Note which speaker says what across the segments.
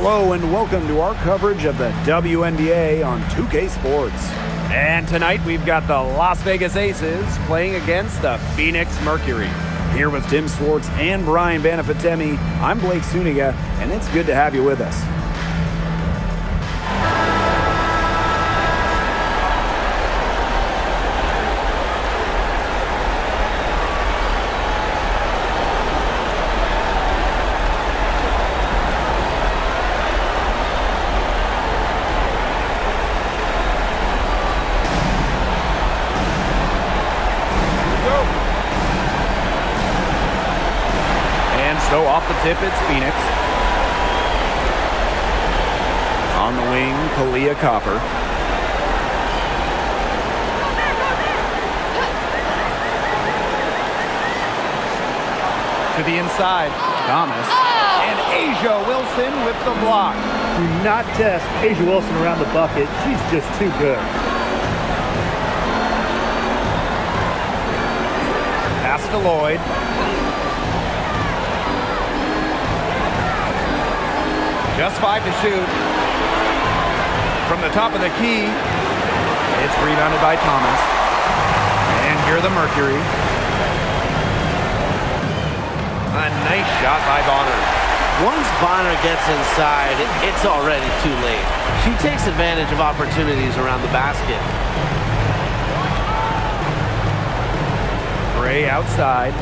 Speaker 1: Hello and welcome to our coverage of the WNBA on 2K Sports. And tonight we've got the Las Vegas Aces playing against the Phoenix Mercury. Here with Tim Swartz and Brian Banafitemi, I'm Blake Suniga, and it's good to have you with us. So off the tip, it's Phoenix. On the wing, Kalia Copper. To the inside, Thomas. And A'ja Wilson with the block.
Speaker 2: Do not test A'ja Wilson around the bucket. She's just too good.
Speaker 1: Pass to Lloyd. Just 5 to shoot. From the top of the key, it's rebounded by Thomas. And here the Mercury. A nice shot by Bonner.
Speaker 3: Once Bonner gets inside, it's already too late. She takes advantage of opportunities around the basket.
Speaker 1: Gray outside.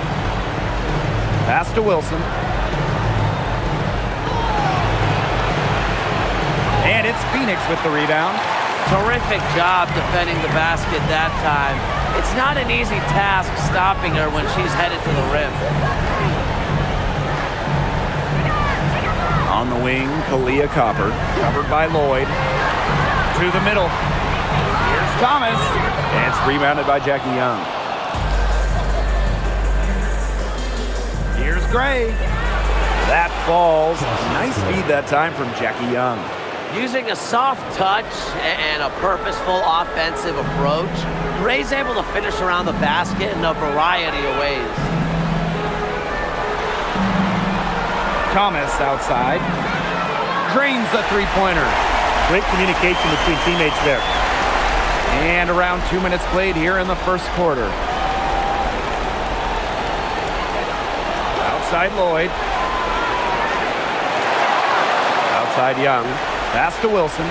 Speaker 1: Pass to Wilson. And it's Phoenix with the rebound.
Speaker 3: Terrific job defending the basket that time. It's not an easy task stopping her when she's headed to the rim.
Speaker 1: On the wing, Kalia Copper, covered by Lloyd. To the middle. Here's Thomas. And it's rebounded by Jackie Young. Here's Gray. That falls. Nice feed that time from Jackie Young.
Speaker 3: Using a soft touch and a purposeful offensive approach, Gray's able to finish around the basket in a variety of ways.
Speaker 1: Thomas outside. Drains the three-pointer.
Speaker 2: Great communication between teammates there.
Speaker 1: And around 2 minutes played here in the first quarter. Outside Lloyd. Outside Young. Pass to Wilson.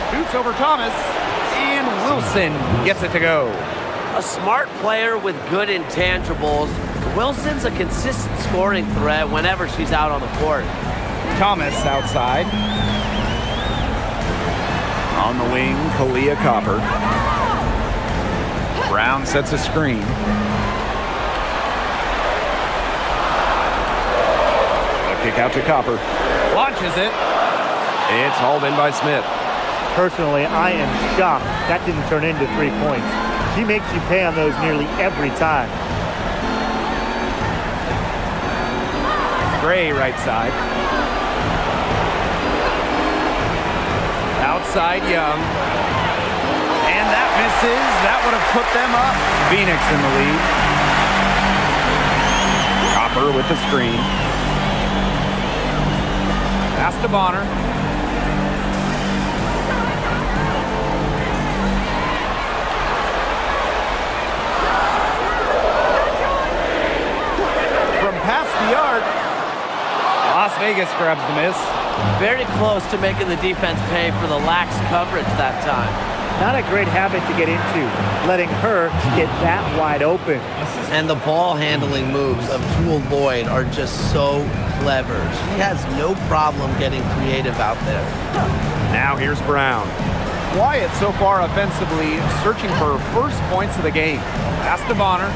Speaker 1: Shoots over Thomas. And Wilson gets it to go.
Speaker 3: A smart player with good intangibles, Wilson's a consistent scoring threat whenever she's out on the court.
Speaker 1: Thomas outside. On the wing, Kalia Copper. Brown sets a screen. Kick out to Copper. Launches it. It's hauled in by Smith.
Speaker 2: Personally, I am shocked that didn't turn into 3 points. She makes you pay on those nearly every time.
Speaker 1: Gray right side. Outside Young. And that misses. That would have put them up. Phoenix in the lead. Copper with the screen. Pass to Bonner. From past the arc, Las Vegas grabs the miss.
Speaker 3: Very close to making the defense pay for the lax coverage that time.
Speaker 2: Not a great habit to get into, letting her get that wide open.
Speaker 3: And the ball handling moves of Jewel Lloyd are just so clever. She has no problem getting creative out there.
Speaker 1: Now here's Brown. Quiet so far offensively, searching for her first points of the game. Pass to Bonner.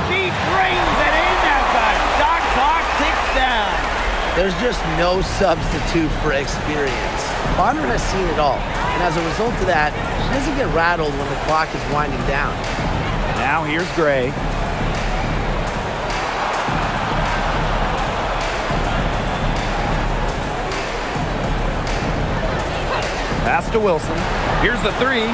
Speaker 1: She drains it in as the shot clock ticks down.
Speaker 3: There's just no substitute for experience. Bonner has seen it all, and as a result of that, she doesn't get rattled when the clock is winding down.
Speaker 1: Now here's Gray. Pass to Wilson. Here's the three.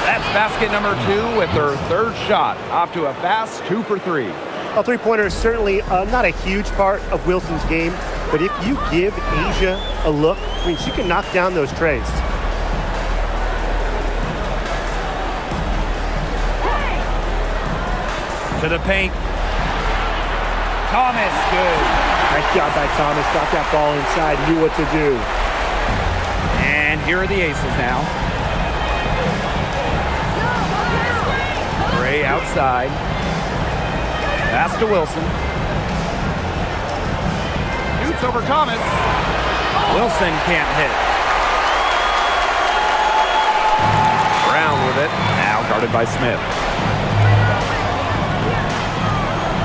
Speaker 1: That's basket number 2 with their third shot. Off to a fast 2 for 3.
Speaker 2: A three-pointer is certainly not a huge part of Wilson's game, but if you give Asia a look, I mean, she can knock down those trays.
Speaker 1: To the paint. Thomas, good.
Speaker 2: Nice job by Thomas. Got that ball inside, knew what to do.
Speaker 1: And here are the Aces now. Gray outside. Pass to Wilson. Shoots over Thomas. Wilson can't hit. Brown with it. Now guarded by Smith.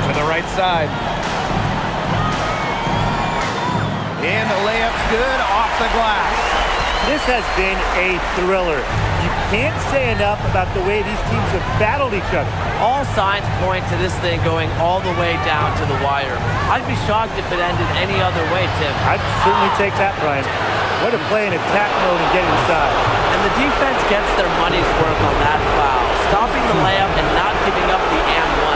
Speaker 1: To the right side. And the layup's good off the glass.
Speaker 2: This has been a thriller. You can't say enough about the way these teams have battled each other.
Speaker 3: All signs point to this thing going all the way down to the wire. I'd be shocked if it ended any other way, Tim.
Speaker 2: I'd certainly take that, Brian. Way to play in attack mode and get inside.
Speaker 3: And the defense gets their money's worth on that foul, stopping the layup and not giving up the and one.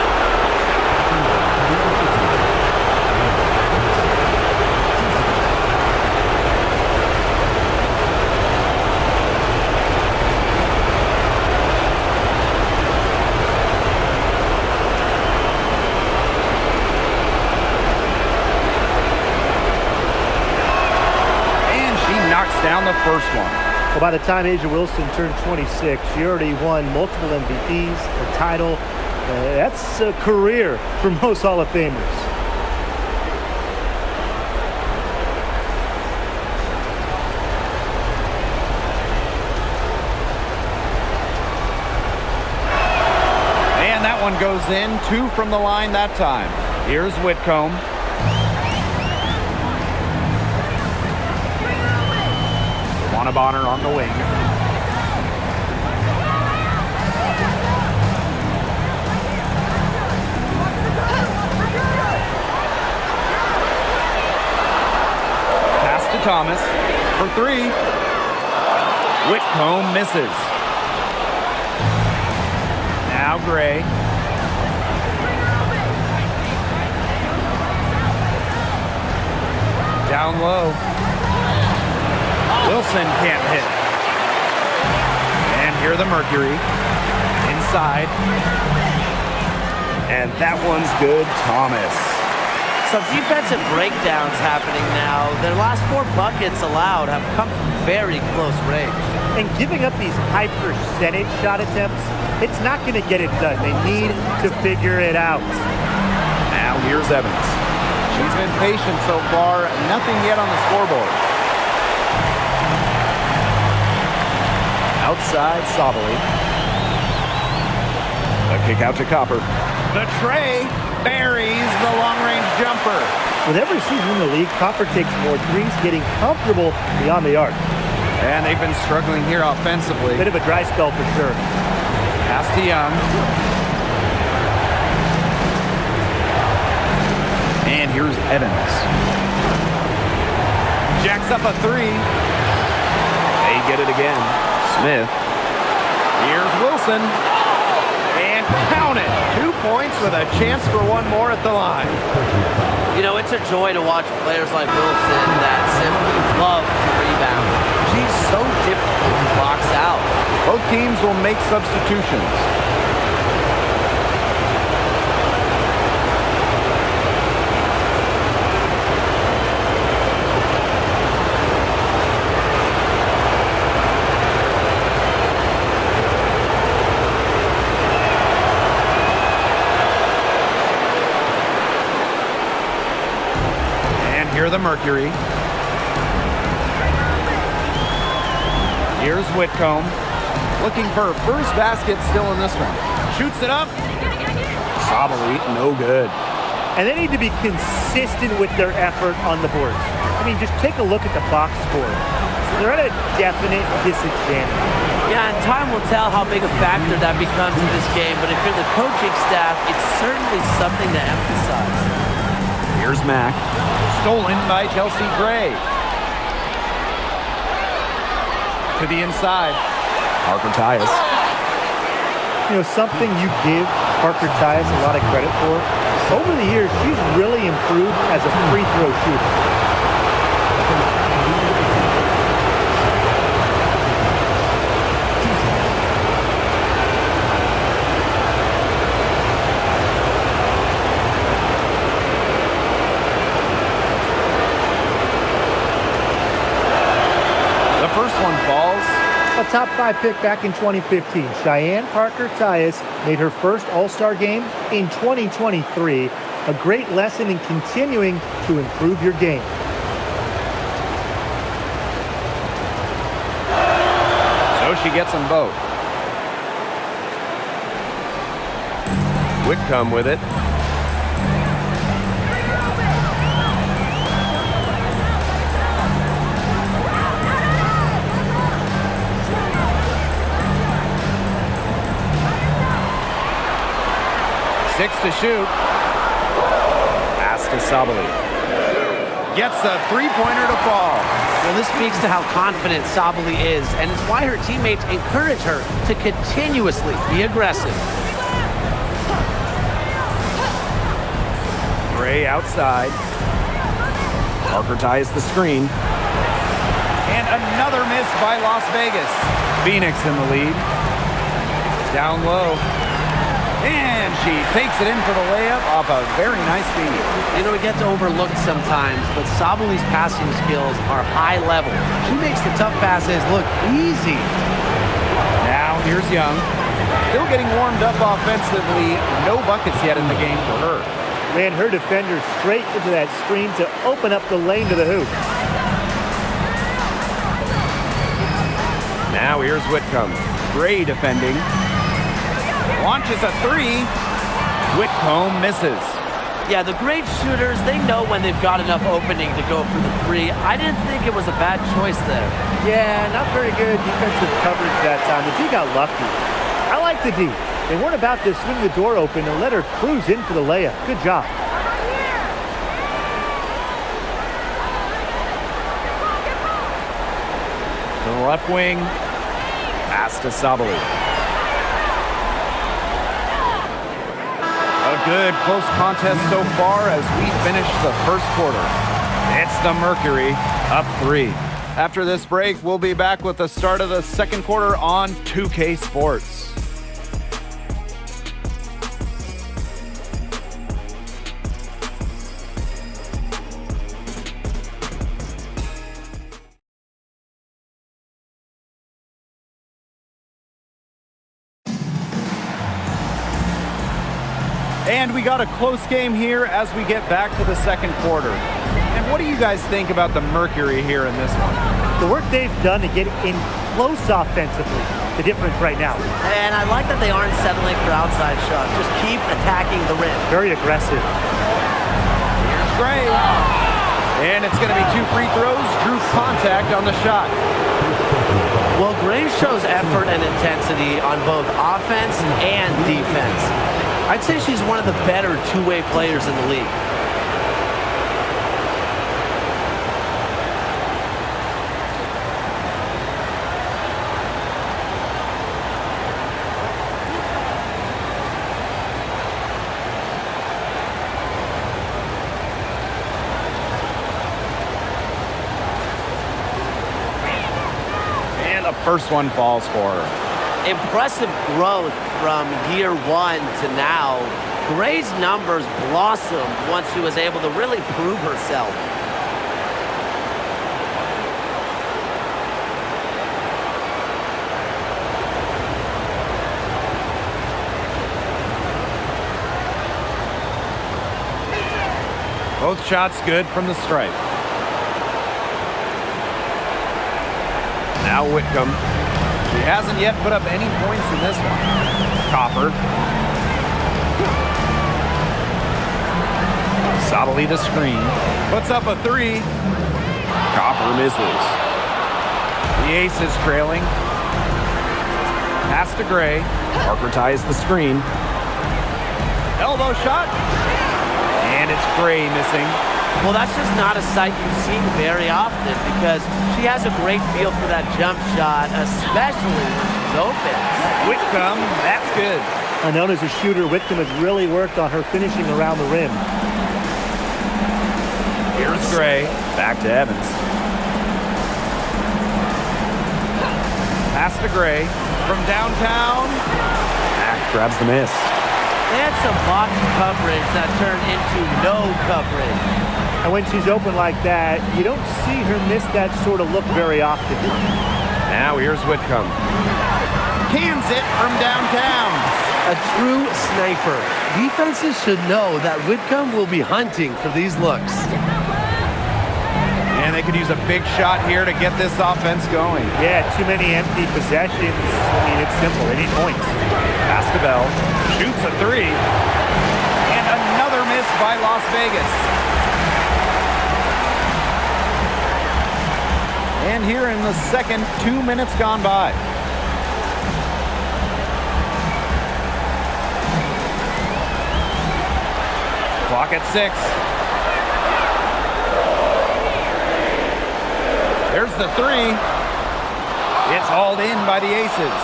Speaker 1: Down the first one.
Speaker 2: Well, by the time Asia Wilson turned 26, she already won multiple MVPs, a title. That's a career for most Hall of Famers.
Speaker 1: And that one goes in. 2 from the line that time. Here's Whitcomb. Bonner on the wing. Pass to Thomas for 3. Whitcomb misses. Now Gray. Down low. Wilson can't hit. And here the Mercury. Inside. And that one's good, Thomas.
Speaker 3: Some defensive breakdowns happening now. Their last 4 buckets allowed have come from very close range.
Speaker 2: And giving up these high percentage shot attempts, it's not going to get it done. They need to figure it out.
Speaker 1: Now here's Evans. She's been patient so far. Nothing yet on the scoreboard. Outside, Sabali. A kick out to Copper. The tray buries the long-range jumper.
Speaker 2: With every season in the league, Copper takes more threes, getting comfortable beyond the arc.
Speaker 1: And they've been struggling here offensively.
Speaker 2: Bit of a dry spell for sure.
Speaker 1: Pass to Young. And here's Evans. Jacks up a 3. They get it again. Smith. Here's Wilson. And count it. 2 points with a chance for one more at the line.
Speaker 3: You know, it's a joy to watch players like Wilson that simply love to rebound. She's so difficult to box out.
Speaker 1: Both teams will make substitutions. Here the Mercury. Here's Whitcomb. Looking for her first basket still in this one. Shoots it up. Sabali, no good.
Speaker 2: And they need to be consistent with their effort on the boards. I mean, just take a look at the box score. They're at a definite disadvantage.
Speaker 3: Yeah, and time will tell how big a factor that becomes in this game, but if you're the coaching staff, it's certainly something to emphasize.
Speaker 1: Here's Mack. Stolen by Chelsea Gray. To the inside. Harper Tyus.
Speaker 2: You know, something you give Parker Tyus a lot of credit for. Over the years, she's really improved as a free throw shooter.
Speaker 1: First one falls.
Speaker 2: A top 5 pick back in 2015, Cheyenne Parker Tyus made her first All-Star game in 2023. A great lesson in continuing to improve your game.
Speaker 1: So she gets them both. Whitcomb with it. Six to shoot. Pass to Sabali. Gets the three-pointer to fall.
Speaker 3: Well, this speaks to how confident Sabali is, and it's why her teammates encourage her to continuously be aggressive.
Speaker 1: Gray outside. Parker ties the screen. And another miss by Las Vegas. Phoenix in the lead. Down low. And she takes it in for the layup off a very nice feed.
Speaker 3: You know, it gets overlooked sometimes, but Sabali's passing skills are high level. She makes the tough passes look easy.
Speaker 1: Now here's Young. Still getting warmed up offensively. No buckets yet in the game for her.
Speaker 2: Ran her defender straight into that screen to open up the lane to the hoop.
Speaker 1: Now here's Whitcomb. Gray defending. Launches a three. Whitcomb misses.
Speaker 3: Yeah, the great shooters, they know when they've got enough opening to go for the three. I didn't think it was a bad choice there.
Speaker 2: Yeah, not very good defensive coverage that time. The D got lucky. I like the D. They weren't about to swing the door open and let her cruise in for the layup. Good job.
Speaker 1: To the left wing. Pass to Sabali. A good close contest so far as we finish the first quarter. It's the Mercury up 3. After this break, we'll be back with the start of the second quarter on 2K Sports. And we got a close game here as we get back to the second quarter. And what do you guys think about the Mercury here in this one?
Speaker 2: The work they've done to get in close offensively, the difference right now.
Speaker 3: And I like that they aren't settling for outside shots. Just keep attacking the rim.
Speaker 2: Very aggressive.
Speaker 1: Here's Gray. And it's going to be 2 free throws. Drew contact on the shot.
Speaker 3: Well, Gray shows effort and intensity on both offense and defense. I'd say she's one of the better two-way players in the league.
Speaker 1: And the first one falls for her.
Speaker 3: Impressive growth from year 1 to now. Gray's numbers blossomed once she was able to really prove herself.
Speaker 1: Both shots good from the stripe. Now Whitcomb. She hasn't yet put up any points in this one. Copper. Sabali the screen. Puts up a 3. Copper misses. The ace is trailing. Pass to Gray. Parker ties the screen. Elbow shot. And it's Gray missing.
Speaker 3: Well, that's just not a sight you see very often because she has a great feel for that jump shot, especially when she's is open.
Speaker 1: Whitcomb, that's good.
Speaker 2: Known as a shooter, Whitcomb has really worked on her finishing around the rim.
Speaker 1: Here's Gray. Back to Evans. Pass to Gray. From downtown. Mack grabs the miss.
Speaker 3: They had some box coverage that turned into no coverage.
Speaker 2: And when she's open like that, you don't see her miss that sort of look very often.
Speaker 1: Now here's Whitcomb. Cans it from downtown.
Speaker 3: A true sniper. Defenses should know that Whitcomb will be hunting for these looks.
Speaker 1: And they could use a big shot here to get this offense going.
Speaker 2: Yeah, too many empty possessions. I mean, it's simple. They need points.
Speaker 1: Pass to Bell. Shoots a three. And another miss by Las Vegas. And here in the second, 2 minutes gone by. Clock at 6. There's the three. It's hauled in by the Aces.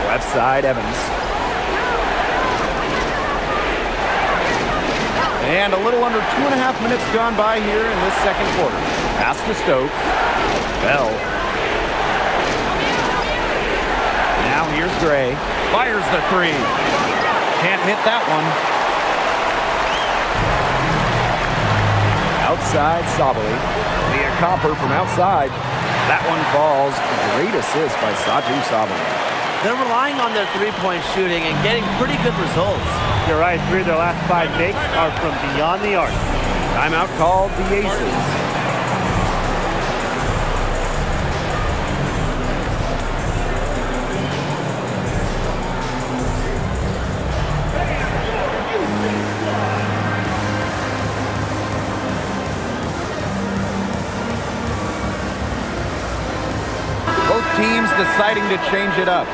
Speaker 1: Left side, Evans. And a little under 2.5 minutes gone by here in this second quarter. Pass to Stokes. Bell. Now here's Gray. Fires the three. Can't hit that one. Outside, Sabali. Leah Copper from outside. That one falls. Great assist by Satu Sabali.
Speaker 3: They're relying on their three-point shooting and getting pretty good results.
Speaker 2: You're right. 3 of their last 5 makes are from beyond the arc.
Speaker 1: Timeout called the Aces. Both teams deciding to change it up.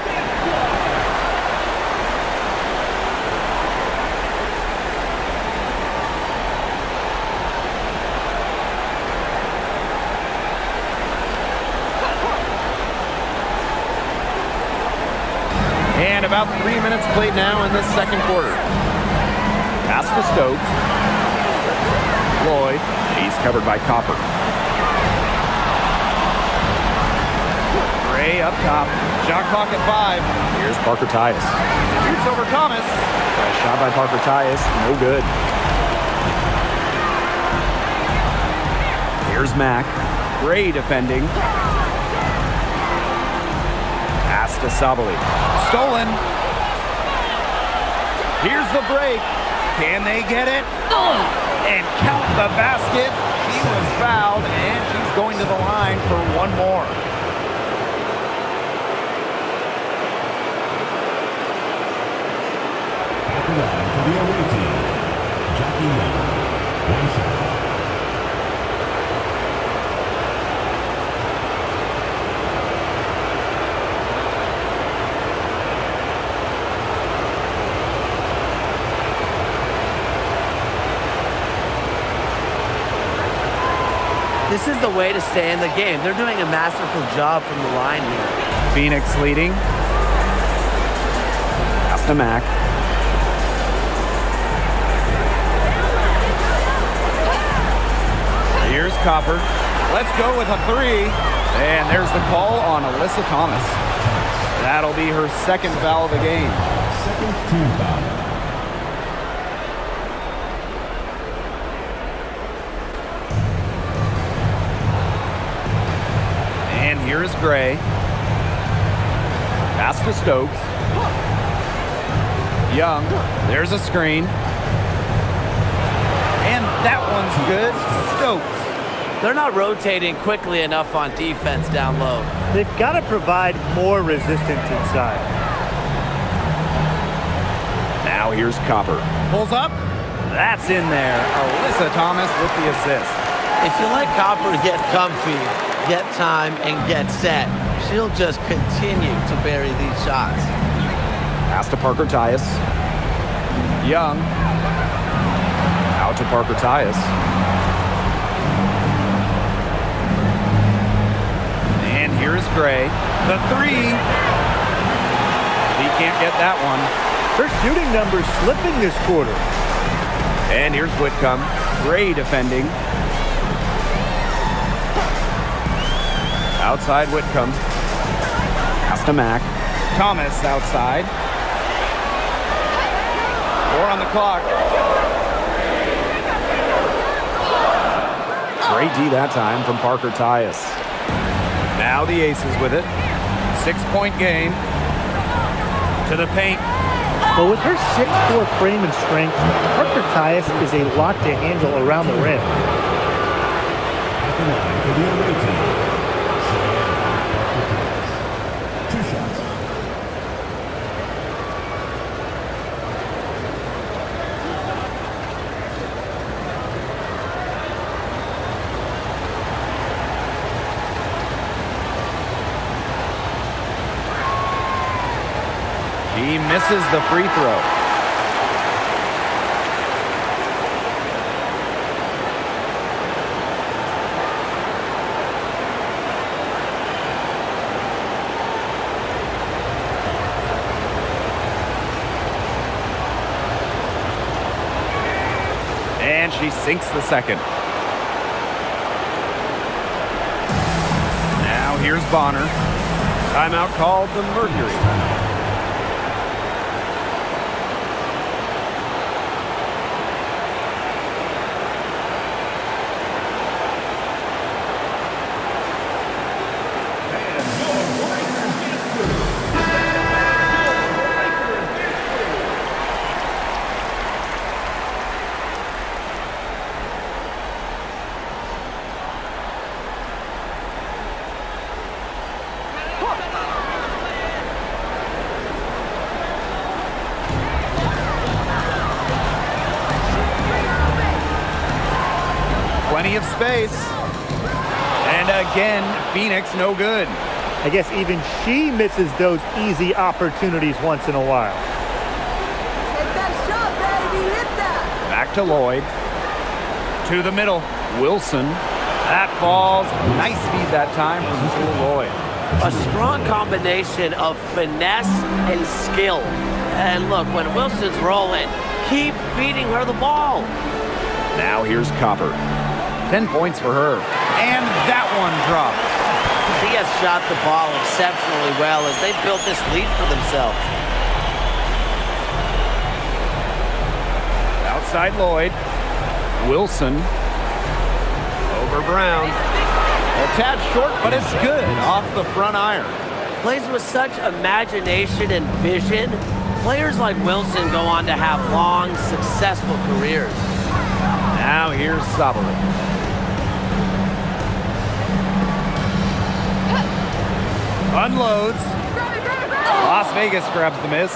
Speaker 1: And about 3 minutes played now in this second quarter. Pass to Stokes. Lloyd. She's covered by Copper. Gray up top. Shot clock at 5. Here's Parker Tyus. Shoots over Thomas. A shot by Parker Tyus. No good. Here's Mack. Gray defending. Pass to Sabali. Stolen. Here's the break. Can they get it? And count the basket. She was fouled, and she's going to the line for one more.
Speaker 4: For the away team, Jackie Young, 1 shot.
Speaker 3: This is the way to stay in the game. They're doing a masterful job from the line here.
Speaker 1: Phoenix leading. Pass to Mack. Here's Copper. Let's go with a three. And there's the call on Alyssa Thomas. That'll be her second foul of the game.
Speaker 4: Second team foul.
Speaker 1: And here's Gray. Pass to Stokes. Young. There's a screen. And that one's good. Stokes.
Speaker 3: They're not rotating quickly enough on defense down low.
Speaker 2: They've got to provide more resistance inside.
Speaker 1: Now here's Copper. Pulls up. That's in there. Alyssa Thomas with the assist.
Speaker 3: If you let Copper get comfy, get time, and get set, she'll just continue to bury these shots.
Speaker 1: Pass to Parker Tyus. Young. Out to Parker Tyus. Here's Gray. The three. He can't get that one.
Speaker 2: Her shooting numbers slipping this quarter.
Speaker 1: And here's Whitcomb. Gray defending. Outside Whitcomb. Pass to Mack. Thomas outside. 4 on the clock. Great D that time from Parker Tyus. Now the Aces with it. 6-point game. To the paint.
Speaker 2: But with her 6'4" frame and strength, Parker Tyus is a lot to handle around the rim.
Speaker 4: For the away team, Cheyenne 2 shots.
Speaker 1: He misses the free throw. And she sinks the second. Now here's Bonner. Timeout called the Mercury. Plenty of space. And again, Phoenix no good.
Speaker 2: I guess even she misses those easy opportunities once in a while.
Speaker 5: Hit that shot, baby. Hit that.
Speaker 1: Back to Lloyd. To the middle. Wilson. That falls. Nice feed that time from Lloyd.
Speaker 3: A strong combination of finesse and skill. And look, when Wilson's rolling, keep feeding her the ball.
Speaker 1: Now here's Copper. 10 points for her. And that one drops.
Speaker 3: She has shot the ball exceptionally well as they built this lead for themselves.
Speaker 1: Outside Lloyd. Wilson. Over Brown. A tad short, but it's good. Off the front iron.
Speaker 3: Plays with such imagination and vision. Players like Wilson go on to have long, successful careers.
Speaker 1: Now here's Sabali. Unloads. Las Vegas grabs the miss.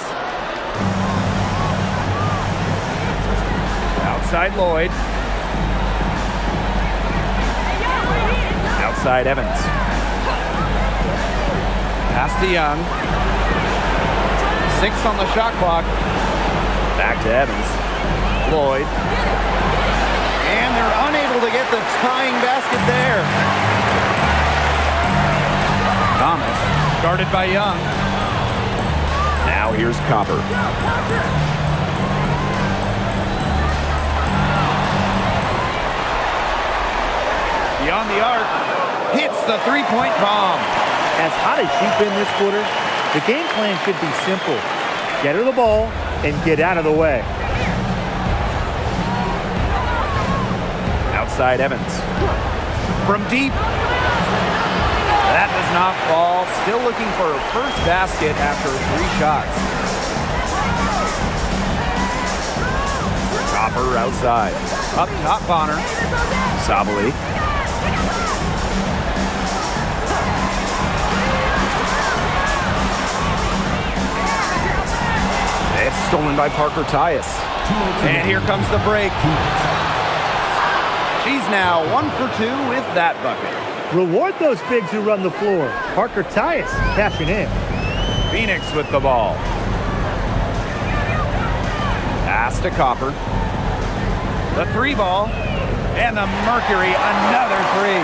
Speaker 1: Outside Lloyd. Outside Evans. Pass to Young. 6 on the shot clock. Back to Evans. Lloyd. And they're unable to get the tying basket there. Thomas, guarded by Young. Now here's Copper. Beyond the arc, hits the three-point bomb.
Speaker 2: As hot as she's been this quarter, the game plan should be simple. Get her the ball and get out of the way.
Speaker 1: Outside Evans. From deep. That does not fall. Still looking for her first basket after 3 shots. Copper outside. Up top, Bonner. Sabali. It's stolen by Parker Tyus. And here comes the break. She's now 1 for 2 with that bucket.
Speaker 2: Reward those bigs who run the floor. Parker Tyus cashing in.
Speaker 1: Phoenix with the ball. Pass to Copper. The 3 ball. And the Mercury, another 3.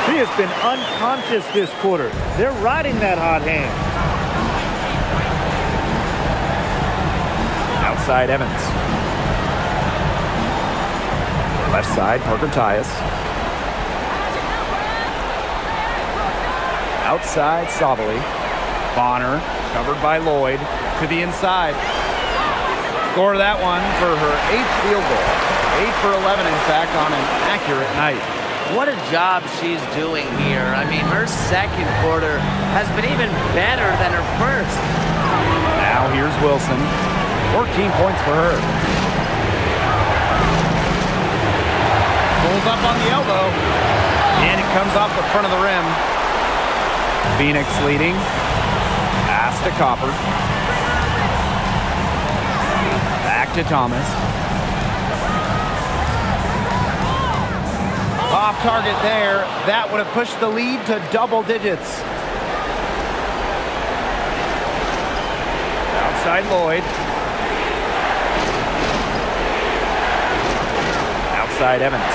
Speaker 2: She has been unconscious this quarter. They're riding that hot hand.
Speaker 1: Outside Evans. Left side, Parker Tyus. Outside, Sabali. Bonner, covered by Lloyd, to the inside. Score that one for her 8th field goal. 8 for 11, in fact, on an accurate night.
Speaker 3: What a job she's doing here. I mean, her second quarter has been even better than her first.
Speaker 1: Now here's Wilson. 14 points for her. Pulls up on the elbow. And it comes off the front of the rim. Phoenix leading. Pass to Copper. Back to Thomas. Off target there. That would have pushed the lead to double digits. Outside Lloyd. Outside Evans.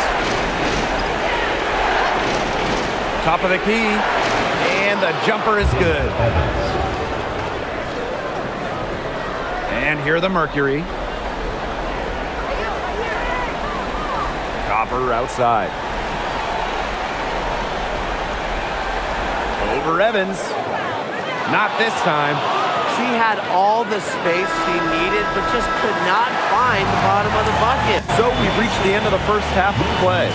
Speaker 1: Top of the key. And the jumper is good. And here the Mercury. Copper outside. Over Evans. Not this time.
Speaker 3: She had all the space she needed, but just could not find the bottom of the bucket.
Speaker 1: So we've reached the end of the first half of play.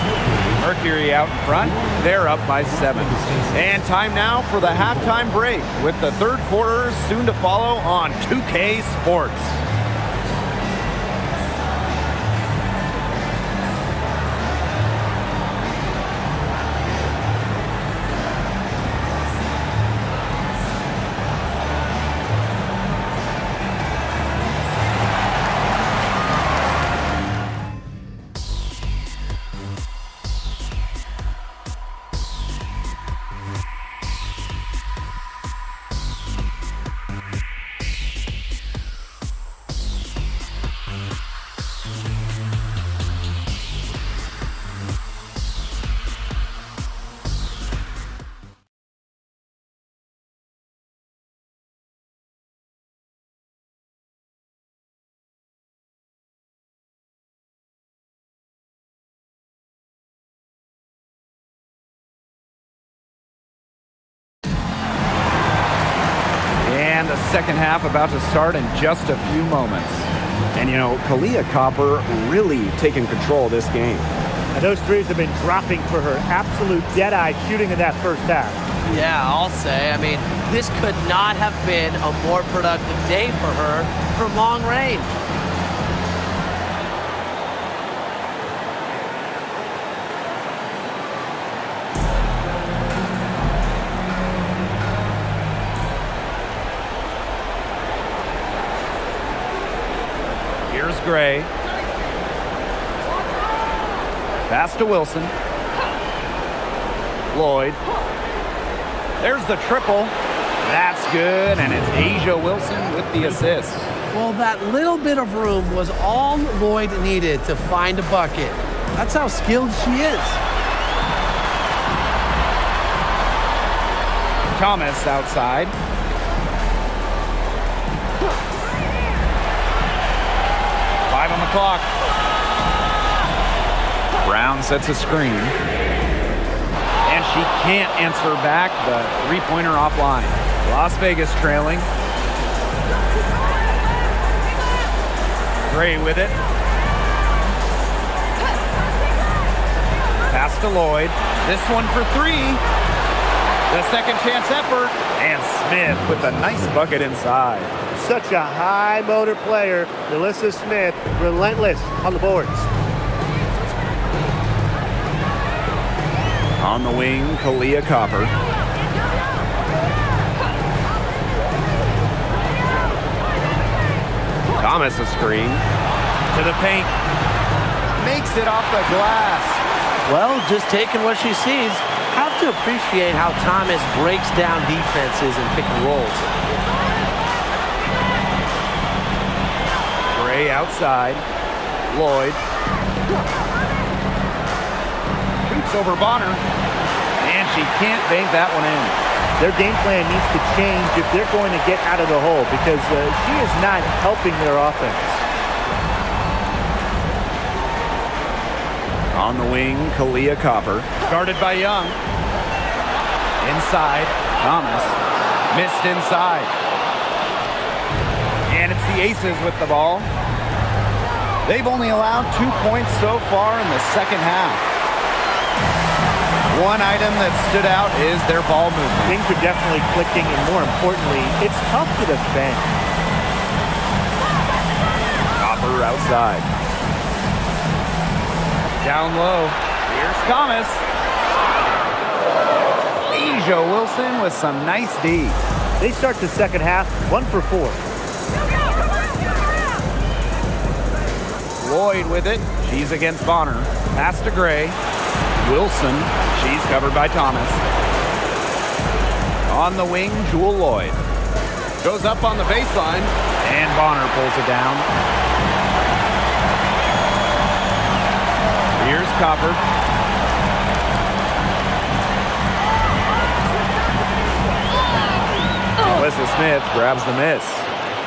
Speaker 1: Mercury out in front. They're up by 7. And time now for the halftime break, with the third quarter soon to follow on 2K Sports. And the second half about to start in just a few moments. And you know, Kahleah Copper really taking control of this game.
Speaker 2: And those threes have been dropping for her. Absolute dead-eye shooting in that first half.
Speaker 3: Yeah, I'll say. I mean, this could not have been a more productive day for her from long range.
Speaker 1: Here's Gray. Pass to Wilson. Lloyd. There's the triple. That's good, and it's A'ja Wilson with the assist.
Speaker 3: Well, that little bit of room was all Lloyd needed to find a bucket. That's how skilled she is.
Speaker 1: Thomas outside. Five on the clock. Brown sets a screen. And she can't answer back the three-pointer offline. Las Vegas trailing. Gray with it. Pass to Lloyd. This one for three. The second chance effort. And Smith with a nice bucket inside.
Speaker 2: Such a high motor player. Melissa Smith, relentless on the boards.
Speaker 1: On the wing, Kahleah Copper. Thomas a screen. To the paint. Makes it off the glass.
Speaker 3: Well, just taking what she sees. Have to appreciate how Thomas breaks down defenses and pick and rolls.
Speaker 1: Gray outside. Lloyd. Shoots over Bonner. And she can't bank that one in.
Speaker 2: Their game plan needs to change if they're going to get out of the hole because she is not helping their offense.
Speaker 1: On the wing, Kalia Copper. Guarded by Young. Inside, Thomas. Missed inside. And it's the Aces with the ball. They've only allowed 2 points so far in the second half. One item that stood out is their ball movement.
Speaker 2: Things are definitely clicking, and more importantly, it's tough to defend.
Speaker 1: Copper outside. Down low. Here's Thomas. Asia Wilson with some nice D.
Speaker 2: They start the second half 1 for 4.
Speaker 1: Lloyd with it. She's against Bonner. Pass to Gray. Wilson. She's covered by Thomas. On the wing, Jewel Lloyd. Goes up on the baseline, and Bonner pulls it down. Here's Copper. Melissa Smith grabs the miss.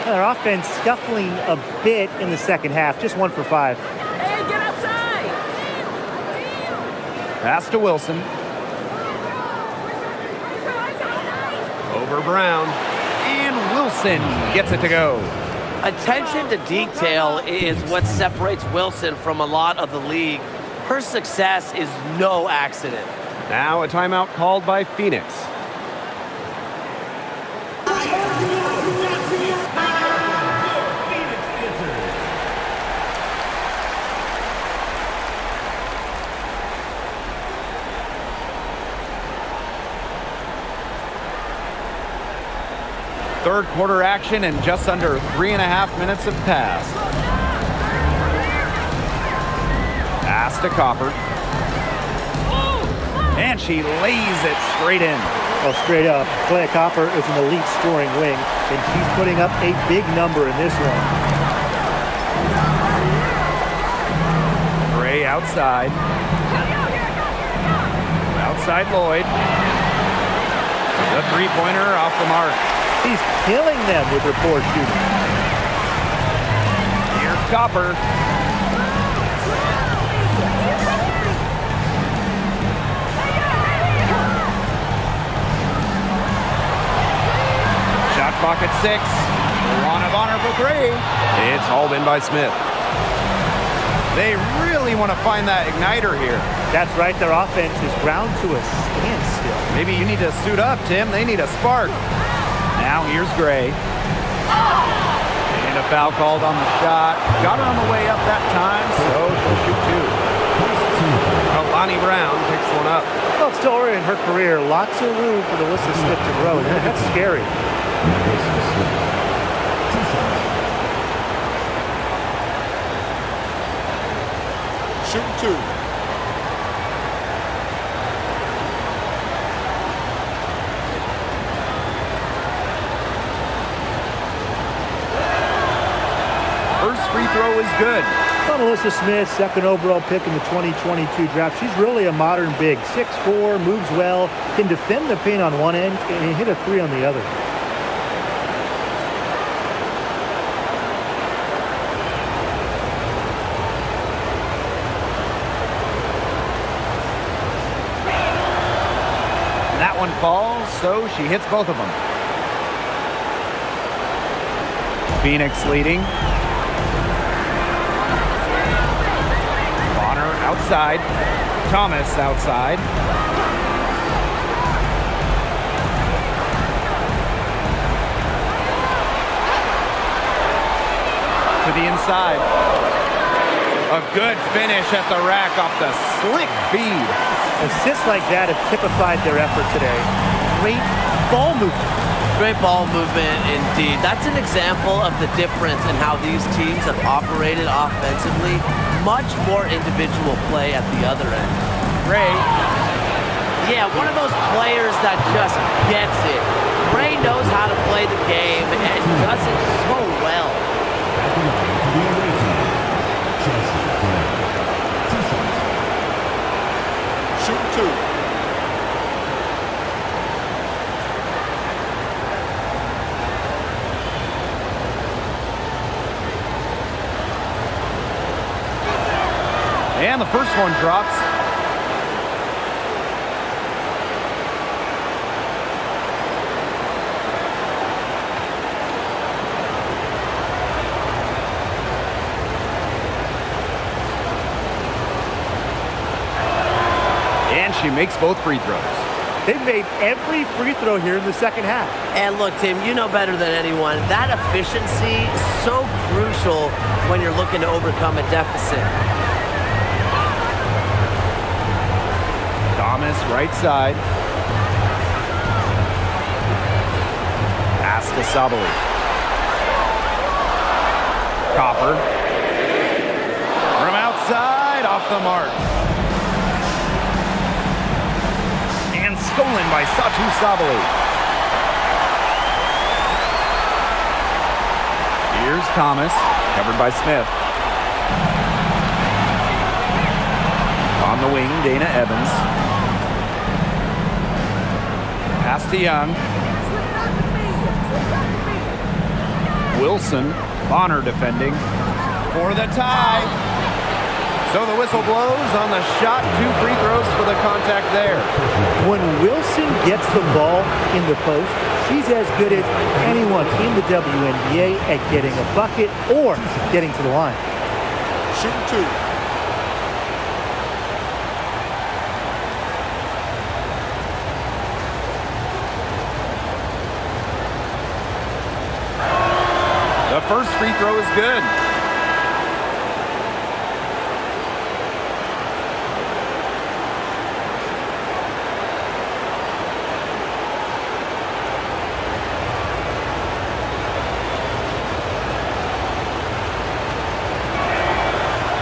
Speaker 2: Their offense scuffling a bit in the second half, just 1 for 5.
Speaker 5: Hey, get outside!
Speaker 1: Pass to Wilson. Over Brown. And Wilson gets it to go.
Speaker 3: Attention to detail is what separates Wilson from a lot of the league. Her success is no accident.
Speaker 1: Now a timeout called by Phoenix. Third quarter action and just under 3.5 minutes have passed. Pass to Copper. And she lays it straight in.
Speaker 2: Well, straight up, Clay Copper is an elite scoring wing, and she's putting up a big number in this one.
Speaker 1: Gray outside. Outside Lloyd. The three-pointer off the mark.
Speaker 2: She's killing them with her poor shooting.
Speaker 1: Here's Copper. Shot clock at 6. Luana Bonner for 3. It's hauled in by Smith. They really want to find that igniter here.
Speaker 2: That's right, their offense is ground to a standstill.
Speaker 1: Maybe you need to suit up, Tim. They need a spark. Now here's Gray. And a foul called on the shot. Got her on the way up that time, so she'll shoot 2. Well, Lonnie Brown picks one up.
Speaker 2: Well, still early in her career, lots of room for Melissa Smith to grow. That's scary.
Speaker 6: Shoot 2.
Speaker 1: First free throw is good.
Speaker 2: Well, Melissa Smith, second overall pick in the 2022 draft. She's really a modern big. 6'4", moves well, can defend the paint on one end and hit a 3 on the other.
Speaker 1: That one falls, so she hits both of them. Phoenix leading. Bonner outside. Thomas outside. To the inside. A good finish at the rack off the slick feed.
Speaker 2: Assists like that have typified their effort today. Great ball movement.
Speaker 3: Great ball movement indeed. That's an example of the difference in how these teams have operated offensively. Much more individual play at the other end.
Speaker 1: Gray.
Speaker 3: Yeah, one of those players that just gets it. Ray knows how to play the game and does it so well.
Speaker 6: Shoot 2.
Speaker 1: And the first one drops. And she makes both free throws.
Speaker 2: They've made every free throw here in the second half.
Speaker 3: And look, Tim, you know better than anyone, that efficiency is so crucial when you're looking to overcome a deficit.
Speaker 1: Thomas, right side. Pass to Sabali. Copper. From outside, off the mark. And stolen by Satu Sabali. Here's Thomas, covered by Smith. On the wing, Dana Evans. Pass to Young. Wilson, Bonner defending for the tie. So the whistle blows on the shot. 2 free throws for the contact there.
Speaker 2: When Wilson gets the ball in the post, she's as good as anyone in the WNBA at getting a bucket or getting to the line.
Speaker 6: Shooting 2.
Speaker 1: The first free throw is good.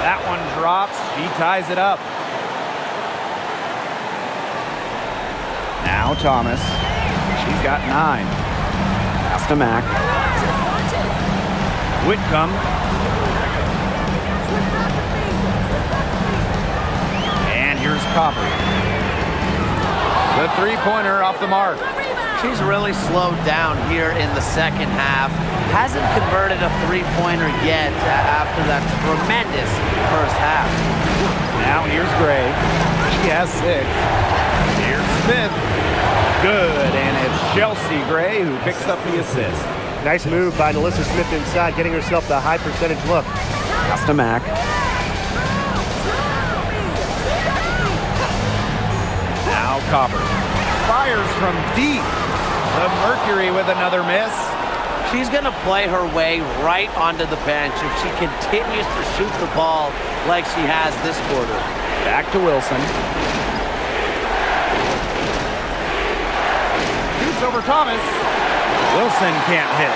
Speaker 1: That one drops. She ties it up. Now Thomas. She's got 9. Pass to Mack. Whitcomb. And here's Copper. The three-pointer off the mark.
Speaker 3: She's really slowed down here in the second half. Hasn't converted a three-pointer yet after that tremendous first half.
Speaker 1: Now here's Gray. She has 6. Here's Smith. Good, and it's Chelsea Gray who picks up the assist.
Speaker 2: Nice move by Alyssa Smith inside, getting herself the high percentage look.
Speaker 1: Pass to Mack. Now Copper. Fires from deep. The Mercury with another miss.
Speaker 3: She's going to play her way right onto the bench if she continues to shoot the ball like she has this quarter.
Speaker 1: Back to Wilson. Shoots over Thomas. Wilson can't hit.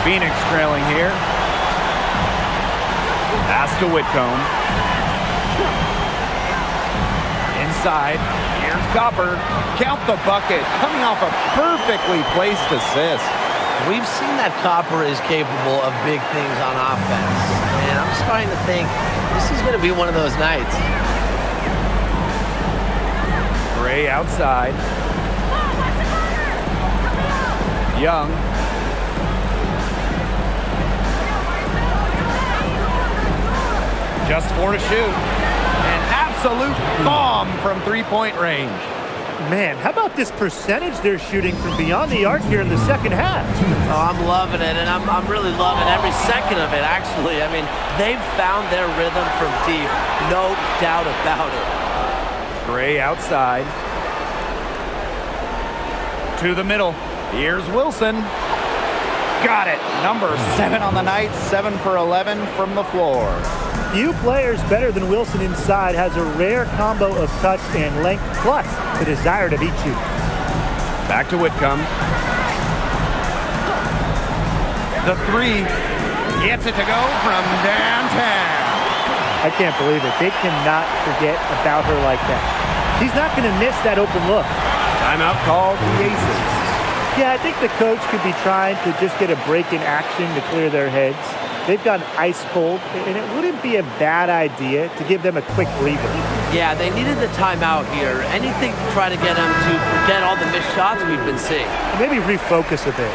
Speaker 1: Phoenix trailing here. Pass to Whitcomb. Inside. Here's Copper. Count the bucket. Coming off a perfectly placed assist.
Speaker 3: We've seen that Copper is capable of big things on offense. And I'm starting to think this is going to be one of those nights.
Speaker 1: Gray outside. Young. Just 4 to shoot. An absolute bomb from three-point range.
Speaker 2: Man, how about this percentage they're shooting from beyond the arc here in the second half?
Speaker 3: Oh, I'm loving it, and I'm really loving every second of it, actually. I mean, they've found their rhythm from deep. No doubt about it.
Speaker 1: Gray outside. To the middle. Here's Wilson. Got it. Number 7 on the night. 7 for 11 from the floor.
Speaker 2: Few players better than Wilson inside, has a rare combo of touch and length, plus the desire to beat you.
Speaker 1: Back to Whitcomb. The 3. Gets it to go from downtown.
Speaker 2: I can't believe it. They cannot forget about her like that. She's not going to miss that open look.
Speaker 1: Timeout called the Aces.
Speaker 2: Yeah, I think the coach could be trying to just get a break in action to clear their heads. They've gone ice cold, and it wouldn't be a bad idea to give them a quick breather.
Speaker 3: Yeah, they needed the timeout here. Anything to try to get them to forget all the missed shots we've been seeing.
Speaker 2: Maybe refocus a bit.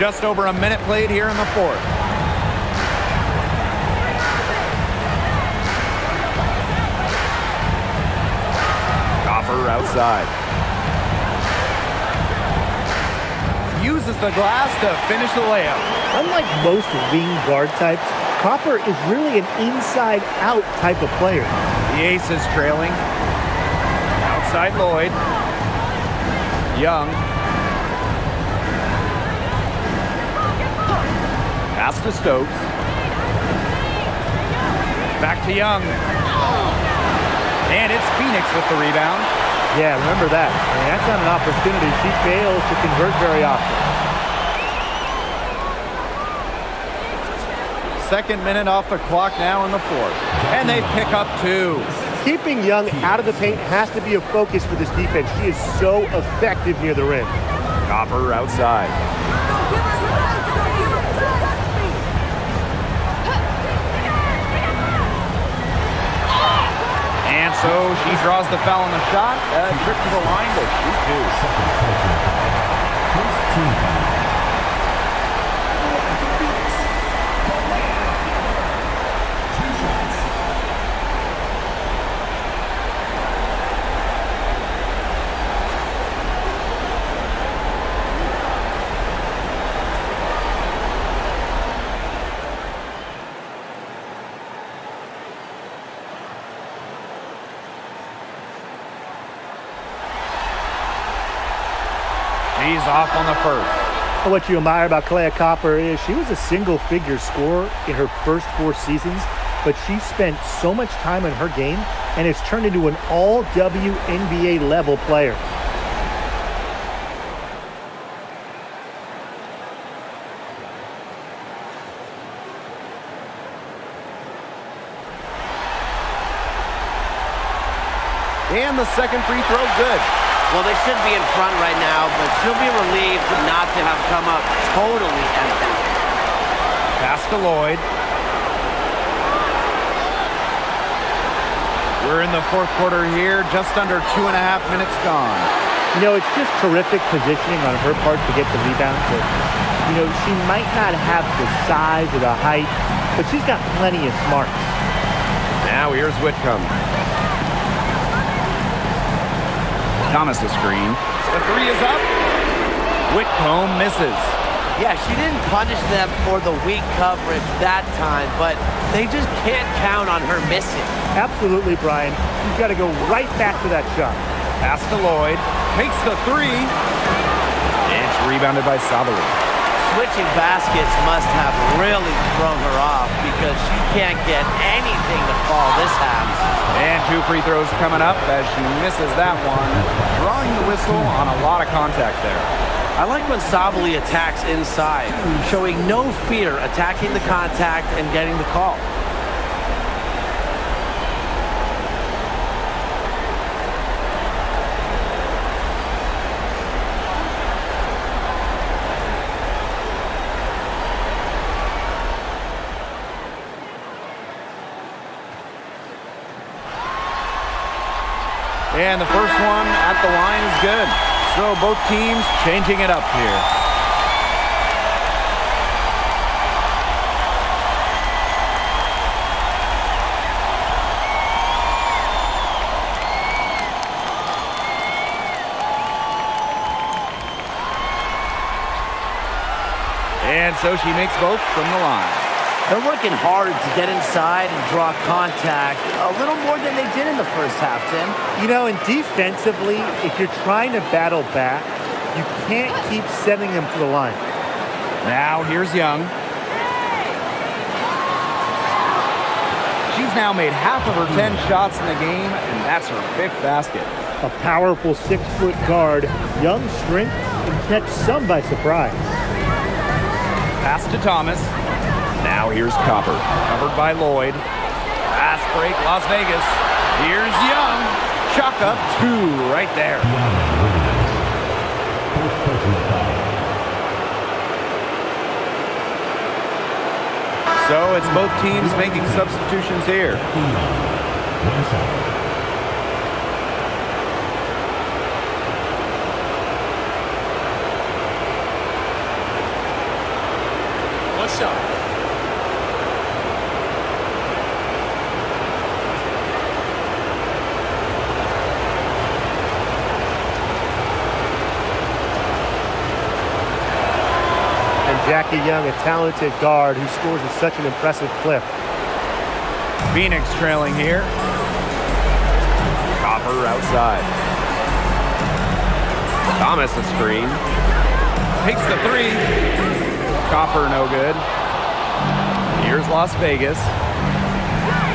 Speaker 1: Just over a minute played here in the fourth. Copper outside. Uses the glass to finish the layup.
Speaker 2: Unlike most wing guard types, Copper is really an inside-out type of player.
Speaker 1: The Ace is trailing. Outside Lloyd. Young. Pass to Stokes. Back to Young. And it's Phoenix with the rebound.
Speaker 2: Yeah, remember that. I mean, that's not an opportunity. She fails to convert very often.
Speaker 1: Second minute off the clock now in the fourth. And they pick up 2.
Speaker 2: Keeping Young out of the paint has to be a focus for this defense. She is so effective near the rim.
Speaker 1: Copper outside. And so she draws the foul on the shot. A trip to the line to shoot 2.
Speaker 4: First team foul. Two shots.
Speaker 1: She's off on the first.
Speaker 2: What you admire about Kalea Copper is she was a single-figure scorer in her first 4 seasons, but she spent so much time in her game and has turned into an all-WNBA level player.
Speaker 1: And the second free throw good.
Speaker 3: Well, they should be in front right now, but she'll be relieved not to have come up totally empty.
Speaker 1: Pass to Lloyd. We're in the fourth quarter here, just under 2.5 minutes gone.
Speaker 2: You know, it's just terrific positioning on her part to get the rebound. You know, she might not have the size or the height, but she's got plenty of smarts.
Speaker 1: Now here's Whitcomb. Thomas the screen. The 3 is up. Whitcomb misses.
Speaker 3: Yeah, she didn't punish them for the weak coverage that time, but they just can't count on her missing.
Speaker 2: Absolutely, Brian. She's got to go right back to that shot.
Speaker 1: Pass to Lloyd. Takes the 3. And it's rebounded by Sabali.
Speaker 3: Switching baskets must have really thrown her off because she can't get anything to fall this half.
Speaker 1: And 2 free throws coming up as she misses that one. Drawing the whistle on a lot of contact there.
Speaker 3: I like when Sabali attacks inside, showing no fear attacking the contact and getting the call.
Speaker 1: And the first one at the line is good. So both teams changing it up here. And so she makes both from the line.
Speaker 3: They're working hard to get inside and draw contact a little more than they did in the first half, Tim.
Speaker 2: You know, and defensively, if you're trying to battle back, you can't keep sending them to the line.
Speaker 1: Now here's Young. She's now made half of her 10 shots in the game, and that's her 5th basket.
Speaker 2: A powerful 6-foot guard, Young's strength can catch some by surprise.
Speaker 1: Pass to Thomas. Now here's Copper, covered by Lloyd. Fast break, Las Vegas. Here's Young. Chuck up 2 right there.
Speaker 4: First personal foul.
Speaker 1: So it's both teams making substitutions here.
Speaker 4: One shot.
Speaker 2: Jackie Young, a talented guard who scores at such an impressive clip.
Speaker 1: Phoenix trailing here. Copper outside. Thomas a screen. Takes the three. Copper no good. Here's Las Vegas.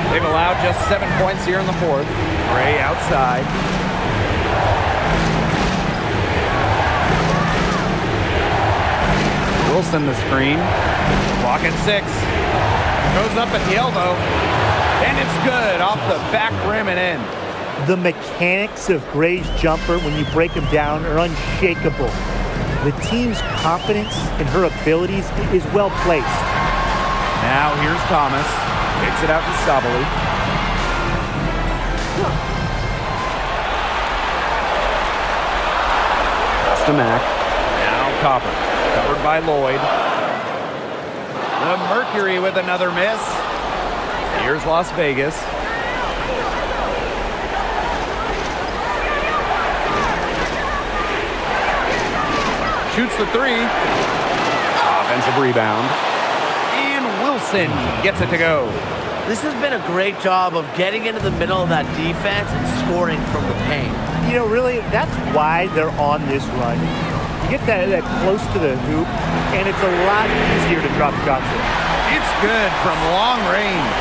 Speaker 1: They've allowed just 7 points here in the fourth. Gray outside. Wilson the screen. Clock at 6. Goes up at the elbow. And it's good off the back rim and in.
Speaker 2: The mechanics of Gray's jumper, when you break them down, are unshakable. The team's confidence in her abilities is well placed.
Speaker 1: Now here's Thomas. Kicks it out to Sabali. Pass to Mack. Now Copper. Covered by Lloyd. The Mercury with another miss. Here's Las Vegas. Shoots the three. Offensive rebound. And Wilson gets it to go.
Speaker 3: This has been a great job of getting into the middle of that defense and scoring from the paint.
Speaker 2: You know, really, that's why they're on this run. You get that close to the hoop, and it's a lot easier to drop shots in.
Speaker 1: It's good from long range.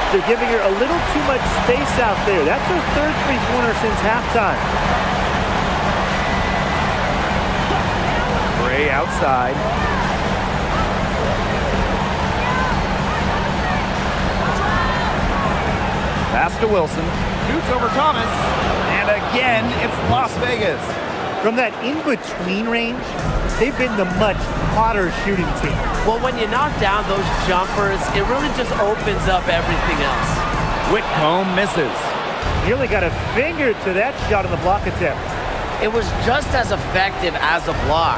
Speaker 2: They're giving her a little too much space out there. That's her third three-pointer since halftime.
Speaker 1: Gray outside. Pass to Wilson. Shoots over Thomas. And again, it's Las Vegas.
Speaker 2: From that in-between range, they've been the much hotter shooting team.
Speaker 3: Well, when you knock down those jumpers, it really just opens up everything else.
Speaker 1: Whitcomb misses.
Speaker 2: Nearly got a finger to that shot on the block attempt.
Speaker 3: It was just as effective as a block.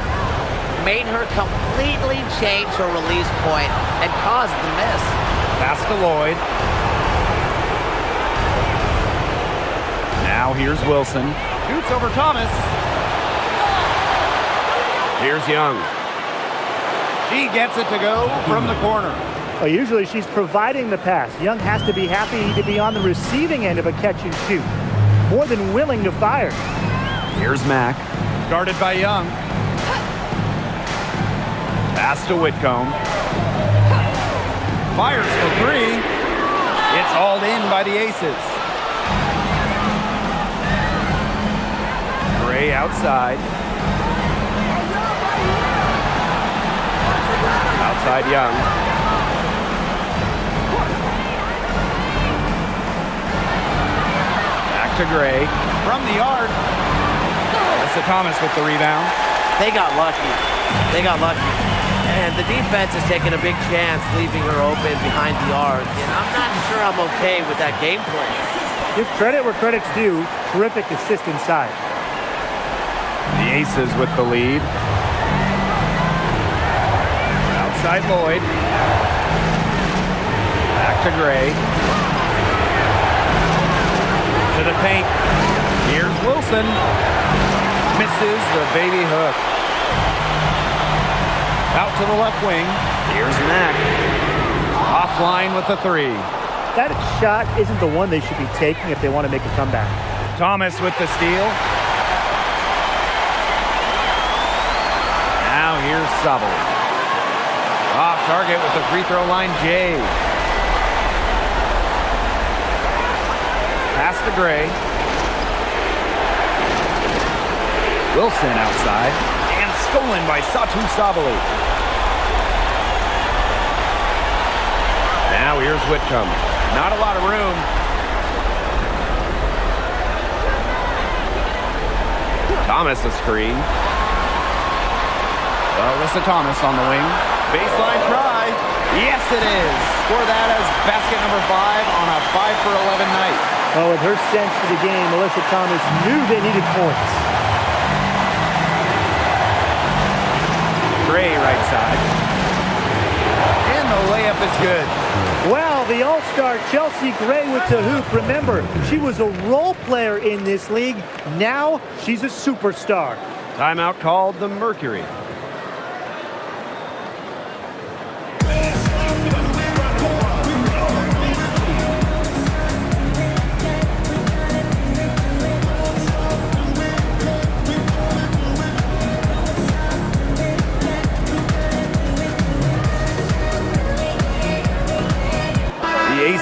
Speaker 3: Made her completely change her release point and caused the miss.
Speaker 1: Pass to Lloyd. Now here's Wilson. Shoots over Thomas. Here's Young. She gets it to go from the corner.
Speaker 2: Well, usually she's providing the pass. Young has to be happy to be on the receiving end of a catch and shoot. More than willing to fire.
Speaker 1: Here's Mack. Guarded by Young. Pass to Whitcomb. Fires for three. It's hauled in by the Aces. Gray outside. Outside Young. Back to Gray. From the yard. Melissa Thomas with the rebound.
Speaker 3: They got lucky. They got lucky. And the defense is taking a big chance, leaving her open behind the arc. And I'm not sure I'm okay with that game plan.
Speaker 2: Give credit where credit's due. Terrific assist inside.
Speaker 1: The Aces with the lead. Outside Lloyd. Back to Gray. To the paint. Here's Wilson. Misses the baby hook. Out to the left wing. Here's Mack. Offline with the three.
Speaker 2: That shot isn't the one they should be taking if they want to make a comeback.
Speaker 1: Thomas with the steal. Now here's Sabali. Off target with the free throw line, Jay. Pass to Gray. Wilson outside. And stolen by Satu Sabali. Now here's Whitcomb. Not a lot of room. Thomas a screen. Alyssa Thomas on the wing. Baseline try. Yes, it is. Score that as basket number 5 on a 5 for 11 night.
Speaker 2: Well, with her sense for the game, Alyssa Thomas knew they needed points.
Speaker 1: Gray right side. And the layup is good.
Speaker 2: Well, the all-star Chelsea Gray with the hoop. Remember, she was a role player in this league. Now she's a superstar.
Speaker 1: Timeout called the Mercury.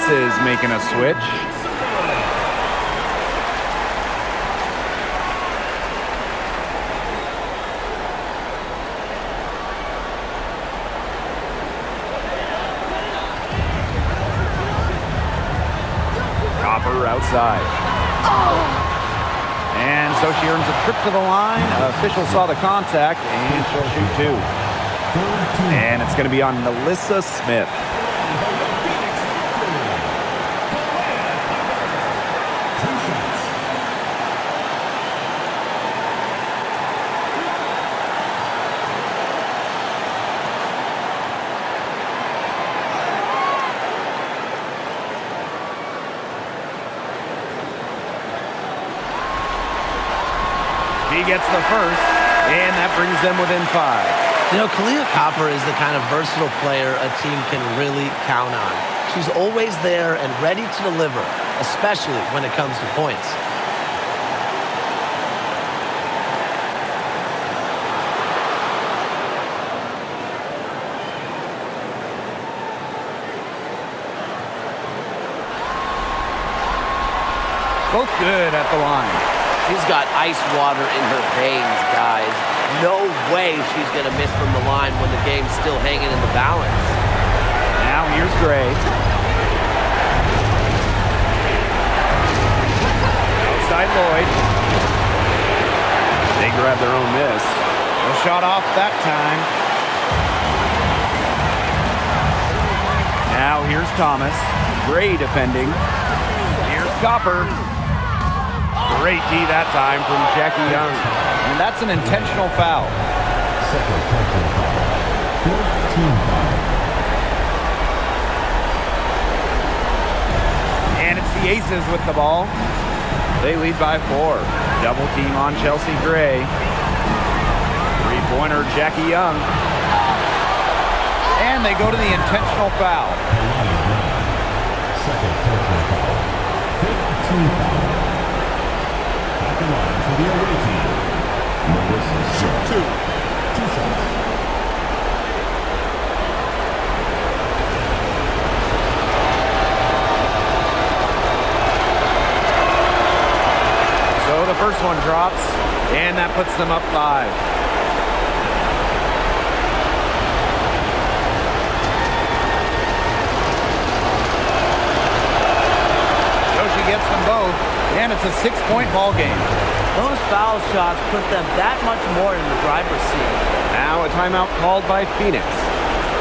Speaker 1: Aces making a switch. Copper outside. And so she earns a trip to the line. Official saw the contact, and she'll shoot two. And it's going to be on Melissa Smith. He gets the first, and that brings them within 5.
Speaker 3: You know, Kahleah Copper is the kind of versatile player a team can really count on. She's always there and ready to deliver, especially when it comes to points.
Speaker 1: Both good at the line.
Speaker 3: She's got ice water in her veins, guys. No way she's going to miss from the line when the game's still hanging in the balance.
Speaker 1: Now here's Gray. Outside Lloyd. They grab their own miss. A shot off that time. Now here's Thomas. Gray defending. Here's Copper. Great D that time from Jackie Young. And that's an intentional foul.
Speaker 4: Second personal foul. Fourth team foul.
Speaker 1: And it's the Aces with the ball. They lead by 4. Double team on Chelsea Gray. Three-pointer Jackie Young. And they go to the intentional foul.
Speaker 4: Second personal foul. Fifth team foul. At the line for the away team. Melissa Smith. Two shots.
Speaker 1: So the first one drops, and that puts them up 5. So she gets them both, and it's a 6-point ball game.
Speaker 3: Those foul shots put them that much more in the driver's seat.
Speaker 1: Now a timeout called by Phoenix.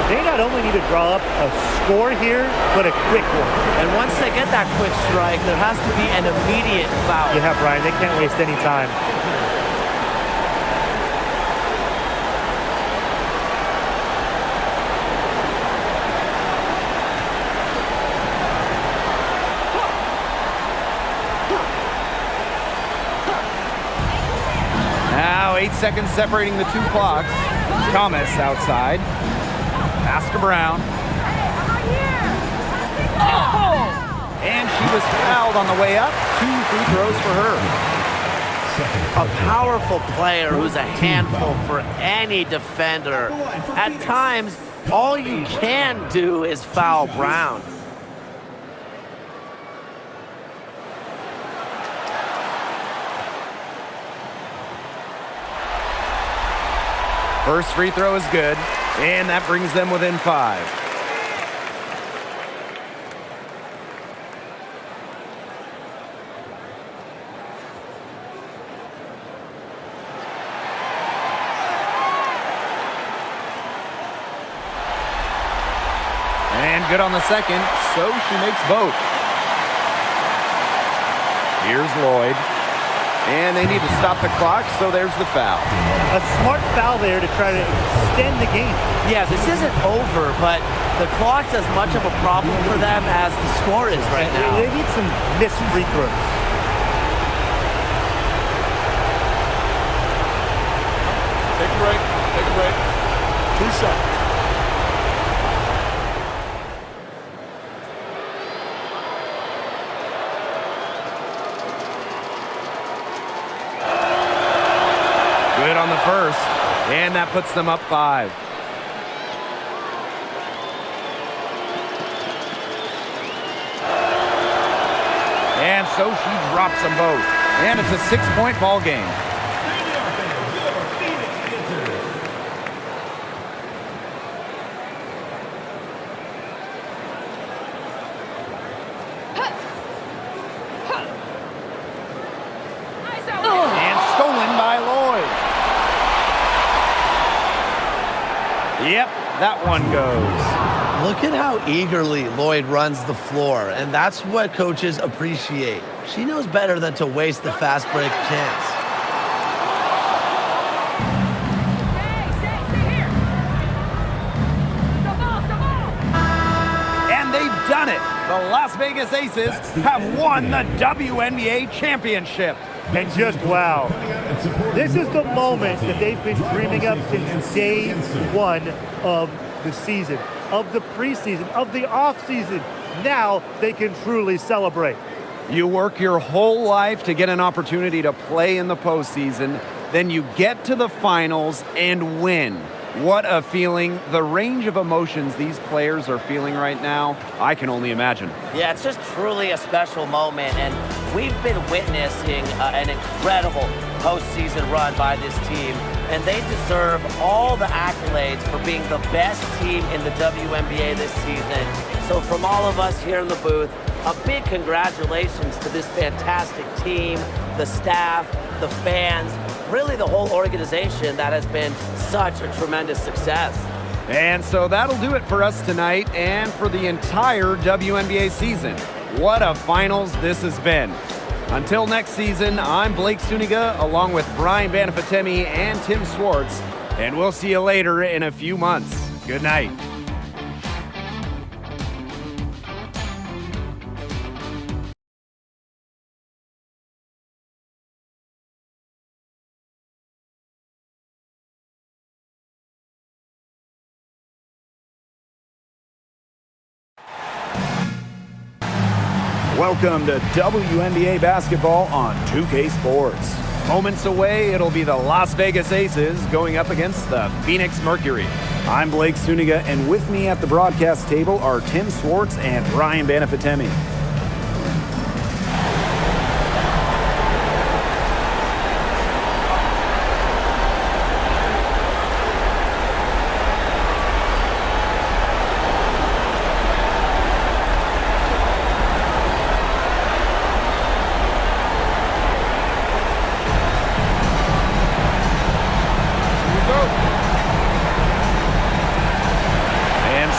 Speaker 2: They not only need to draw up a score here, but a quick one.
Speaker 3: And once they get that quick strike, there has to be an immediate foul.
Speaker 2: Yeah, Brian, they can't waste any time.
Speaker 1: Now 8 seconds separating the two clocks. Thomas outside. Pass to Brown. And she was fouled on the way up. 2 free throws for her.
Speaker 3: A powerful player who's a handful for any defender. At times, all you can do is foul Brown.
Speaker 1: First free throw is good, and that brings them within 5. And good on the second, so she makes both. Here's Lloyd. And they need to stop the clock, so there's the foul.
Speaker 2: A smart foul there to try to extend the game.
Speaker 3: Yeah, this isn't over, but the clock's as much of a problem for them as the score is right now.
Speaker 2: They need some missed free throws.
Speaker 6: Take a break. Take a break. 2 shots.
Speaker 1: Good on the first, and that puts them up 5. so she drops them both. And it's a 6-point ball game. And stolen by Lloyd. Yep, that one goes.
Speaker 3: Look at how eagerly Lloyd runs the floor, and that's what coaches appreciate. She knows better than to waste the fast break chance.
Speaker 1: And they've done it. The Las Vegas Aces have won the WNBA championship.
Speaker 2: And just wow. This is the moment that they've been dreaming of since day one of the season, of the preseason, of the offseason. Now they can truly celebrate.
Speaker 1: You work your whole life to get an opportunity to play in the postseason, then you get to the finals and win. What a feeling. The range of emotions these players are feeling right now, I can only imagine.
Speaker 3: Yeah, it's just truly a special moment, and we've been witnessing an incredible postseason run by this team, and they deserve all the accolades for being the best team in the WNBA this season. So from all of us here in the booth, a big congratulations to this fantastic team, the staff, the fans, really the whole organization that has been such a tremendous success.
Speaker 1: And so that'll do it for us tonight and for the entire WNBA season. What a finals this has been. Until next season, I'm Blake Suniga along with Brian Banafitemi and Tim Swartz, and we'll see you later in a few months. Good night. Welcome to WNBA basketball on 2K Sports. Moments away, it'll be the Las Vegas Aces going up against the Phoenix Mercury. I'm Blake Suniga, and with me at the broadcast table are Tim Swartz and Brian Banafitemi.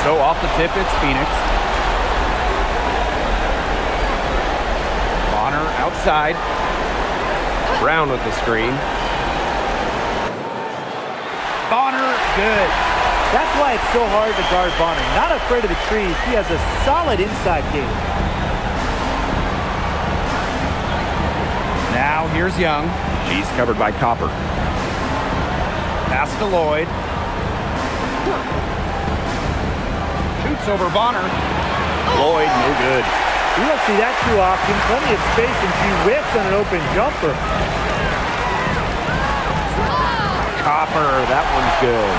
Speaker 1: So off the tip, it's Phoenix. Bonner outside. Brown with the screen. Bonner, good.
Speaker 2: That's why it's so hard to guard Bonner. Not afraid of the trees. He has a solid inside game.
Speaker 1: Now here's Young. She's covered by Copper. Pass to Lloyd. Shoots over Bonner. Lloyd, no good.
Speaker 2: We don't see that too often. Plenty of space, and she whiffs on an open jumper.
Speaker 1: Copper, that one's good.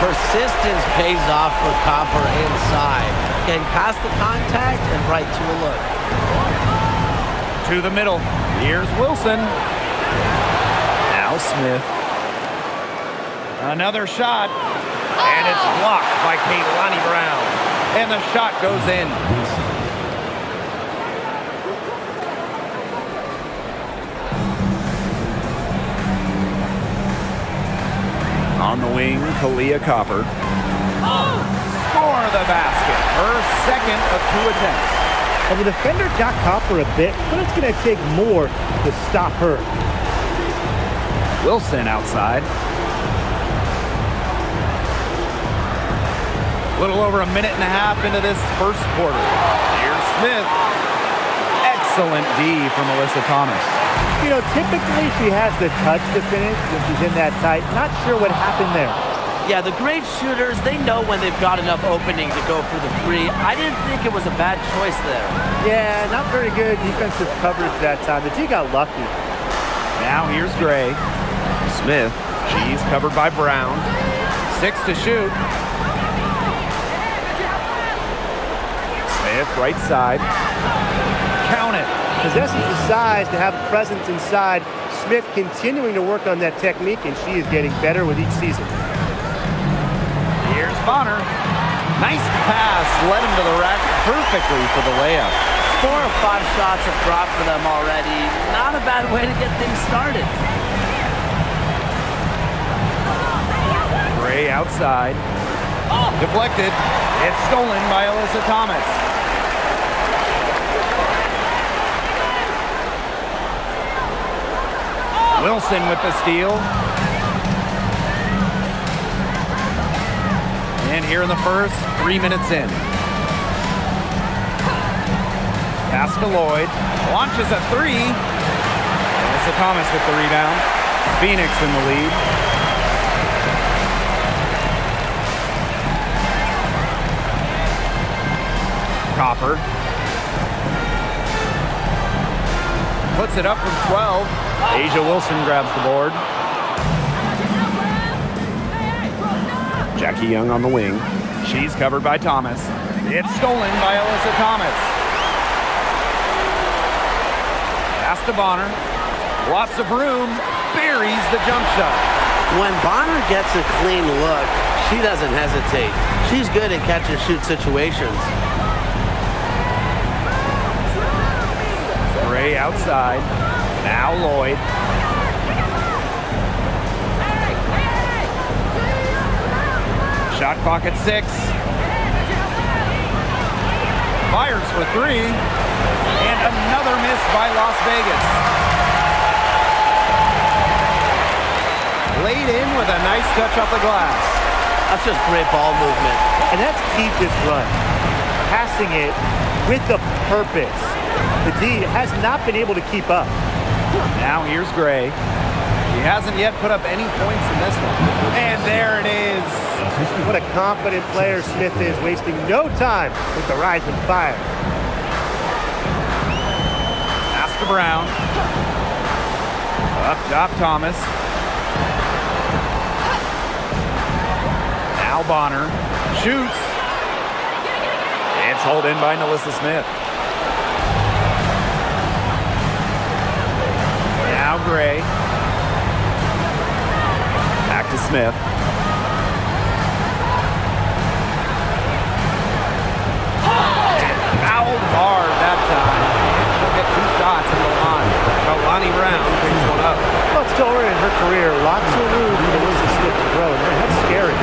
Speaker 3: Persistence pays off for Copper inside. Getting past the contact and right to a look.
Speaker 1: To the middle. Here's Wilson. Now Smith. Another shot. And it's blocked by Kaylani Brown. And the shot goes in. On the wing, Kalia Copper. Score the basket. Her second of 2 attempts.
Speaker 2: And the defender got Copper a bit, but it's going to take more to stop her.
Speaker 1: Wilson outside. A little over a minute and a half into this first quarter. Here's Smith. Excellent D from Alyssa Thomas.
Speaker 2: You know, typically she has the touch to finish when she's in that tight. Not sure what happened there.
Speaker 3: Yeah, the great shooters, they know when they've got enough opening to go for the three. I didn't think it was a bad choice there.
Speaker 2: Yeah, not very good defensive coverage that time. The team got lucky.
Speaker 1: Now here's Gray. Smith, she's covered by Brown. 6 to shoot. Smith, right side. Count it.
Speaker 2: possesses the size to have a presence inside. Smith continuing to work on that technique, and she is getting better with each season.
Speaker 1: Here's Bonner. Nice pass, led him to the rack perfectly for the layup.
Speaker 3: 4 or 5 shots have dropped for them already. Not a bad way to get things started.
Speaker 1: Gray outside. Deflected. It's stolen by Alyssa Thomas. Wilson with the steal. And here in the first, 3 minutes in. Pass to Lloyd. Launches a three. Alyssa Thomas with the rebound. Phoenix in the lead. Copper. Puts it up from 12. Asia Wilson grabs the board. Jackie Young on the wing. She's covered by Thomas. It's stolen by Alyssa Thomas. Pass to Bonner. Lots of room. Buries the jump shot.
Speaker 3: When Bonner gets a clean look, she doesn't hesitate. She's good at catch and shoot situations.
Speaker 1: Gray outside. Now Lloyd. Shot clock at 6. Fires for 3. And another miss by Las Vegas. Laid in with a nice touch off the glass.
Speaker 3: That's just great ball movement.
Speaker 2: And that's key to this run. Passing it with a purpose. The D has not been able to keep up.
Speaker 1: Now here's Gray. He hasn't yet put up any points in this one. And there it is.
Speaker 2: What a confident player Smith is, wasting no time with the rise and fire.
Speaker 1: Pass to Brown. Up top, Thomas. Now Bonner. Shoots. It's hauled in by Nalissa Smith. Now Gray. Back to Smith. And fouled hard that time. She'll get 2 shots in the line. Lonnie Brown picks one up.
Speaker 2: Well, it's still early in her career. Lots of room for Nalissa Smith to grow. Man, that's scary.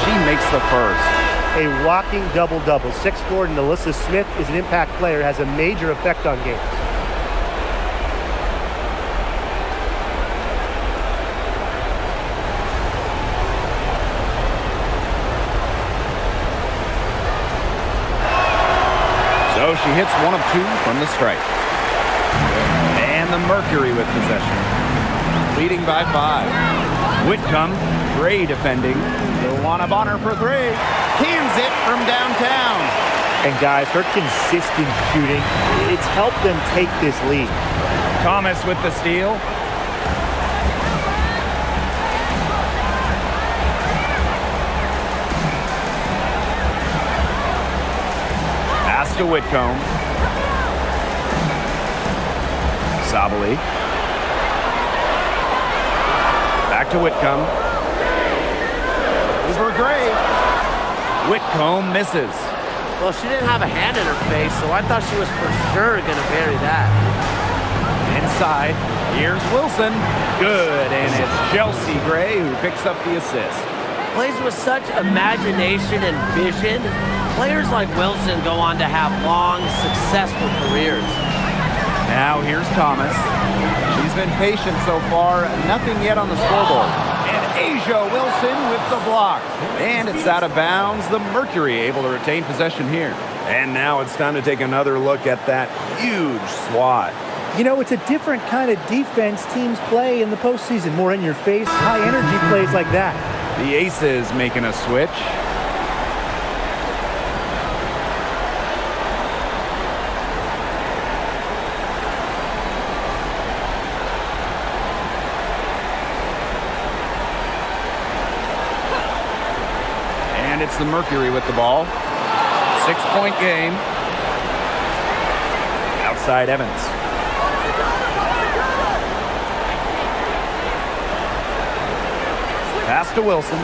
Speaker 1: She makes the first.
Speaker 2: A walking double-double. 6'4" Nalissa Smith is an impact player, has a major effect on games.
Speaker 1: So she hits 1 of 2 from the stripe. And the Mercury with possession. Leading by 5. Whitcomb, Gray defending. Luana Bonner for 3. Cans it from downtown.
Speaker 2: And guys, her consistent shooting, it's helped them take this lead.
Speaker 1: Thomas with the steal. Pass to Whitcomb. Sabali. Back to Whitcomb. Over Gray. Whitcomb misses.
Speaker 3: Well, she didn't have a hand in her face, so I thought she was for sure going to bury that.
Speaker 1: Inside, here's Wilson. Good, and it's Chelsea Gray who picks up the assist.
Speaker 3: Plays with such imagination and vision. Players like Wilson go on to have long, successful careers.
Speaker 1: Now here's Thomas. She's been patient so far, nothing yet on the scoreboard. And Asia Wilson with the block. And it's out of bounds. The Mercury able to retain possession here. And now it's time to take another look at that huge swat.
Speaker 2: You know, it's a different kind of defense teams play in the postseason. More in your face, high energy plays like that.
Speaker 1: The Aces making a switch. It's the Mercury with the ball. 6-point game. Outside Evans. Pass to Wilson.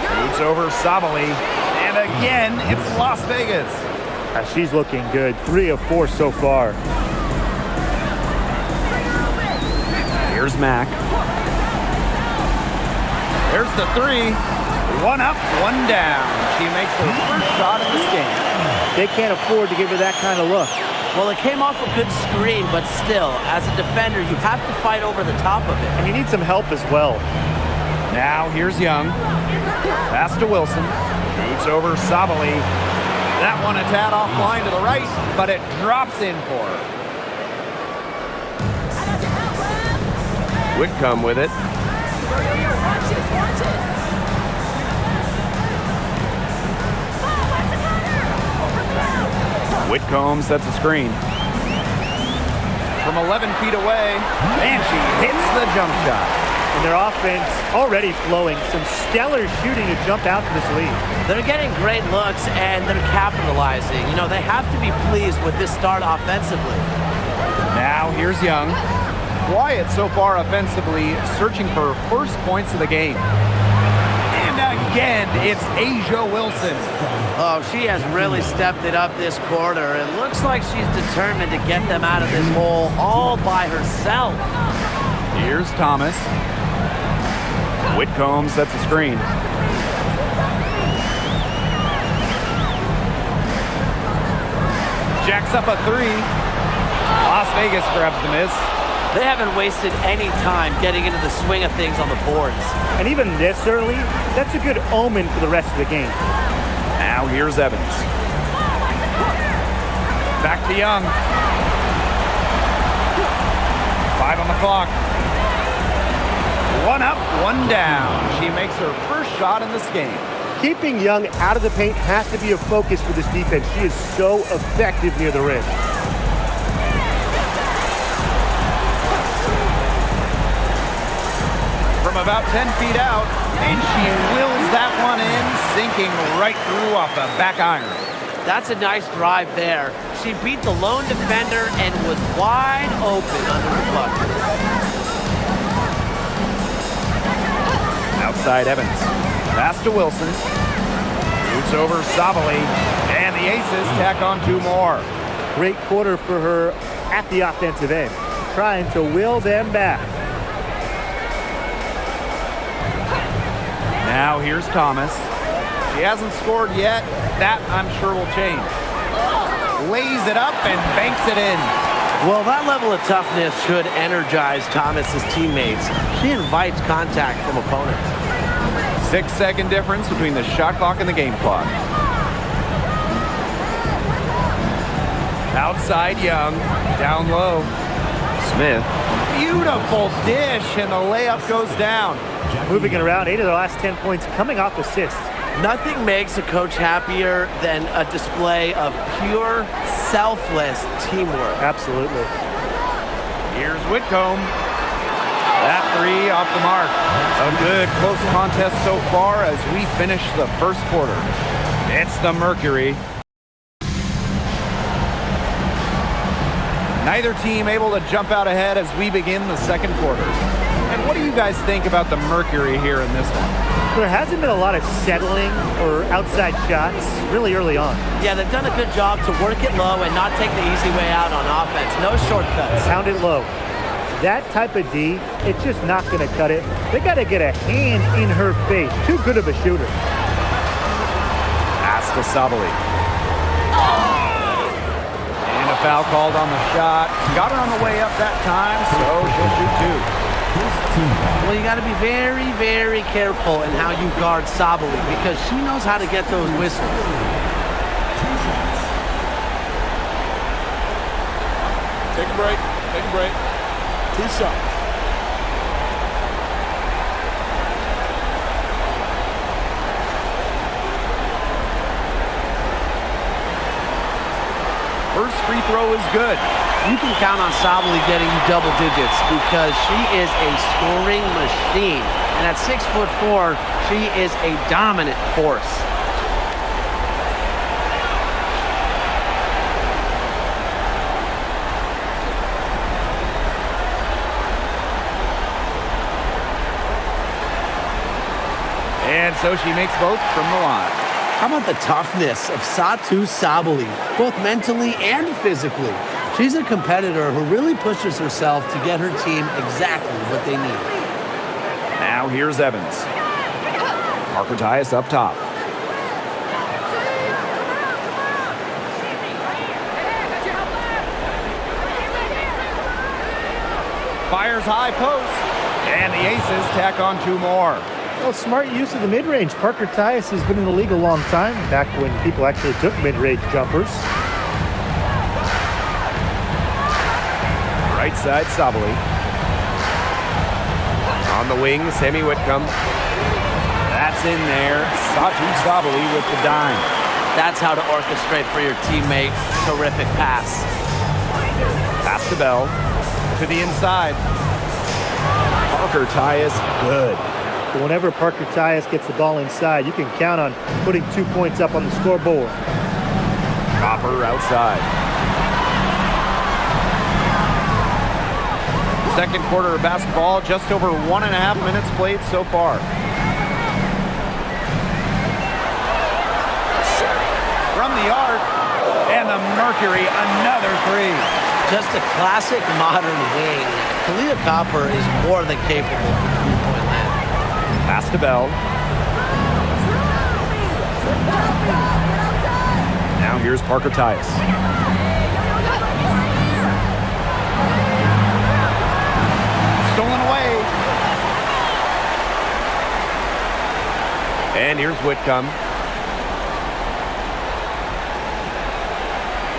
Speaker 1: Shoots over Sabali. And again, it's Las Vegas.
Speaker 2: She's looking good. 3 of 4 so far.
Speaker 1: Here's Mack. There's the 3. 1 up, 1 down. She makes her first shot in this game.
Speaker 2: They can't afford to give her that kind of look.
Speaker 3: Well, it came off a good screen, but still, as a defender, you have to fight over the top of it.
Speaker 2: And you need some help as well.
Speaker 1: Now here's Young. Pass to Wilson. Shoots over Sabali. That one a tad offline to the right, but it drops in for her. Whitcomb with it. Whitcomb sets a screen. From 11 feet away, and she hits the jump shot.
Speaker 2: And their offense already flowing. Some stellar shooting to jump out to this lead.
Speaker 3: They're getting great looks, and they're capitalizing. You know, they have to be pleased with this start offensively.
Speaker 1: Now here's Young. Quiet so far offensively, searching for her first points of the game. And again, it's Asia Wilson.
Speaker 3: Oh, she has really stepped it up this quarter. It looks like she's determined to get them out of this hole all by herself.
Speaker 1: Here's Thomas. Whitcomb sets a screen. Jacks up a 3. Las Vegas grabs the miss.
Speaker 3: They haven't wasted any time getting into the swing of things on the boards.
Speaker 2: And even this early, that's a good omen for the rest of the game.
Speaker 1: Now here's Evans. Back to Young. 5 on the clock. 1 up, 1 down. She makes her first shot in this game.
Speaker 2: Keeping Young out of the paint has to be a focus for this defense. She is so effective near the rim.
Speaker 1: From about 10 feet out, and she wills that one in, sinking right through off the back iron.
Speaker 3: That's a nice drive there. She beat the lone defender and was wide open under the bucket.
Speaker 1: Outside Evans. Pass to Wilson. Shoots over Sabali. And the Aces tack on 2 more.
Speaker 2: Great quarter for her at the offensive end, trying to will them back.
Speaker 1: Now here's Thomas. She hasn't scored yet. That, I'm sure, will change. Lays it up and banks it in.
Speaker 3: Well, that level of toughness should energize Thomas's teammates. She invites contact from opponents.
Speaker 1: 6-second difference between the shot clock and the game clock. Outside Young, down low. Smith, beautiful dish, and the layup goes down.
Speaker 2: Moving it around, 8 of their last 10 points coming off assists.
Speaker 3: Nothing makes a coach happier than a display of pure, selfless teamwork.
Speaker 2: Absolutely.
Speaker 1: Here's Whitcomb. That 3 off the mark. A good close contest so far as we finish the first quarter. It's the Mercury. Neither team able to jump out ahead as we begin the second quarter. And what do you guys think about the Mercury here in this one?
Speaker 2: There hasn't been a lot of settling for outside shots really early on.
Speaker 3: Yeah, they've done a good job to work it low and not take the easy way out on offense. No shortcuts.
Speaker 2: Pound it low. That type of D, it's just not going to cut it. They got to get a hand in her face. Too good of a shooter.
Speaker 1: Pass to Sabali. And a foul called on the shot. Got her on the way up that time, so she'll shoot 2.
Speaker 3: Well, you got to be very, very careful in how you guard Sabali because she knows how to get those whistles.
Speaker 6: Take a break. Take a break. 2 shots.
Speaker 1: First free throw is good.
Speaker 3: You can count on Sabali getting you double digits because she is a scoring machine. And at 6'4", she is a dominant force.
Speaker 1: And so she makes both from the line.
Speaker 7: How about the toughness of Satou Sabally, both mentally and physically? She's a competitor who really pushes herself to get her team exactly what they need.
Speaker 1: Now here's Evans. Parker Tyus up top. Fires high post. And the Aces tack on 2 more.
Speaker 2: Well, smart use of the mid-range. Parker Tyus has been in the league a long time, back when people actually took mid-range jumpers.
Speaker 1: Right side, Sabally. On the wing, Sammy Whitcomb. That's in there. Satou Sabally with the dime.
Speaker 3: That's how to orchestrate for your teammate. Terrific pass.
Speaker 1: Pass to Bell. To the inside. Parker Tyus, good.
Speaker 2: But whenever Parker Tyus gets the ball inside, you can count on putting 2 points up on the scoreboard.
Speaker 1: Copper outside. Second quarter of basketball, just over 1.5 minutes played so far. From the arc, and the Mercury, another 3.
Speaker 3: Just a classic modern wing. Kalia Copper is more than capable for three-point land.
Speaker 1: Pass to Bell. Now here's Parker Tyus. Stolen away. And here's Whitcomb.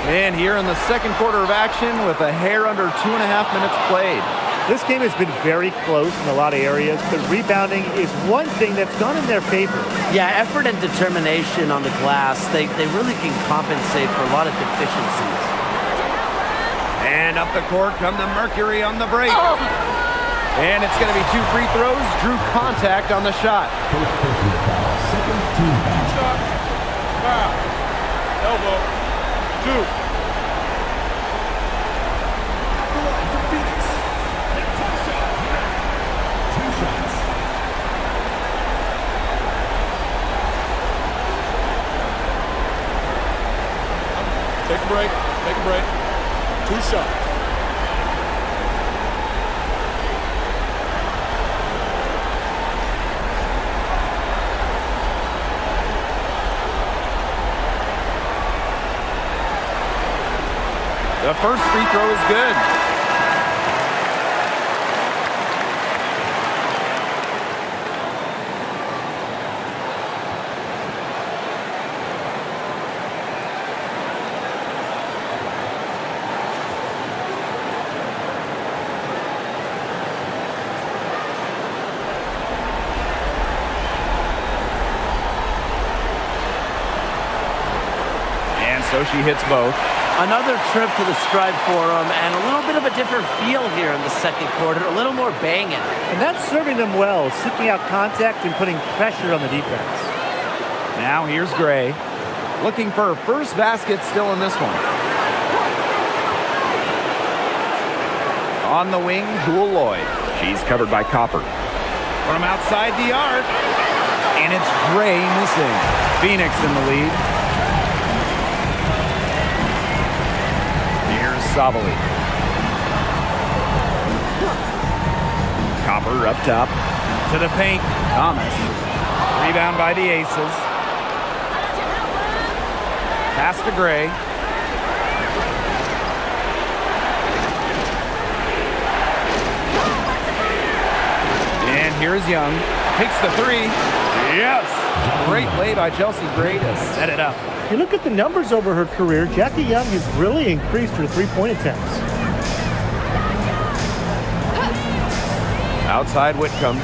Speaker 1: And here in the second quarter of action with a hair under 2.5 minutes played.
Speaker 2: This game has been very close in a lot of areas, but rebounding is one thing that's gone in their favor.
Speaker 3: Yeah, effort and determination on the glass, they really can compensate for a lot of deficiencies.
Speaker 1: And up the court come the Mercury on the break. And it's going to be 2 free throws. Drew contact on the shot.
Speaker 4: First personal foul, second team foul.
Speaker 6: Shots. Foul. Elbow. 2. Take a break. Take a break. 2 shots.
Speaker 1: The first free throw is good. And so she hits both.
Speaker 3: Another trip to the Stride Forum and a little bit of a different feel here in the second quarter, a little more banging.
Speaker 2: And that's serving them well, seeking out contact and putting pressure on the defense.
Speaker 1: Now here's Gray, looking for her first basket still in this one. On the wing, Jewel Lloyd. She's covered by Copper. From outside the arc, and it's Gray missing. Phoenix in the lead. Here's Sabally. Copper up top to the paint. Thomas. Rebound by the Aces. Pass to Gray. And here's Young. Takes the three. Yes! Great play by Chelsea Gray to set it up.
Speaker 2: You look at the numbers over her career, Jackie Young has really increased her three-point attempts.
Speaker 1: Outside Whitcomb.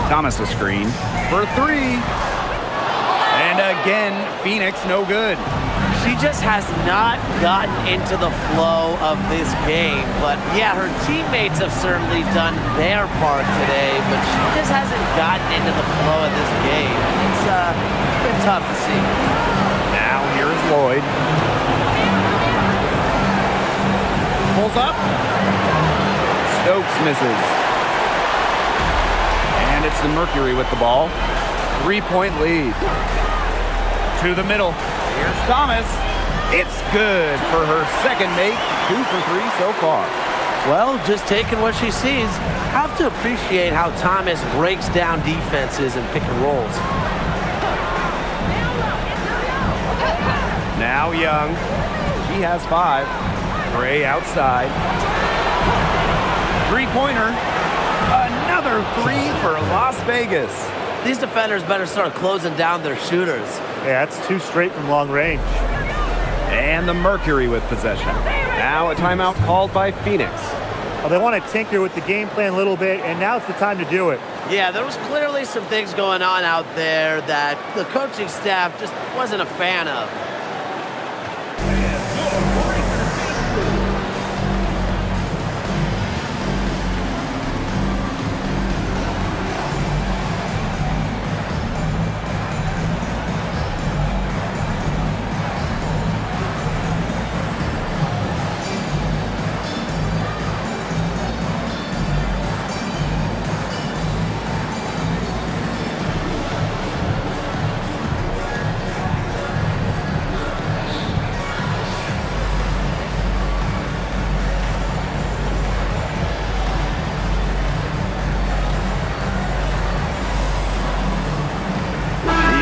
Speaker 1: Thomas a screen for three. And again, Phoenix no good.
Speaker 3: She just has not gotten into the flow of this game. But yeah, her teammates have certainly done their part today, but she just hasn't gotten into the flow of this game. It's been tough to see.
Speaker 1: Now here's Lloyd. Pulls up. Stokes misses. And it's the Mercury with the ball. 3-point lead. To the middle. Here's Thomas. It's good for her second make. 2 for 3 so far.
Speaker 3: Well, just taking what she sees. Have to appreciate how Thomas breaks down defenses and pick and rolls.
Speaker 1: Now Young. She has 5. Gray outside. 3-pointer. Another 3 for Las Vegas.
Speaker 3: These defenders better start closing down their shooters.
Speaker 2: Yeah, that's 2 straight from long range.
Speaker 1: And the Mercury with possession. Now a timeout called by Phoenix.
Speaker 2: Well, they want to tinker with the game plan a little bit, and now it's the time to do it.
Speaker 3: Yeah, there was clearly some things going on out there that the coaching staff just wasn't a fan of.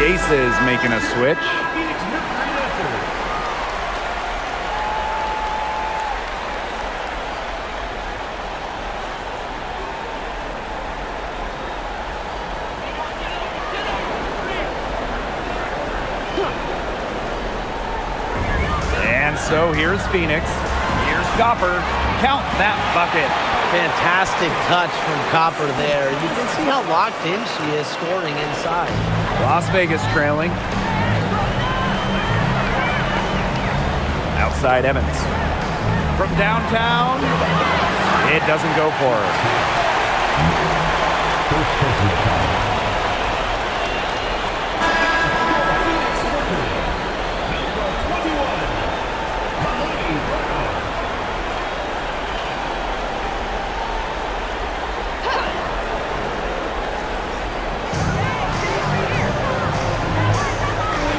Speaker 1: Aces making a switch. And so here's Phoenix. Here's Copper. Count that bucket.
Speaker 3: Fantastic touch from Copper there. You can see how locked in she is scoring inside.
Speaker 1: Las Vegas trailing. Outside Evans. From downtown. It doesn't go for her.
Speaker 4: First personal foul.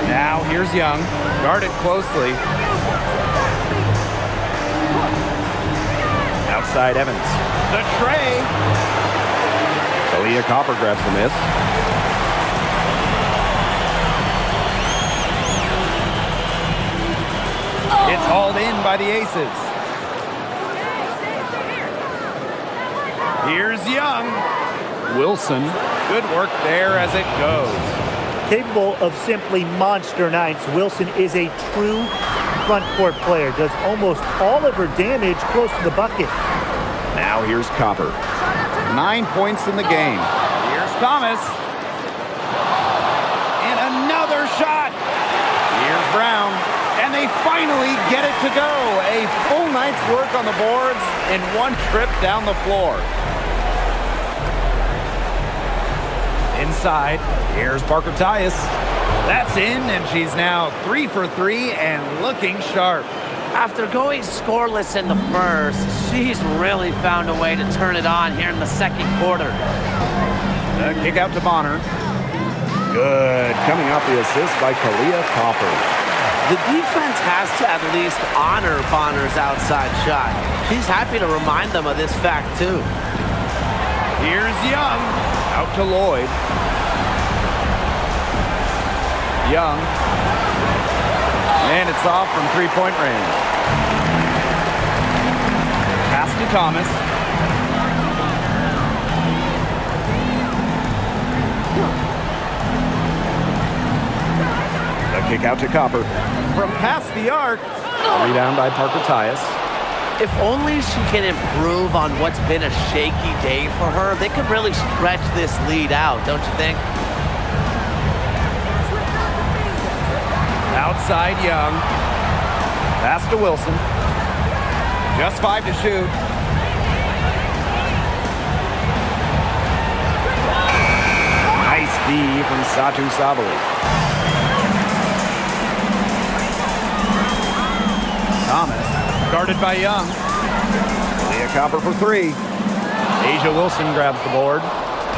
Speaker 1: Now here's Young, guarded closely. Outside Evans. The tray. Aaliyah Copper grabs the miss. It's hauled in by the Aces. Here's Young. Wilson. Good work there as it goes.
Speaker 2: Capable of simply monster nights, Wilson is a true front court player. Does almost all of her damage close to the bucket.
Speaker 1: Now here's Copper. 9 points in the game. Here's Thomas. And another shot. Here's Brown. And they finally get it to go. A full night's work on the boards in one trip down the floor. Inside, here's Parker Tyus. That's in, and she's now 3 for 3 and looking sharp.
Speaker 3: After going scoreless in the first, she's really found a way to turn it on here in the second quarter.
Speaker 1: The kick out to Bonner. Good. Coming off the assist by Aaliyah Copper.
Speaker 3: The defense has to at least honor Bonner's outside shot. She's happy to remind them of this fact, too.
Speaker 1: Here's Young. Out to Lloyd. Young. And it's off from three-point range. Pass to Thomas. The kick out to Copper. From past the arc. Rebound by Parker Tyus.
Speaker 3: If only she can improve on what's been a shaky day for her, they could really stretch this lead out, don't you think?
Speaker 1: Outside Young. Pass to Wilson. Just 5 to shoot. Nice D from Satu Sabali. Thomas, guarded by Young. Leah Copper for 3. Asia Wilson grabs the board.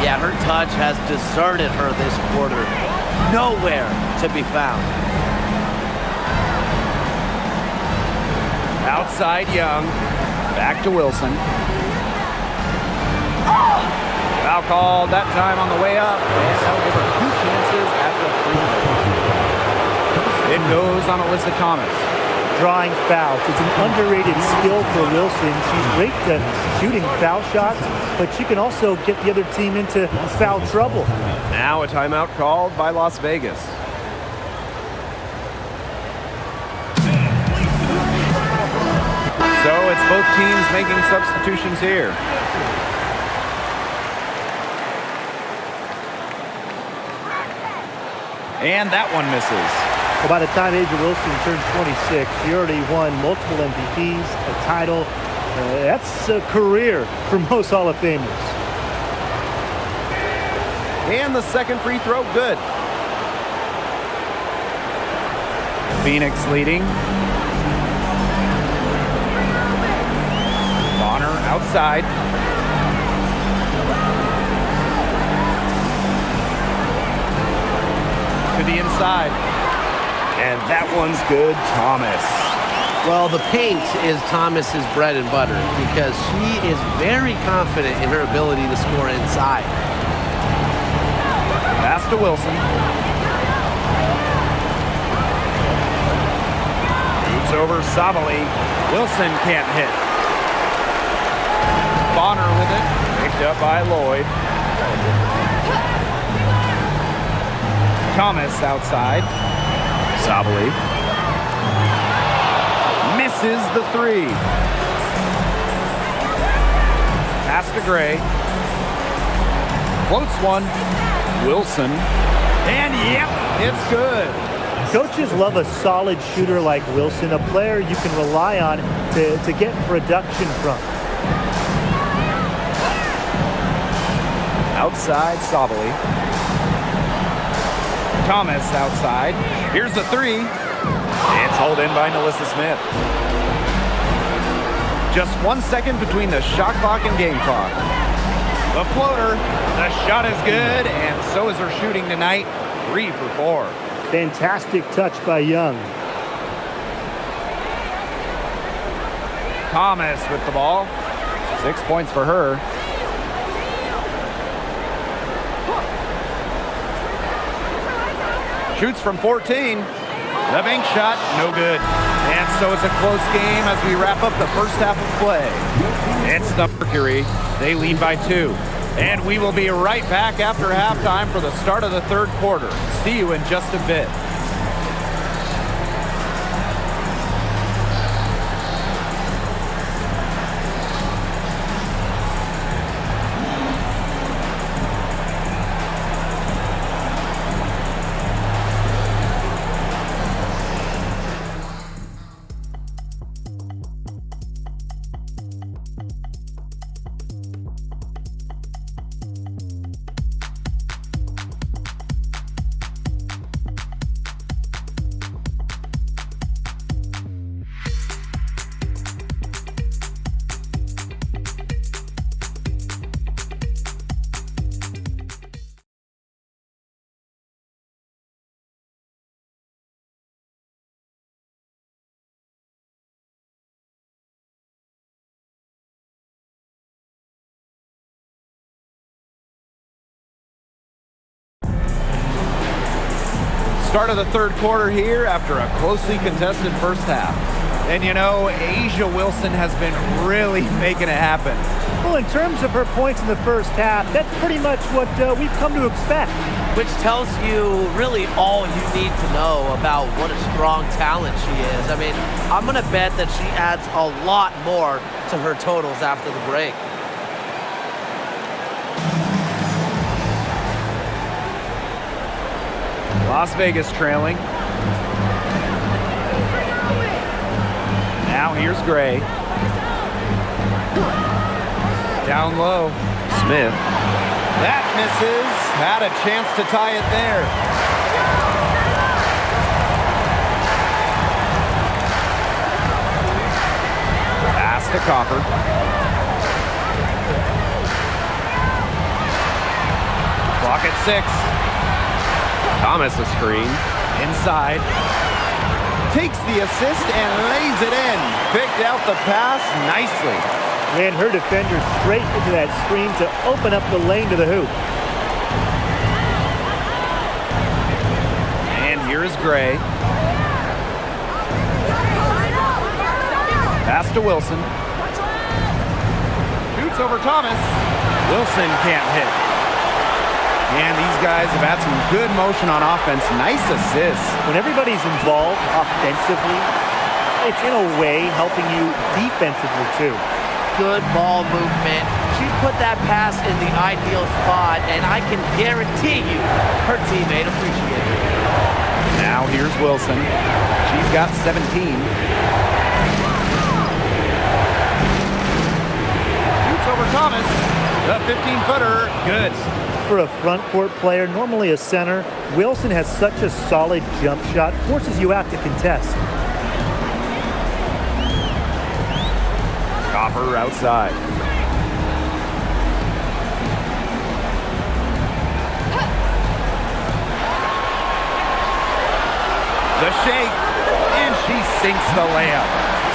Speaker 3: Yeah, her touch has deserted her this quarter. Nowhere to be found.
Speaker 1: Outside Young. Back to Wilson. Foul called that time on the way up. And that'll give her 2 chances at the free throw. It goes on Alyssa Thomas.
Speaker 2: Drawing fouls. It's an underrated skill for Wilson. She's great at shooting foul shots, but she can also get the other team into foul trouble.
Speaker 1: Now a timeout called by Las Vegas. So it's both teams making substitutions here. And that one misses.
Speaker 2: Well, by the time Asia Wilson turned 26, she already won multiple MVPs, a title. That's a career for most Hall of Famers.
Speaker 1: And the second free throw, good. Phoenix leading. Bonner outside. To the inside. And that one's good, Thomas.
Speaker 7: Well, the paint is Thomas's bread and butter because she is very confident in her ability to score inside.
Speaker 1: Pass to Wilson. Shoots over Sabali. Wilson can't hit. Bonner with it. Picked up by Lloyd. Thomas outside. Sabali. Misses the 3. Pass to Gray. Floats one. Wilson. And yep, it's good.
Speaker 2: Coaches love a solid shooter like Wilson, a player you can rely on to get production from.
Speaker 1: Outside Sabali. Thomas outside. Here's the 3. It's hauled in by Nalissa Smith. Just 1 second between the shot clock and game clock. The floater, the shot is good, and so is her shooting tonight. 3 for 4.
Speaker 2: Fantastic touch by Young.
Speaker 1: Thomas with the ball. 6 points for her. Shoots from 14. The bank shot, no good. And so it's a close game as we wrap up the first half of play. It's the Mercury. They lead by 2. And we will be right back after halftime for the start of the third quarter. See you in just a bit. Start of the third quarter here after a closely contested first half. And you know, Asia Wilson has been really making it happen.
Speaker 2: Well, in terms of her points in the first half, that's pretty much what we've come to expect.
Speaker 3: Which tells you really all you need to know about what a strong talent she is. I mean, I'm going to bet that she adds a lot more to her totals after the break.
Speaker 1: Las Vegas trailing. Now here's Gray. Down low. Smith. That misses. Had a chance to tie it there. Pass to Copper. Clock at 6. Thomas a screen. Inside. Takes the assist and lays it in. Picked out the pass nicely.
Speaker 2: Ran her defender straight into that screen to open up the lane to the hoop.
Speaker 1: And here's Gray. Pass to Wilson. Shoots over Thomas. Wilson can't hit. And these guys have had some good motion on offense. Nice assists.
Speaker 2: When everybody's involved offensively, it's in a way helping you defensively too.
Speaker 3: Good ball movement. She put that pass in the ideal spot, and I can guarantee you her teammate appreciated it.
Speaker 1: Now here's Wilson. She's got 17. Shoots over Thomas. The 15-footer. Good.
Speaker 2: For a front court player, normally a center, Wilson has such a solid jump shot, forces you out to contest.
Speaker 1: Copper outside. The shake, and she sinks the layup.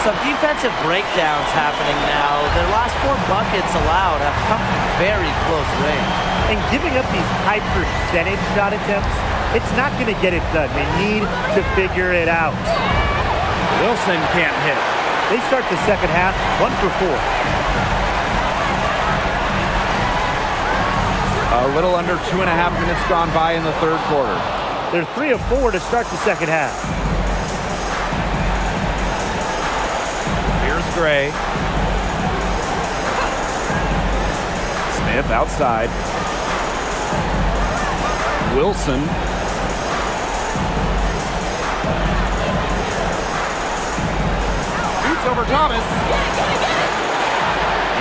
Speaker 3: Some defensive breakdowns happening now. Their last 4 buckets allowed have come from very close range.
Speaker 2: And giving up these high percentage shot attempts, it's not going to get it done. They need to figure it out.
Speaker 1: Wilson can't hit.
Speaker 2: They start the second half 1 for 4.
Speaker 1: A little under 2.5 minutes gone by in the third quarter.
Speaker 2: They're 3 of 4 to start the second half.
Speaker 1: Here's Gray. Smith outside. Wilson. Shoots over Thomas.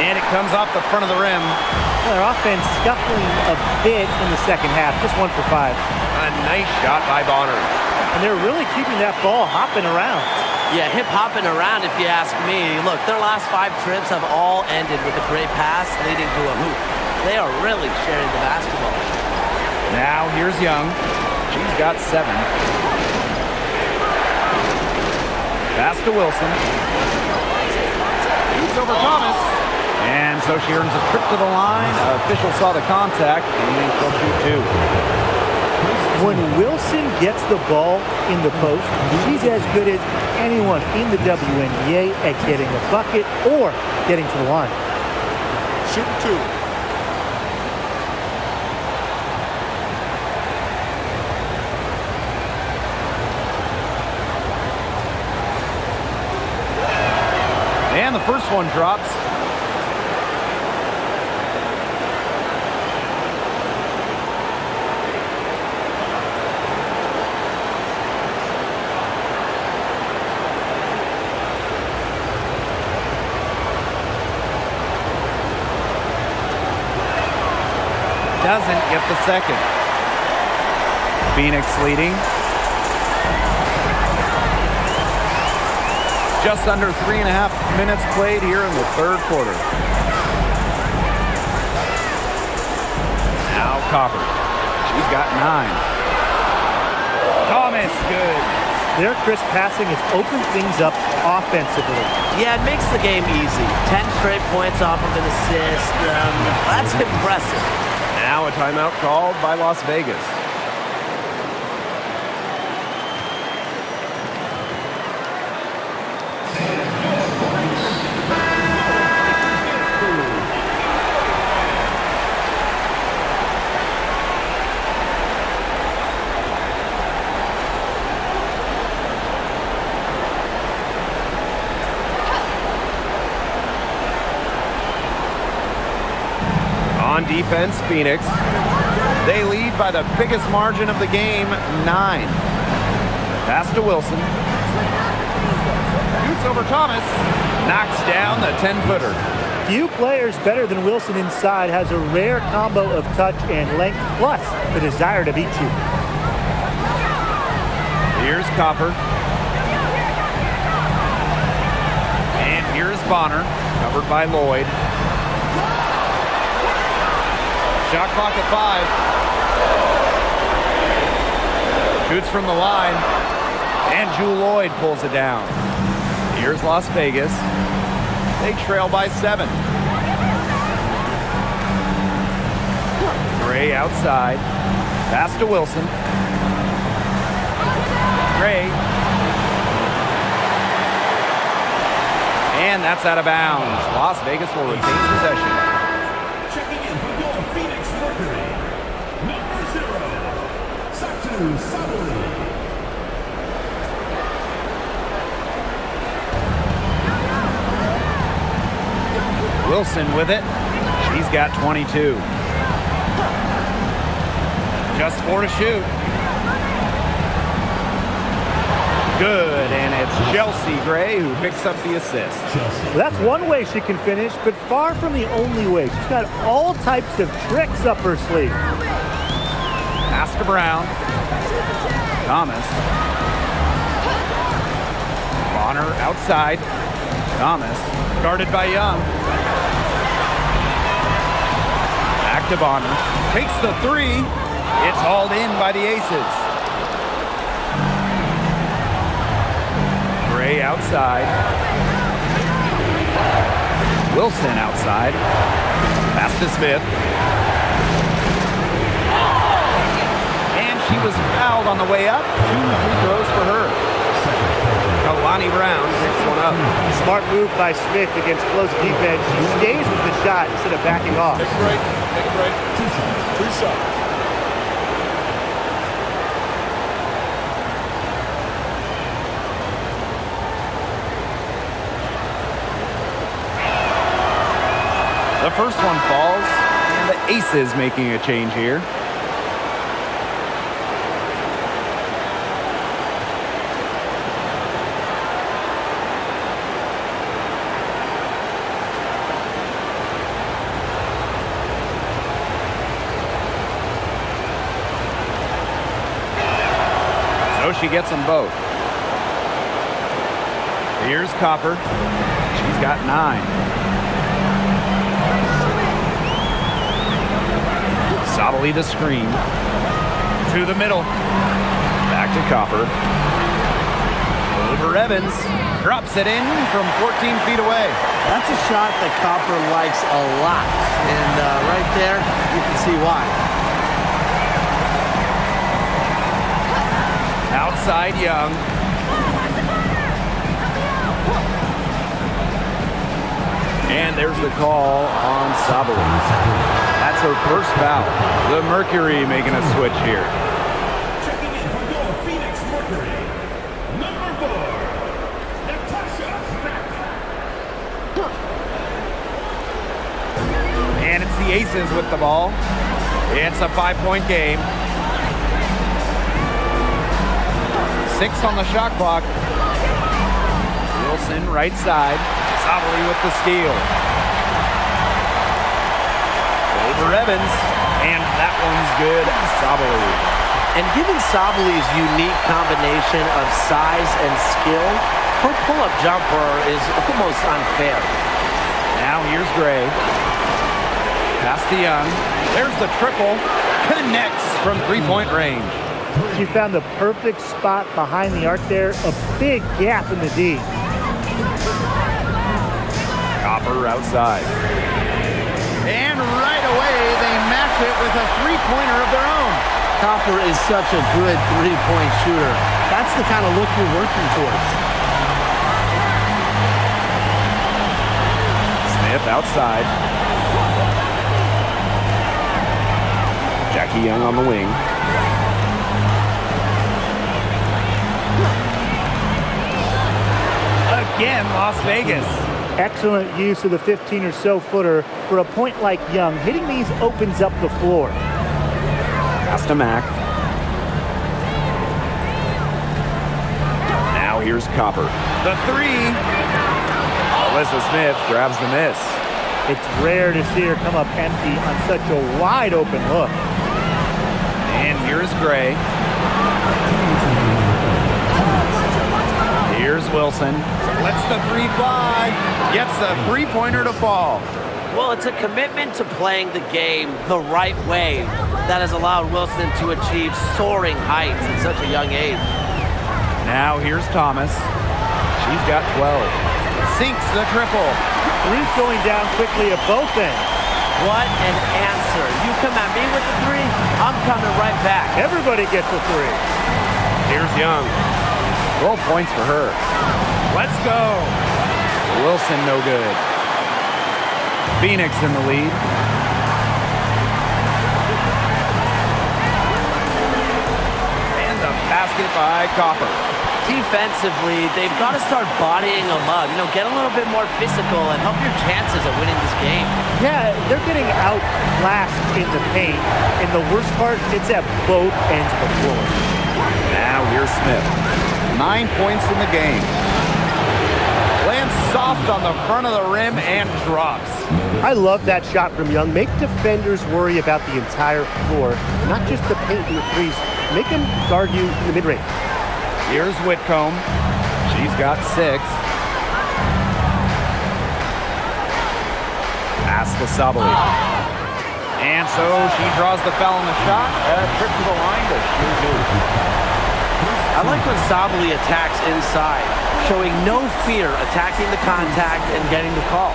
Speaker 1: And it comes off the front of the rim.
Speaker 2: Their offense scuffling a bit in the second half, just 1 for 5.
Speaker 1: A nice shot by Bonner.
Speaker 2: And they're really keeping that ball hopping around.
Speaker 3: Yeah, hip-hopping around if you ask me. Look, their last 5 trips have all ended with a great pass leading to a hoop. They are really sharing the basketball.
Speaker 1: Now here's Young. She's got 7. Pass to Wilson. Shoots over Thomas. And so she earns a trip to the line. Official saw the contact, and she'll shoot 2.
Speaker 2: When Wilson gets the ball in the post, she's as good as anyone in the WNBA at getting a bucket or getting to the line.
Speaker 6: Shoot 2.
Speaker 1: And the first one drops. Doesn't get the second. Phoenix leading. Just under 3.5 minutes played here in the third quarter. Now Copper. She's got 9. Thomas, good.
Speaker 2: Their crisp passing has opened things up offensively.
Speaker 3: Yeah, it makes the game easy. 10 straight points off of an assist. That's impressive.
Speaker 1: Now a timeout called by Las Vegas. On defense, Phoenix. They lead by the biggest margin of the game, 9. Pass to Wilson. Shoots over Thomas. Knocks down the 10-footer.
Speaker 2: Few players better than Wilson inside, has a rare combo of touch and length, plus the desire to beat you.
Speaker 1: Here's Copper. And here's Bonner, covered by Lloyd. Shot clock at 5. Shoots from the line. And Jewel Lloyd pulls it down. Here's Las Vegas. They trail by 7. Gray outside. Pass to Wilson. Gray. And that's out of bounds. Las Vegas will retain possession.
Speaker 4: Checking in for your Phoenix Mercury. Number 0, Satu Sabali.
Speaker 1: Wilson with it. She's got 22. Just 4 to shoot. Good, and it's Chelsea Gray who picks up the assist.
Speaker 2: Well, that's one way she can finish, but far from the only way. She's got all types of tricks up her sleeve.
Speaker 1: Pass to Brown. Thomas. Bonner outside. Thomas, guarded by Young. Back to Bonner. Takes the 3. It's hauled in by the Aces. Gray outside. Wilson outside. Pass to Smith. And she was fouled on the way up. 2 free throws for her. Kalani Brown picks one up.
Speaker 2: Smart move by Smith against close defense. She stays with the shot instead of backing off.
Speaker 6: Take a break. Take a break. 2 shots.
Speaker 1: The first one falls, and the Aces making a change here. So she gets them both. Here's Copper. She's got 9. Sabali the screen. To the middle. Back to Copper. Over Evans. Drops it in from 14 feet away.
Speaker 7: That's a shot that Copper likes a lot. And right there, you can see why.
Speaker 1: Outside Young. And there's the call on Sabali. That's her first foul. The Mercury making a switch here.
Speaker 4: Checking in for your Phoenix Mercury. Number 4, Natasha Mack.
Speaker 1: And it's the Aces with the ball. It's a 5-point game. 6 on the shot clock. Wilson right side. Sabali with the steal. Over Evans, and that one's good. Sabali.
Speaker 3: And given Sabali's unique combination of size and skill, her pull-up jumper is almost unfair.
Speaker 1: Now here's Gray. Pass to Young. There's the triple. Connects from 3-point range.
Speaker 2: She found the perfect spot behind the arc there. A big gap in the D.
Speaker 1: Copper outside. And right away, they match it with a 3-pointer of their own.
Speaker 7: Copper is such a good 3-point shooter. That's the kind of look you're working towards.
Speaker 1: Smith outside. Jackie Young on the wing. Again, Las Vegas.
Speaker 2: Excellent use of the 15 or so footer for a point like Young. Hitting these opens up the floor.
Speaker 1: Pass to Mack. Now here's Copper. The three. Alyssa Smith grabs the miss.
Speaker 2: It's rare to see her come up empty on such a wide open look.
Speaker 1: And here's Gray. Here's Wilson. Lets the three fly. Gets the three-pointer to fall.
Speaker 3: Well, it's a commitment to playing the game the right way that has allowed Wilson to achieve soaring heights at such a young age.
Speaker 1: Now here's Thomas. She's got 12. Sinks the triple.
Speaker 2: Three's going down quickly at both ends.
Speaker 3: What an answer. You come at me with the three, I'm coming right back.
Speaker 2: Everybody gets a three.
Speaker 1: Here's Young. 12 points for her. Let's go. Wilson no good. Phoenix in the lead. And the basket by Copper.
Speaker 3: Defensively, they've got to start bodying them up. Get a little bit more physical and help your chances of winning this game.
Speaker 2: Yeah, they're getting outclassed in the paint. And the worst part, it's at both ends of the floor.
Speaker 1: Now here's Smith. 9 points in the game. Lands soft on the front of the rim and drops.
Speaker 2: I love that shot from Young. Make defenders worry about the entire floor, not just the paint and the threes. Make them guard you in the mid-range.
Speaker 1: Here's Whitcomb. She's got 6. Pass to Sabali. And so she draws the foul on the shot. Trip to the line to shoot.
Speaker 3: I like when Sabali attacks inside, showing no fear attacking the contact and getting the call.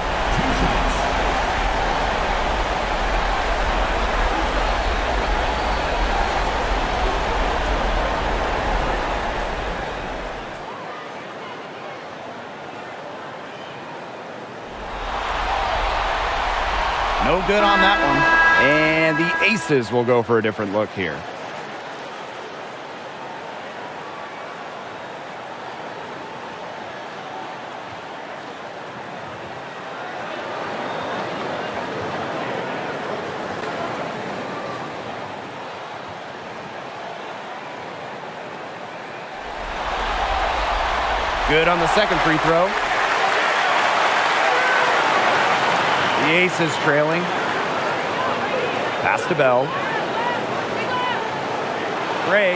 Speaker 1: No good on that one. And the Aces will go for a different look here. Good on the second free throw. The Aces trailing. Pass to Bell. Gray.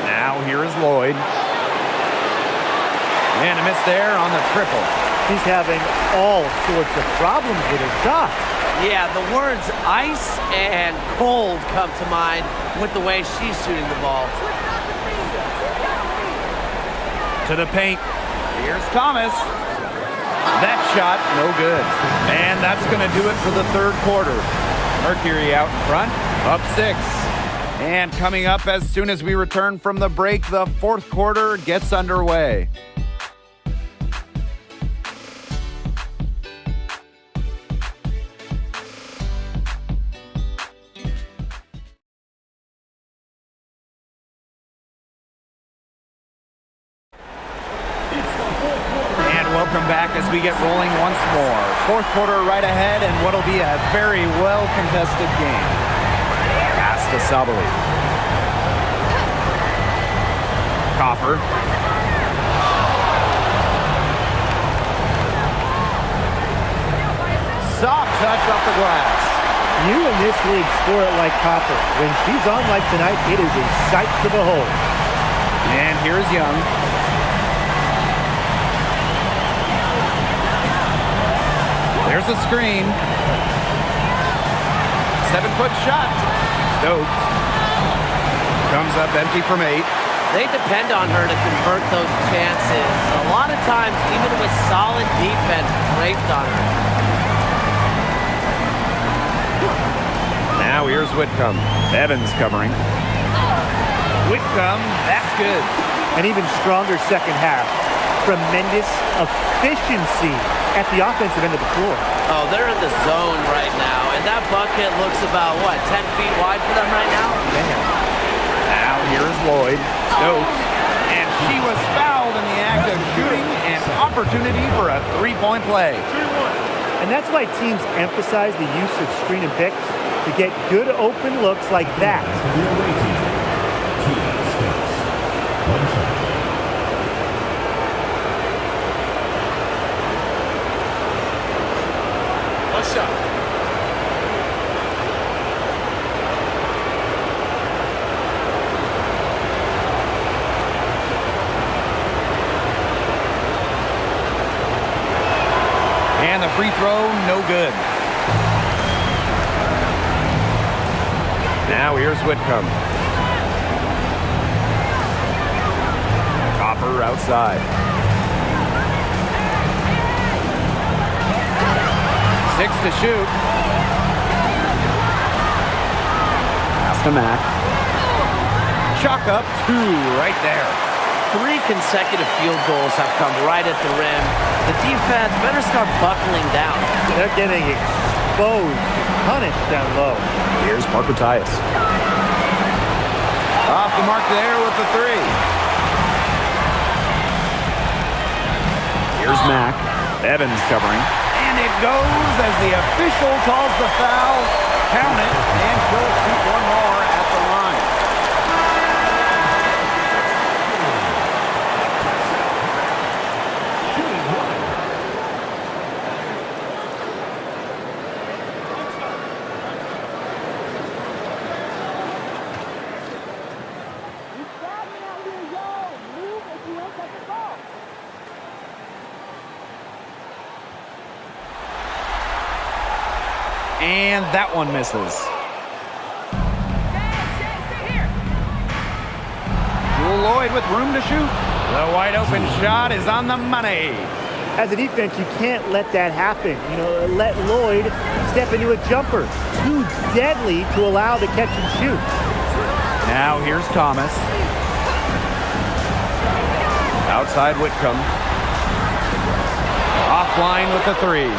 Speaker 1: Now here is Lloyd. And a miss there on the triple.
Speaker 2: She's having all sorts of problems with her shot.
Speaker 3: Yeah, the words ice and cold come to mind with the way she's shooting the ball.
Speaker 1: To the paint. Here's Thomas. That shot, no good. And that's going to do it for the third quarter. Mercury out in front, up 6. And coming up as soon as we return from the break, the fourth quarter gets underway. Welcome back as we get rolling once more. Fourth quarter right ahead and what'll be a very well-contested game. Pass to Sabali. Copper. Soft touch off the glass.
Speaker 2: You in this league score it like Copper. When she's on like tonight, it is a sight to behold.
Speaker 1: And here's Young. There's a screen. 7-foot shot. Stokes. Comes up empty from 8.
Speaker 3: They depend on her to convert those chances. A lot of times, even with solid defense, draped on her.
Speaker 1: Now here's Whitcomb. Evans covering. Whitcomb, that's good.
Speaker 2: An even stronger second half. Tremendous efficiency at the offensive end of the floor.
Speaker 3: Oh, they're in the zone right now, and that bucket looks about, 10 feet wide for them right now?
Speaker 1: Man. Now here's Lloyd. Stokes. And she was fouled in the act of shooting, an opportunity for a three-point play.
Speaker 2: And that's why teams emphasize the use of screen and picks to get good open looks like that.
Speaker 6: shot.
Speaker 1: And the free throw, no good. Now here's Whitcomb. Copper outside. 6 to shoot. Pass to Mack. Chalk up 2 right there.
Speaker 3: 3 consecutive field goals have come right at the rim. The defense better start buckling down.
Speaker 2: They're getting exposed, punished down low.
Speaker 1: Here's Parker Tyus. Off the mark there with the 3. Here's Mack. Evans covering. And it goes as the official calls the foul. Count it, and he'll shoot one more at the line. And that one misses. Jewel Lloyd with room to shoot. The wide open shot is on the money.
Speaker 2: As a defense, you can't let that happen. You know, let Lloyd step into a jumper. Too deadly to allow the catch and shoot.
Speaker 1: Now here's Thomas. Outside Whitcomb. Offline with the 3.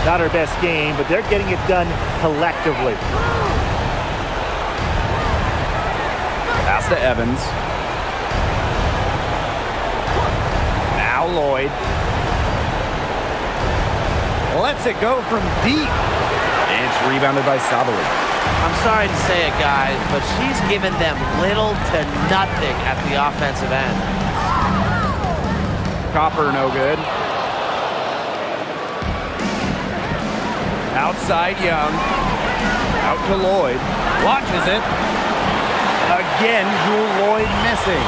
Speaker 2: Not her best game, but they're getting it done collectively.
Speaker 1: Pass to Evans. Now Lloyd. Lets it go from deep. And it's rebounded by Sabali.
Speaker 3: I'm sorry to say it, guys, but she's given them little to nothing at the offensive end.
Speaker 1: Copper no good. Outside Young. Out to Lloyd. Launches it. Again, Jewel Lloyd missing.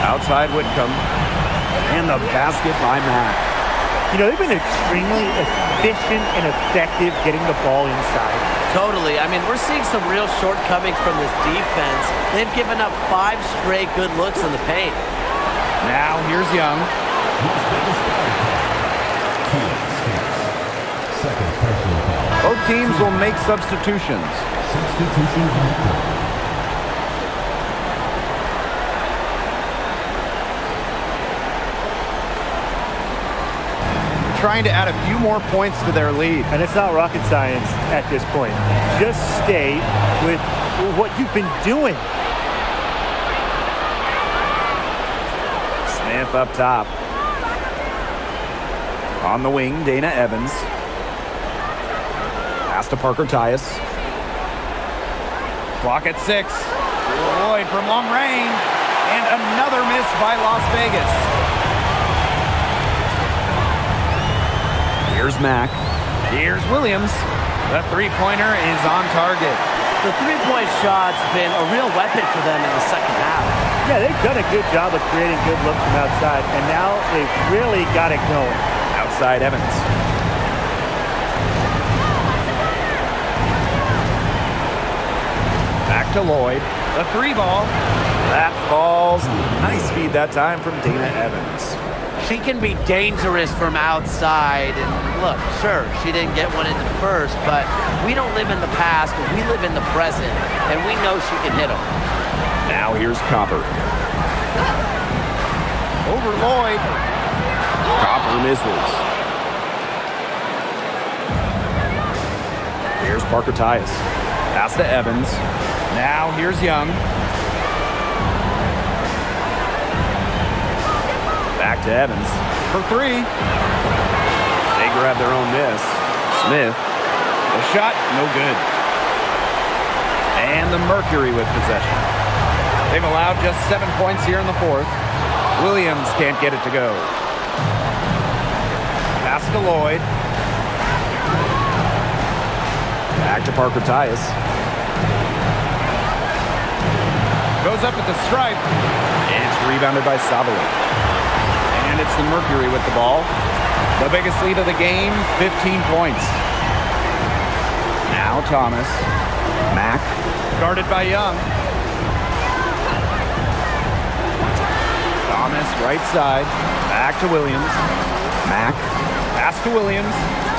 Speaker 1: Outside Whitcomb. And the basket by Mack.
Speaker 2: You know, they've been extremely efficient and effective getting the ball inside.
Speaker 3: Totally. I mean, we're seeing some real shortcomings from this defense. They've given up 5 straight good looks in the paint.
Speaker 1: Now here's Young.
Speaker 4: Second personal foul.
Speaker 1: Both teams will make substitutions.
Speaker 4: Substitution on the court.
Speaker 1: Trying to add a few more points to their lead.
Speaker 2: And it's not rocket science at this point. Just stay with what you've been doing.
Speaker 1: Smith up top. On the wing, Dana Evans. Pass to Parker Tyus. Clock at 6. Lloyd from long range. And another miss by Las Vegas. Here's Mack. Here's Williams. The three-pointer is on target.
Speaker 3: The three-point shot's been a real weapon for them in the second half.
Speaker 2: Yeah, they've done a good job of creating good looks from outside, and now they've really got it going.
Speaker 1: Outside Evans. Back to Lloyd. The 3-ball. That falls. Nice feed that time from Dana Evans.
Speaker 3: She can be dangerous from outside. And look, sure, she didn't get one in the first, but we don't live in the past. We live in the present, and we know she can hit them.
Speaker 1: Now here's Copper. Over Lloyd. Copper misses. Here's Parker Tyus. Pass to Evans. Now here's Young. Back to Evans for 3. They grab their own miss. Smith. The shot, no good. And the Mercury with possession. They've allowed just 7 points here in the 4th. Williams can't get it to go. Pass to Lloyd. Back to Parker Tyus. Goes up at the stripe. And it's rebounded by Sabali. And it's the Mercury with the ball. The biggest lead of the game, 15 points. Now Thomas. Mack. Guarded by Young. Thomas, right side. Back to Williams. Mack. Pass to Williams.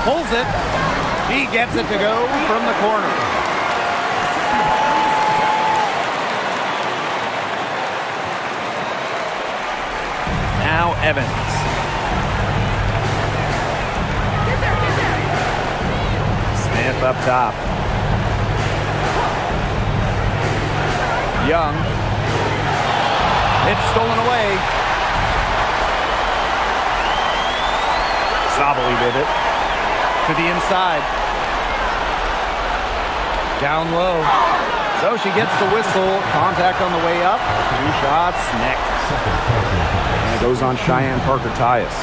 Speaker 1: Pulls it. He gets it to go from the corner. Now Evans. Smith up top. Young. It's stolen away. Sabali did it. To the inside. Down low. So she gets the whistle. Contact on the way up. 2 shots next. And it goes on Cheyenne Parker Tyus.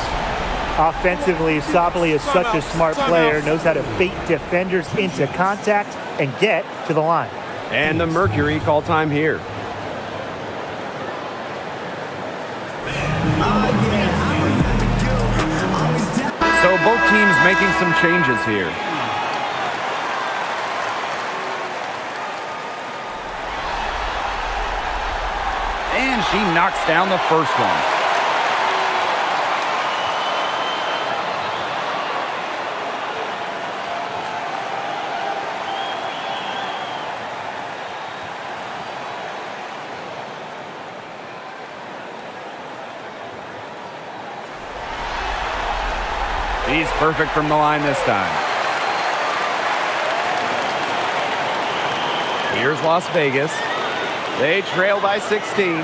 Speaker 2: Offensively, Sabali is such a smart player, knows how to bait defenders into contact and get to the line.
Speaker 1: And the Mercury call time here. So both teams making some changes here. And she knocks down the first one. He's perfect from the line this time. Here's Las Vegas. They trail by 16.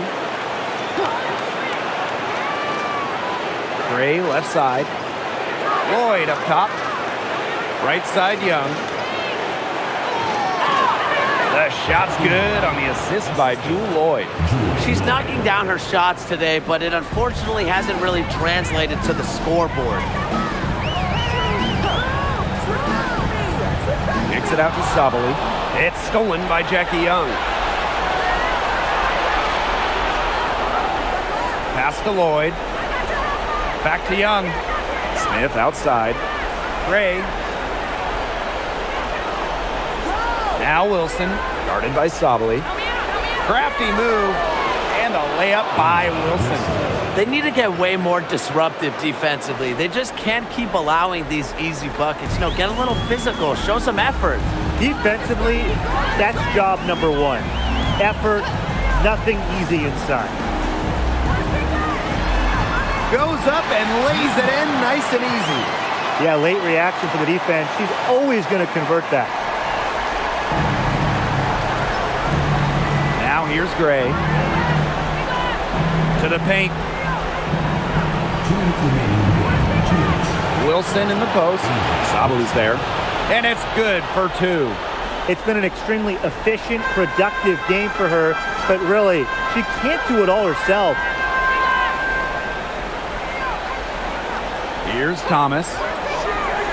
Speaker 1: Gray left side. Lloyd up top. Right side Young. The shot's good on the assist by Jewel Lloyd.
Speaker 3: She's knocking down her shots today, but it unfortunately hasn't really translated to the scoreboard.
Speaker 1: Kicks it out to Sabali. It's stolen by Jackie Young. Pass to Lloyd. Back to Young. Smith outside. Gray. Now Wilson, guarded by Sabali. Crafty move, and a layup by Wilson.
Speaker 3: They need to get way more disruptive defensively. They just can't keep allowing these easy buckets. You know, get a little physical, show some effort.
Speaker 2: Defensively, that's job number 1. Effort, nothing easy inside.
Speaker 1: Goes up and lays it in nice and easy.
Speaker 2: Yeah, late reaction for the defense. She's always going to convert that.
Speaker 1: Now here's Gray. To the paint.
Speaker 4: 2 minutes remaining. 2 minutes.
Speaker 1: Wilson in the post. Sabali's there. And it's good for 2.
Speaker 2: It's been an extremely efficient, productive game for her, but really, she can't do it all herself.
Speaker 1: Here's Thomas.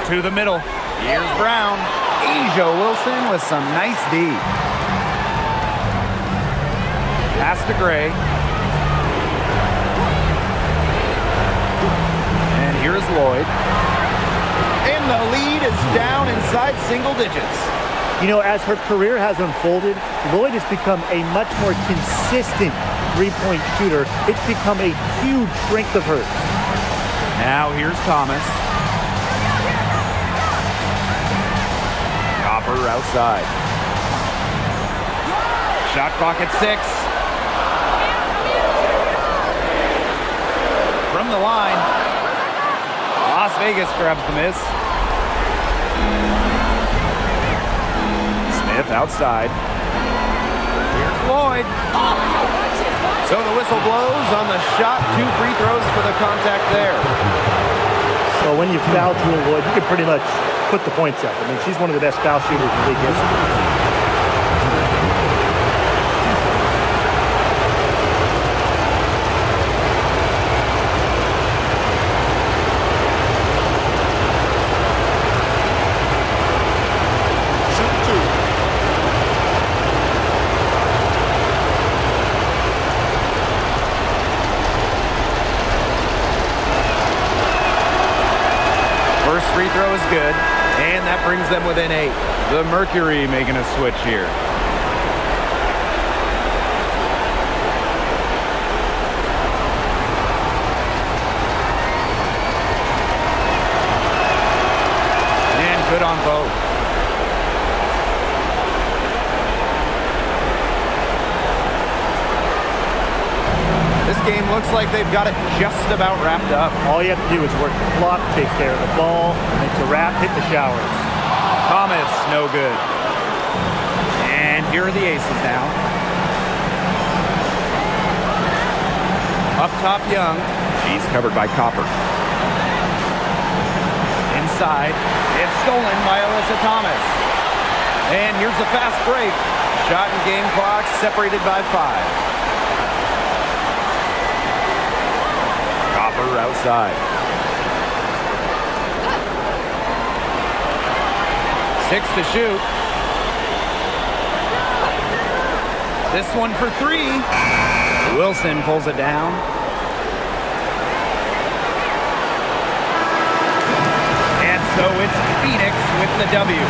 Speaker 1: To the middle. Here's Brown. Asia Wilson with some nice D. Pass to Gray. And here's Lloyd. And the lead is down inside single digits.
Speaker 2: You know, as her career has unfolded, Lloyd has become a much more consistent three-point shooter. It's become a huge strength of hers.
Speaker 1: Now here's Thomas. Copper outside. Shot clock at 6. From the line. Las Vegas grabs the miss. Smith outside. Here's Lloyd. So the whistle blows on the shot. 2 free throws for the contact there.
Speaker 2: So when you foul Jewel Lloyd, you can pretty much put the points up. I mean, she's one of the best foul shooters in league history.
Speaker 1: That brings them within 8. The Mercury making a switch here. And good on both. This game looks like they've got it just about wrapped up.
Speaker 2: All you have to do is work the clock, take care of the ball, and it's a wrap, hit the showers.
Speaker 1: Thomas, no good. And here are the aces now. Up top, Young. She's covered by Copper. Inside. It's stolen by Alyssa Thomas. And here's the fast break. Shot and game clock separated by 5. Copper outside. 6 to shoot. This one for 3. Wilson pulls it down. And so it's Phoenix with the W.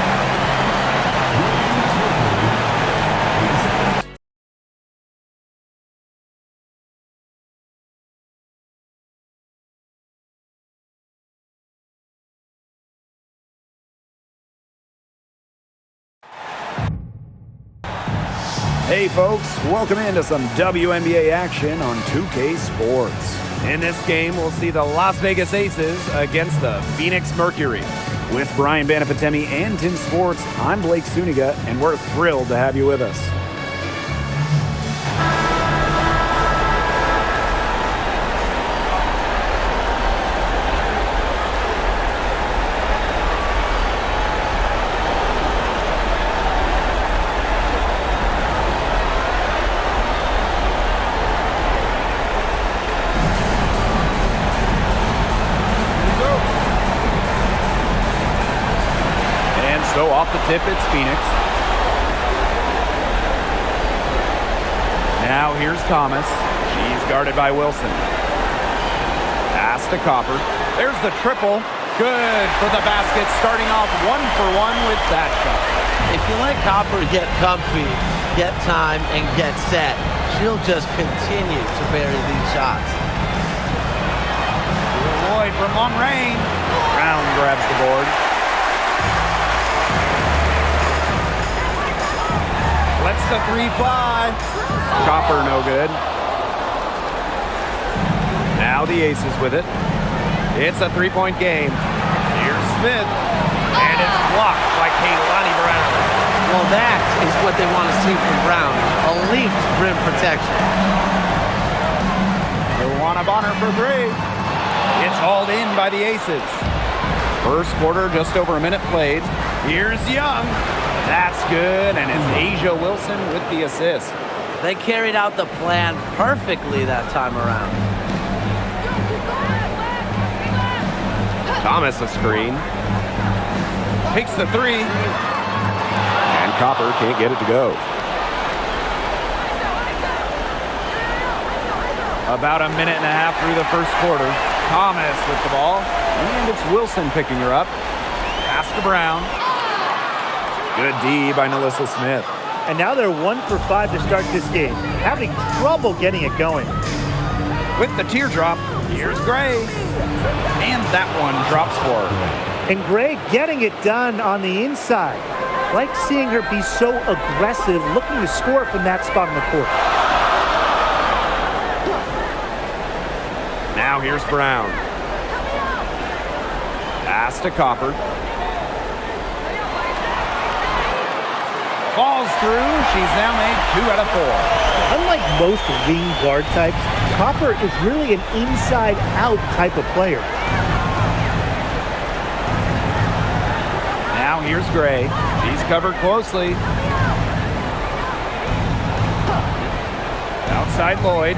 Speaker 1: Hey folks, welcome into some WNBA action on 2K Sports. In this game, we'll see the Las Vegas Aces against the Phoenix Mercury. With Brian Banafitemi and Tim Sports, I'm Blake Suniga, and we're thrilled to have you with us. So off the tip, it's Phoenix. Now here's Thomas. She's guarded by Wilson. Pass to Copper. There's the triple. Good for the basket, starting off 1-for-1 with that shot.
Speaker 7: If you let Copper get comfy, get time, and get set, she'll just continue to bury these shots.
Speaker 1: Lloyd from long range. Brown grabs the board. Lets the 3 fly. Copper no good. Now the Aces with it. It's a 3-point game. Here's Smith. And it's blocked by Kaylani Brown.
Speaker 7: Well, that is what they want to see from Brown. Elite rim protection.
Speaker 1: Luana Bonner for 3. It's hauled in by the Aces. First quarter, just over a minute played. Here's Young. That's good, and it's Asia Wilson with the assist.
Speaker 3: They carried out the plan perfectly that time around.
Speaker 1: Thomas a screen. Takes the 3. And Copper can't get it to go. About a minute and a half through the first quarter. Thomas with the ball. And it's Wilson picking her up. Pass to Brown. Good D by Nalissa Smith.
Speaker 2: And now they're 1 for 5 to start this game. Having trouble getting it going.
Speaker 1: With the teardrop, here's Gray. And that one drops for her.
Speaker 2: And Gray getting it done on the inside. Like seeing her be so aggressive, looking to score from that spot on the court.
Speaker 1: Now here's Brown. Pass to Copper. Falls through. She's now made 2 out of 4.
Speaker 2: Unlike most wing guard types, Copper is really an inside-out type of player.
Speaker 1: Now here's Gray. She's covered closely. Outside Lloyd.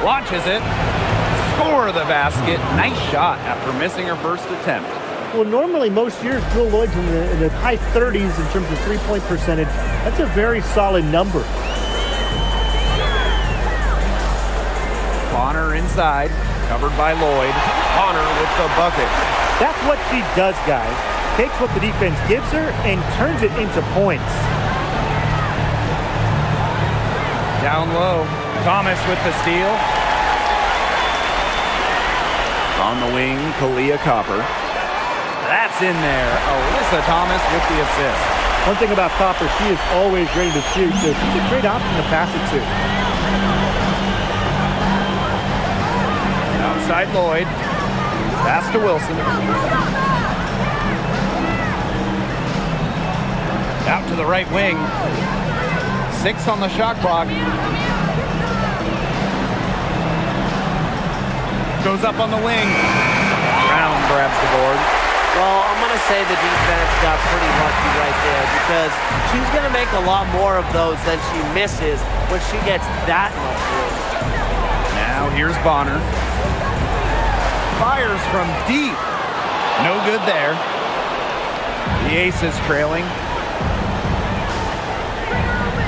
Speaker 1: Launches it. Score the basket. Nice shot after missing her first attempt.
Speaker 2: Well, normally most years, Jill Lloyd's in the high 30s in terms of three-point percentage. That's a very solid number.
Speaker 1: Bonner inside, covered by Lloyd. Bonner with the bucket.
Speaker 2: That's what she does, guys. takes what the defense gives her and turns it into points.
Speaker 1: Down low, Thomas with the steal. On the wing, Kalia Copper. That's in there. Alyssa Thomas with the assist.
Speaker 2: One thing about Copper, she is always ready to shoot, so she's a great option to pass it to.
Speaker 1: Outside Lloyd. Pass to Wilson. Out to the right wing. 6 on the shot clock. Goes up on the wing. Brown grabs the board.
Speaker 3: Well, I'm going to say the defense got pretty lucky right there because she's going to make a lot more of those than she misses when she gets that much room.
Speaker 1: Now here's Bonner. Fires from deep. No good there. The Aces trailing.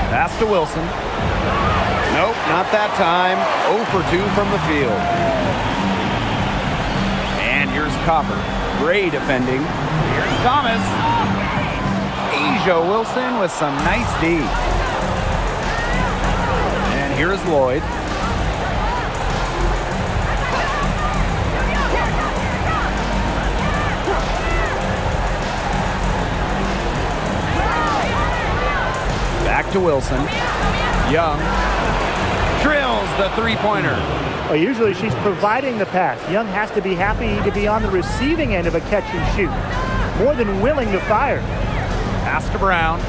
Speaker 1: Pass to Wilson. Nope, not that time. 0 for 2 from the field. And here's Copper. Gray defending. Here's Thomas. Asia Wilson with some nice D. And here's Lloyd. Back to Wilson. Young drills the three-pointer.
Speaker 2: Well, usually she's providing the pass. Young has to be happy to be on the receiving end of a catch and shoot. More than willing to fire.
Speaker 1: Pass to Brown.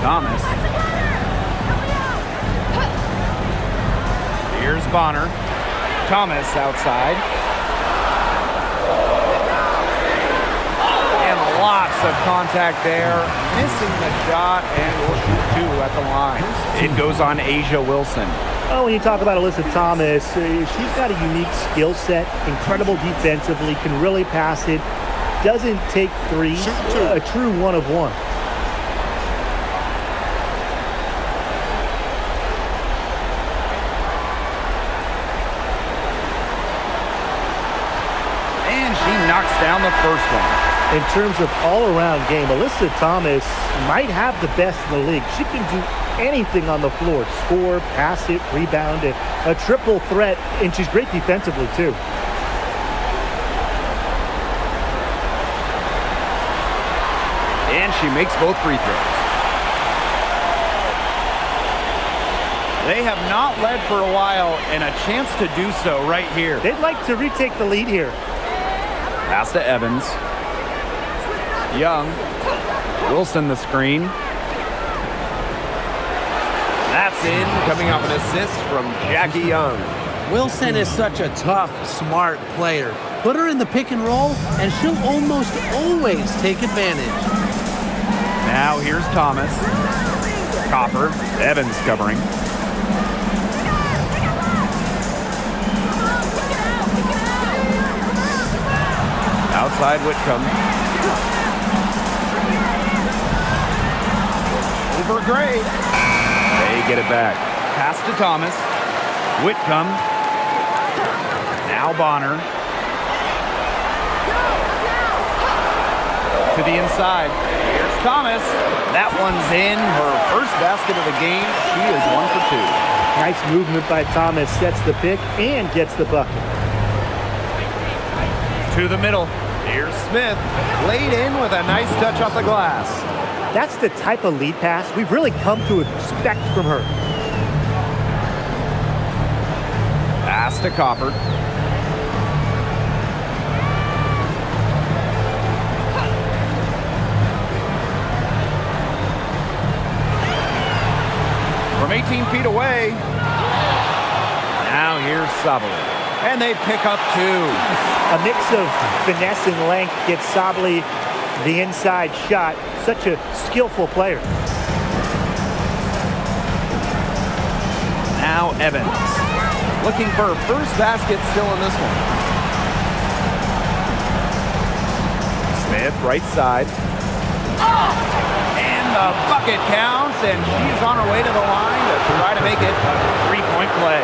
Speaker 1: Thomas. Here's Bonner. Thomas outside. And lots of contact there. Missing the shot and will shoot 2 at the line. It goes on Asia Wilson.
Speaker 2: Oh, when you talk about Alyssa Thomas, she's got a unique skill set, incredible defensively, can really pass it, doesn't take threes, a true one of one.
Speaker 1: And she knocks down the first one.
Speaker 2: In terms of all-around game, Alyssa Thomas might have the best in the league. She can do anything on the floor. Score, pass it, rebound it. A triple threat, and she's great defensively, too.
Speaker 1: And she makes both free throws. They have not led for a while, and a chance to do so right here.
Speaker 2: They'd like to retake the lead here.
Speaker 1: Pass to Evans. Young. Wilson the screen. That's in, coming off an assist from Jackie Young.
Speaker 7: Wilson is such a tough, smart player. Put her in the pick and roll, and she'll almost always take advantage.
Speaker 1: Now here's Thomas. Copper. Evans covering. Outside Whitcomb. Over Gray. They get it back. Pass to Thomas. Whitcomb. Now Bonner. To the inside. Here's Thomas. That one's in. Her first basket of the game. She is 1 for 2.
Speaker 2: Nice movement by Thomas. Sets the pick and gets the bucket.
Speaker 1: To the middle. Here's Smith. Laid in with a nice touch off the glass.
Speaker 2: That's the type of lead pass we've really come to expect from her.
Speaker 1: Pass to Copper. From 18 feet away. Now here's Sabali. And they pick up 2.
Speaker 2: A mix of finesse and length gets Sabali the inside shot. Such a skillful player.
Speaker 1: Now Evans. Looking for her first basket still in this one. Smith, right side. And the bucket counts, and she's on her way to the line to try to make it a 3-point play.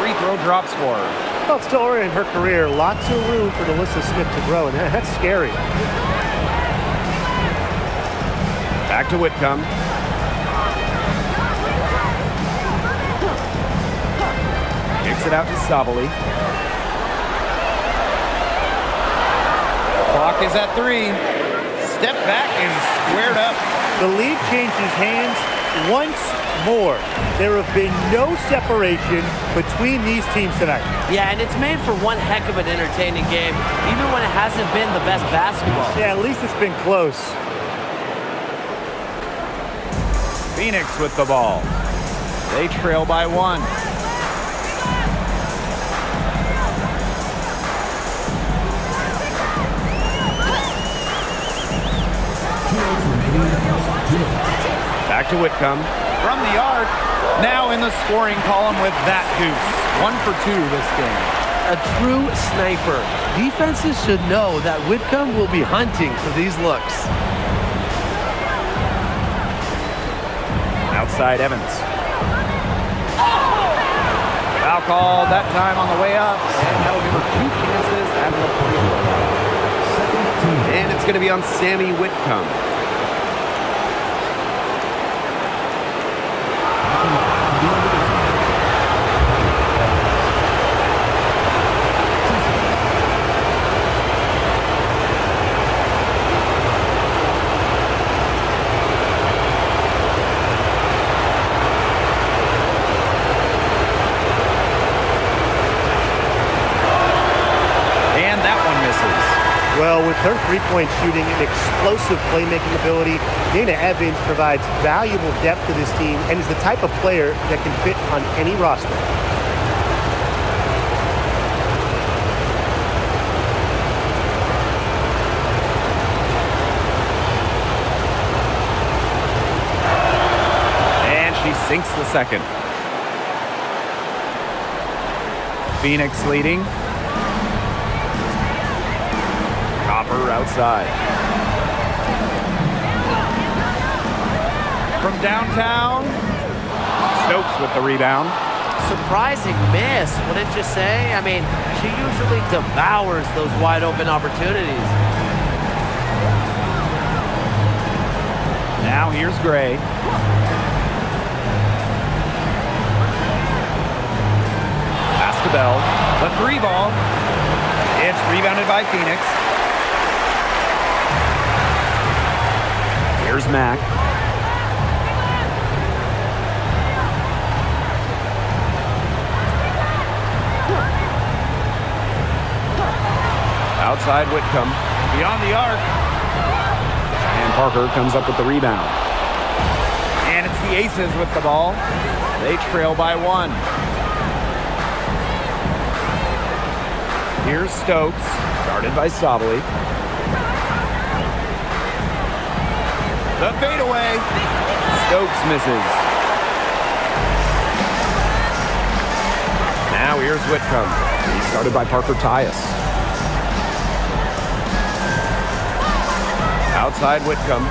Speaker 1: free throw drops for her.
Speaker 2: Well, still early in her career, lots of room for Alyssa Smith to grow, and that's scary.
Speaker 1: Back to Whitcomb. Kicks it out to Sabali. Clock is at 3. Step back and squared up.
Speaker 2: The lead changes hands once more. There have been no separation between these teams tonight.
Speaker 3: Yeah, and it's made for one heck of an entertaining game, even when it hasn't been the best basketball.
Speaker 2: Yeah, at least it's been close.
Speaker 1: Phoenix with the ball. They trail by 1. Back to Whitcomb. From the arc. Now in the scoring column with that deuce. 1 for 2 this game.
Speaker 7: A true sniper. Defenses should know that Whitcomb will be hunting for these looks.
Speaker 1: Outside Evans. Foul called that time on the way up. And that'll give her 2 chances at the free throw. And it's going to be on Sammy Whitcomb.
Speaker 2: Well, with her three-point shooting and explosive playmaking ability, Dana Evans provides valuable depth to this team and is the type of player that can fit on any roster.
Speaker 1: And she sinks the second. Phoenix leading. Outside. From downtown, Stokes with the rebound.
Speaker 3: Surprising miss, wouldn't you say? I mean, she usually devours those wide open opportunities.
Speaker 1: Now here's Gray. Pass to Bell. The 3 ball. It's rebounded by Phoenix. Here's Mack. Outside Whitcomb. Beyond the arc. And Parker comes up with the rebound. And it's the Aces with the ball. They trail by 1. Here's Stokes. Guarded by Sabali. The fadeaway. Stokes misses. Now here's Whitcomb. He's guarded by Parker Tyus. Outside Whitcomb.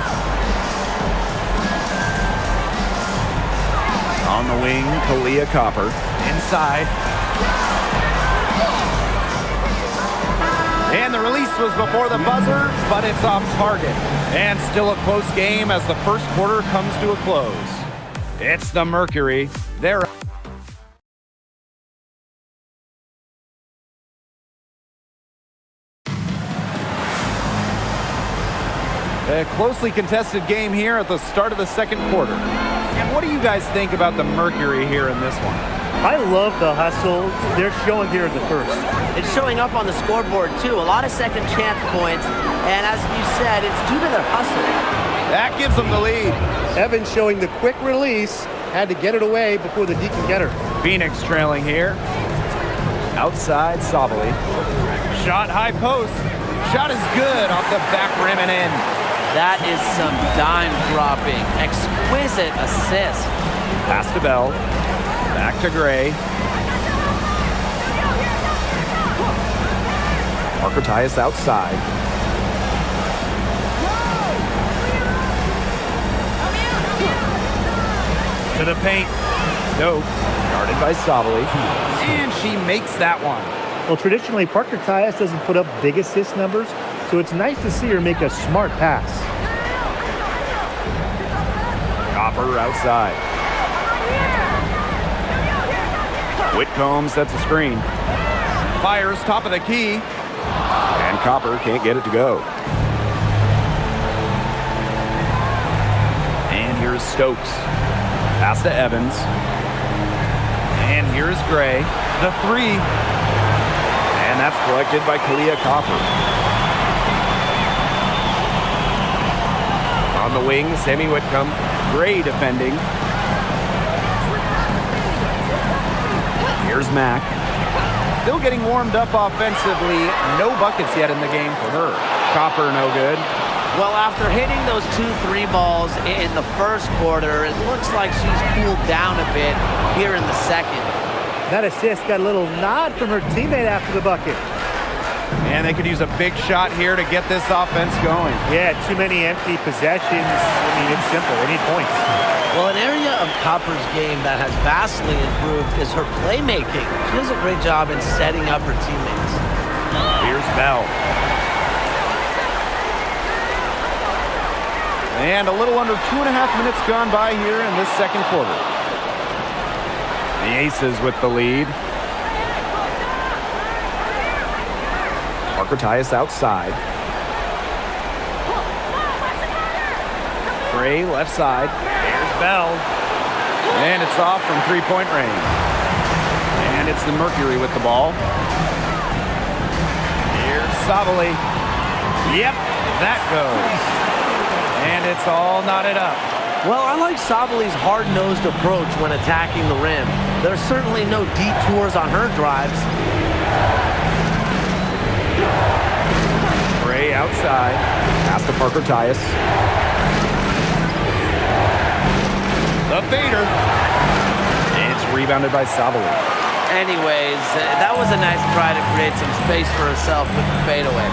Speaker 1: On the wing, Kalia Copper. Inside. And the release was before the buzzer, but it's off target. And still a close game as the first quarter comes to a close. It's the Mercury. They're a closely contested game here at the start of the second quarter. And what do you guys think about the Mercury here in this one?
Speaker 2: I love the hustle they're showing here in the first.
Speaker 3: It's showing up on the scoreboard, too. A lot of second chance points. And as you said, it's due to their hustle.
Speaker 1: That gives them the lead.
Speaker 2: Evans showing the quick release. Had to get it away before the D can get her.
Speaker 1: Phoenix trailing here. Outside Sabali. Shot high post. Shot is good off the back rim and in.
Speaker 3: That is some dime dropping. Exquisite assist.
Speaker 1: Pass to Bell. Back to Gray. Parker Tyus outside. To the paint. Stokes, guarded by Sabali. And she makes that one.
Speaker 2: Well, traditionally, Parker Tyus doesn't put up big assist numbers, so it's nice to see her make a smart pass.
Speaker 1: Copper outside. Whitcomb sets a screen. Fires top of the key. And Copper can't get it to go. And here's Stokes. Pass to Evans. And here's Gray. The three. And that's collected by Kalia Copper. On the wing, Sammy Whitcomb. Gray defending. Here's Mack. Still getting warmed up offensively. No buckets yet in the game for her. Copper no good.
Speaker 3: Well, after hitting those 2-3 balls in the first quarter, it looks like she's cooled down a bit here in the second.
Speaker 2: That assist got a little nod from her teammate after the bucket.
Speaker 1: And they could use a big shot here to get this offense going.
Speaker 2: Yeah, too many empty possessions. I mean, it's simple. They need points.
Speaker 3: Well, an area of Copper's game that has vastly improved is her playmaking. She does a great job in setting up her teammates.
Speaker 1: Here's Bell. And a little under 2.5 minutes gone by here in this second quarter. The Aces with the lead. Parker Tyus outside. Gray left side. There's Bell. And it's off from three-point range. And it's the Mercury with the ball. Here's Sabali. Yep, that goes. And it's all knotted up.
Speaker 3: Well, I like Sabali's hard-nosed approach when attacking the rim. There's certainly no detours on her drives.
Speaker 1: Gray outside. Pass to Parker Tyus. The fader. It's rebounded by Sabali.
Speaker 3: Anyways, that was a nice try to create some space for herself with the fadeaway.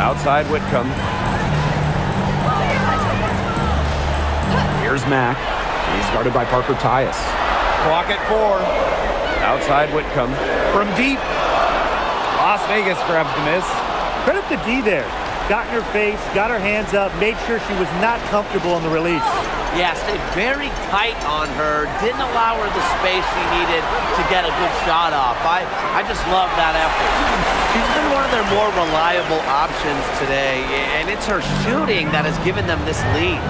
Speaker 1: Outside Whitcomb. Here's Mack. He's guarded by Parker Tyus. Clock at 4. Outside Whitcomb. From deep. Las Vegas grabs the miss.
Speaker 2: Credit the D there. Got in her face, got her hands up, made sure she was not comfortable on the release.
Speaker 3: Yeah, stayed very tight on her. Didn't allow her the space she needed to get a good shot off. I just love that effort. She's been one of their more reliable options today, and it's her shooting that has given them this lead.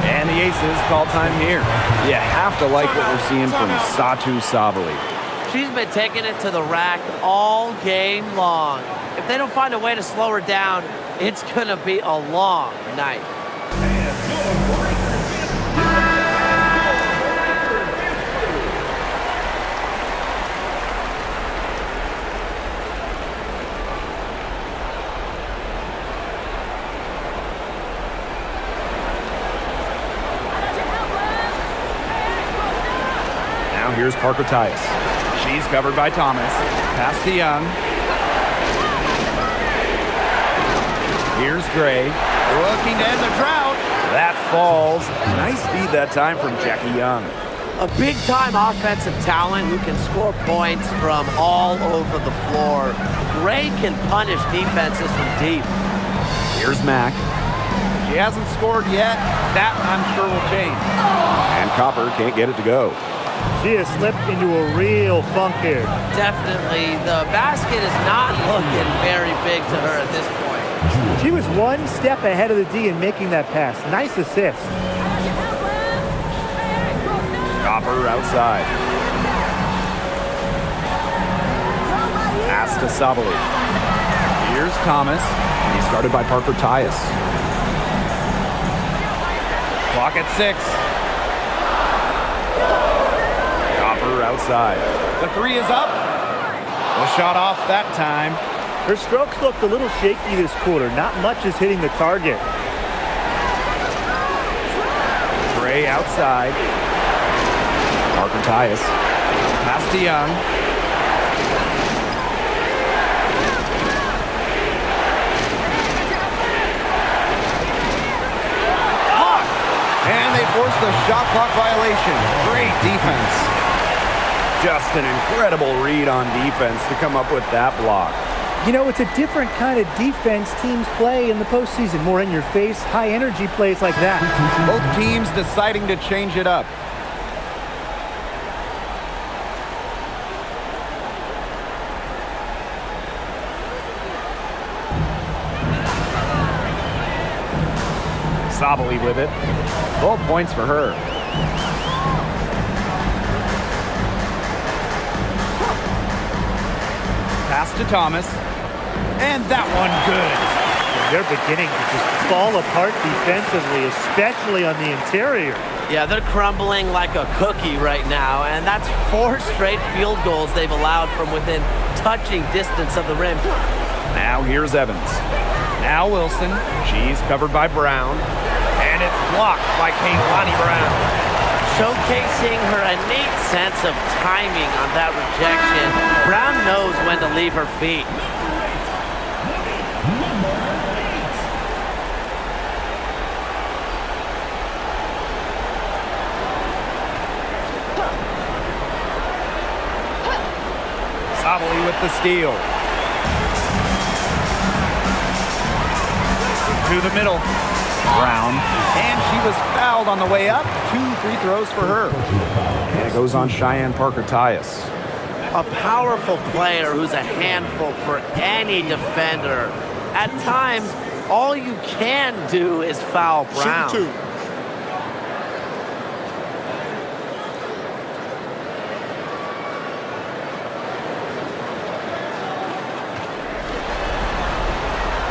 Speaker 1: And the Aces call time here. You have to like what we're seeing from Satu Sabali.
Speaker 3: She's been taking it to the rack all game long. If they don't find a way to slow her down, it's going to be a long night.
Speaker 1: Now here's Parker Tyus. She's covered by Thomas. Pass to Young. Here's Gray. Looking to end the drought. That falls. Nice feed that time from Jackie Young.
Speaker 3: A big-time offensive talent who can score points from all over the floor. Gray can punish defenses from deep.
Speaker 1: Here's Mack. She hasn't scored yet. That, I'm sure, will change. And Copper can't get it to go.
Speaker 2: She has slipped into a real funk here.
Speaker 3: Definitely. The basket is not looking very big to her at this point.
Speaker 2: She was one step ahead of the D in making that pass. Nice assist.
Speaker 1: Copper outside. Pass to Sabali. Here's Thomas. He's guarded by Parker Tyus. Clock at 6. Copper outside. The three is up. The shot off that time.
Speaker 2: Her strokes looked a little shaky this quarter. Not much is hitting the target.
Speaker 1: Gray outside. Parker Tyus. Pass to Young. Blocked. And they they force the shot clock violation. Great defense. Just an incredible read on defense to come up with that block.
Speaker 2: You know, it's a different kind of defense teams play in the postseason. More in your face, high energy plays like that.
Speaker 1: Both teams deciding to change it up. Sabally with it. 12 points for her. Pass to Thomas. And that one good.
Speaker 2: They're beginning to just fall apart defensively, especially on the interior.
Speaker 3: Yeah, they're crumbling like a cookie right now, and that's 4 straight field goals they've allowed from within touching distance of the rim.
Speaker 1: Now here's Evans. Now Wilson. She's covered by Brown. And it's blocked by Kaylani Brown.
Speaker 3: Showcasing her innate sense of timing on that rejection. Brown knows when to leave her feet.
Speaker 1: Sabally with the steal. To the middle. Brown. And she was fouled on the way up. 2 free throws for her. And it goes on Cheyenne Parker-Tyus.
Speaker 3: A powerful player who's a handful for any defender. At times, all you can do is foul Brown.
Speaker 6: Shoot 2.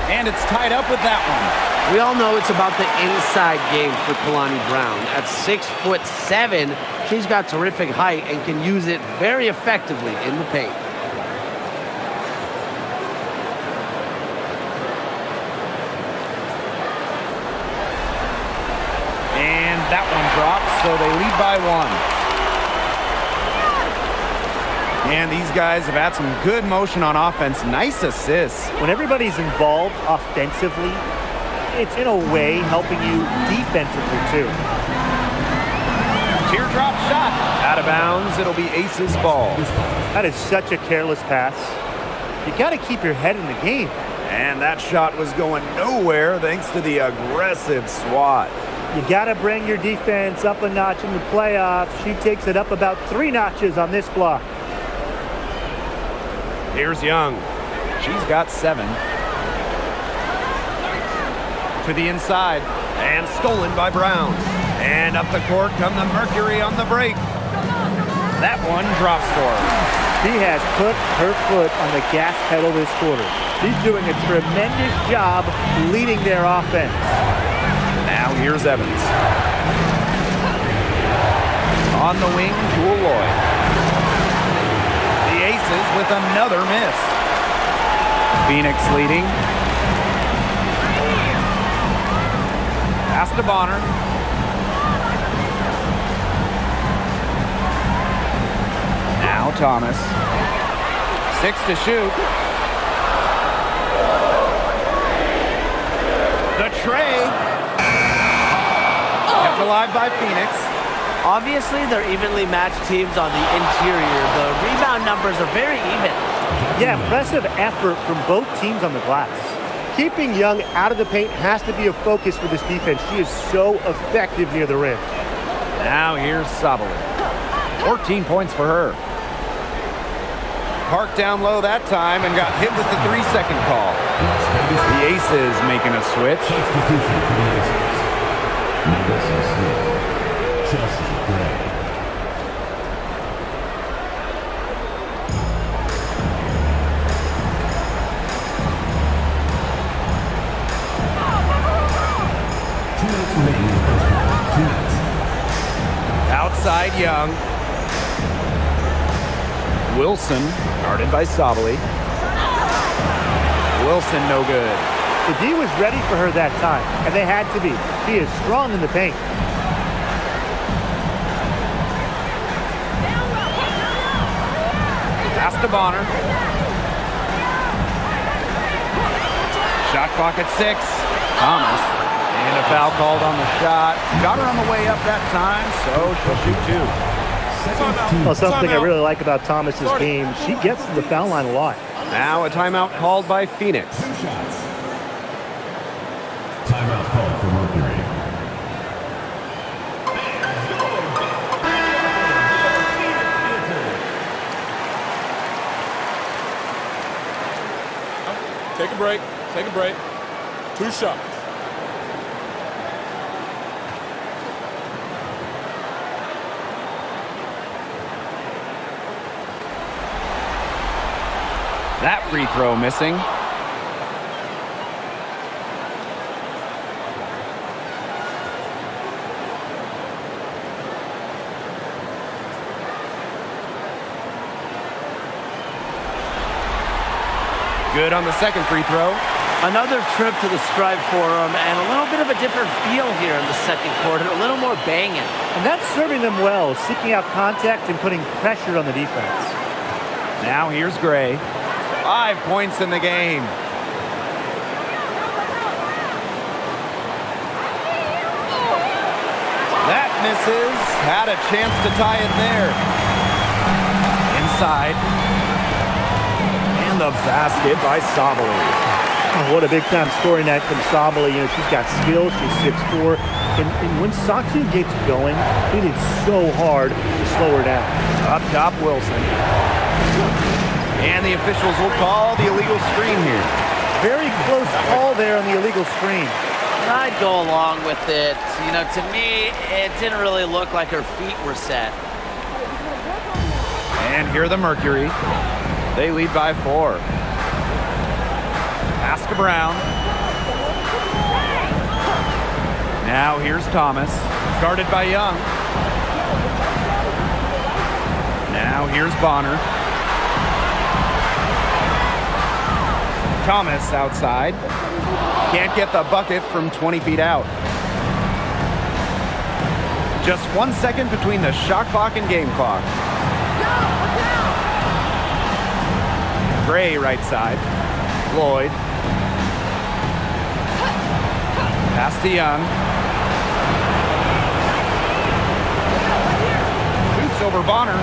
Speaker 1: And it's tied up with that one.
Speaker 3: We all know it's about the inside game for Kalani Brown. At 6'7", she's got terrific height and can use it very effectively in the paint.
Speaker 1: And that one drops, so they lead by 1. And these guys have had some good motion on offense. Nice assists.
Speaker 2: When everybody's involved offensively, it's in a way helping you defensively too.
Speaker 1: Teardrop shot. Out of bounds. It'll be Ace's ball.
Speaker 2: That is such a careless pass. You got to keep your head in the game.
Speaker 1: And that shot was going nowhere thanks to the aggressive swat.
Speaker 2: You got to bring your defense up a notch in the playoffs. She takes it up about 3 notches on this block.
Speaker 1: Here's Young. She's got 7. To the inside. And stolen by Brown. And up the court come the Mercury on the break. That one drops for her.
Speaker 2: She has put her foot on the gas pedal this quarter. She's doing a tremendous job leading their offense.
Speaker 1: Now here's Evans. On the wing to Lloyd. The Aces with another miss. Phoenix leading. Pass to Bonner. Now Thomas. 6 to shoot. The tray. Kept alive by Phoenix.
Speaker 3: Obviously, they're evenly matched teams on the interior. The rebound numbers are very even.
Speaker 2: Yeah, impressive effort from both teams on the glass. Keeping Young out of the paint has to be a focus for this defense. She is so effective near the rim.
Speaker 1: Now here's Sabally. 14 points for her. Parked down low that time and got hit with the 3-second call. The Aces making a switch.
Speaker 4: Substitution for the Aces. Melissa Smith. Chelsea Gray.
Speaker 1: Outside Young. Wilson, guarded by Sabally. Wilson no good.
Speaker 2: The D was ready for her that time, and they had to be. She is strong in the paint.
Speaker 1: Pass to Bonner. Shot clock at 6. Thomas. And a foul called on the shot. Got her on the way up that time, so she'll shoot 2.
Speaker 2: Well, something I really like about Thomas's game, she gets to the foul line a lot.
Speaker 1: Now a timeout called by Phoenix.
Speaker 4: Timeout called for Mercury.
Speaker 6: Take a break. Take a break. 2 shots.
Speaker 1: That free throw missing. Good on the second free throw.
Speaker 3: Another trip to the Stripe Forum and a little bit of a different feel here in the second quarter, a little more banging.
Speaker 2: And that's serving them well, seeking out contact and putting pressure on the defense.
Speaker 1: Now here's Gray. 5 points in the game. That misses. Had a chance to tie it there. Inside. And the basket by Sabali.
Speaker 2: Oh, what a big-time scoring night from Sabali. You know, she's got skill. She's 6'4". And when Satu gets going, it is so hard to slow her down.
Speaker 1: Up top, Wilson. And the officials will call the illegal screen here.
Speaker 2: Very close call there on the illegal screen.
Speaker 3: I'd go along with it. You know, to me, it didn't really look like her feet were set.
Speaker 1: And here the Mercury. They lead by 4. Pass to Brown. Now here's Thomas. Guarded by Young. Now here's Bonner. Thomas outside. Can't get the bucket from 20 feet out. Just 1 second between the shot clock and game clock. Gray right side. Lloyd. Pass to Young. Shoots over Bonner.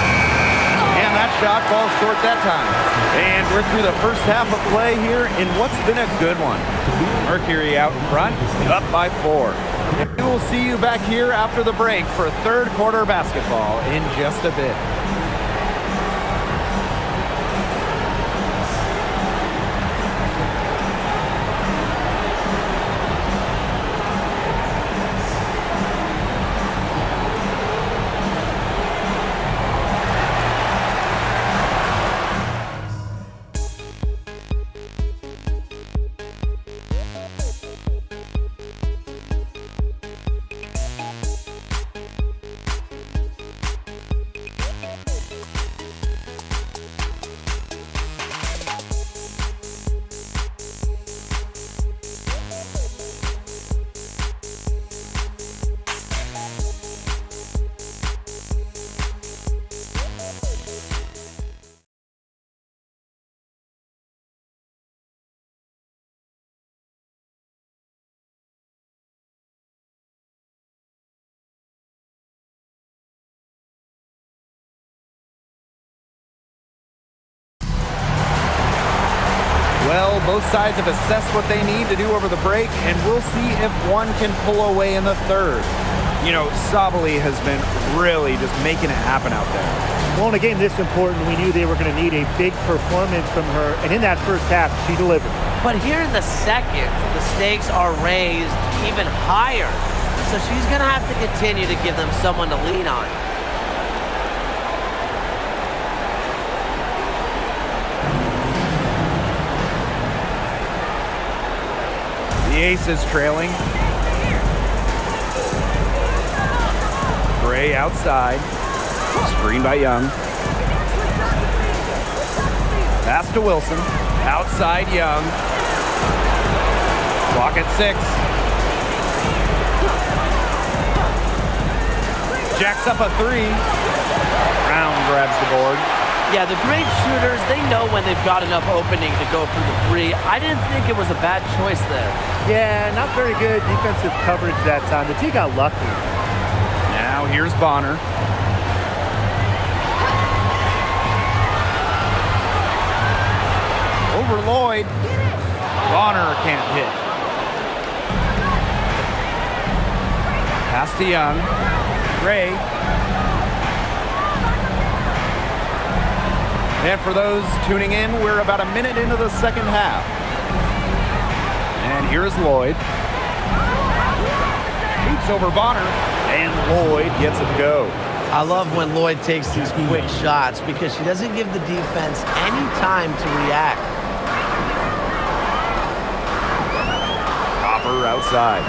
Speaker 1: And that shot falls short that time. And we're through the first half of play here in what's been a good one. Mercury out in front, up by 4. We will see you back here after the break for third quarter basketball in just a bit. Well, both sides have assessed what they need to do over the break, and we'll see if one can pull away in the third. You know, Sabali has been really just making it happen out there.
Speaker 2: Well, in a game this important, we knew they were going to need a big performance from her, and in that first half, she delivered.
Speaker 3: But here in the second, the stakes are raised even higher. So she's going to have to continue to give them someone to lean on.
Speaker 1: The Aces trailing. Gray outside. Screen by Young. Pass to Wilson. Outside Young. Clock at 6. Jacks up a 3. Brown grabs the board.
Speaker 3: Yeah, the great shooters, they know when they've got enough opening to go for the three. I didn't think it was a bad choice there.
Speaker 2: Yeah, not very good defensive coverage that time. The T got lucky.
Speaker 1: Now here's Bonner. Over Lloyd. Bonner can't hit. Pass to Young. Gray. And for those tuning in, we're about a minute into the second half. And here's Lloyd. Shoots over Bonner. And Lloyd gets it to go.
Speaker 7: I love when Lloyd takes these quick shots because she doesn't give the defense any time to react.
Speaker 1: Copper outside.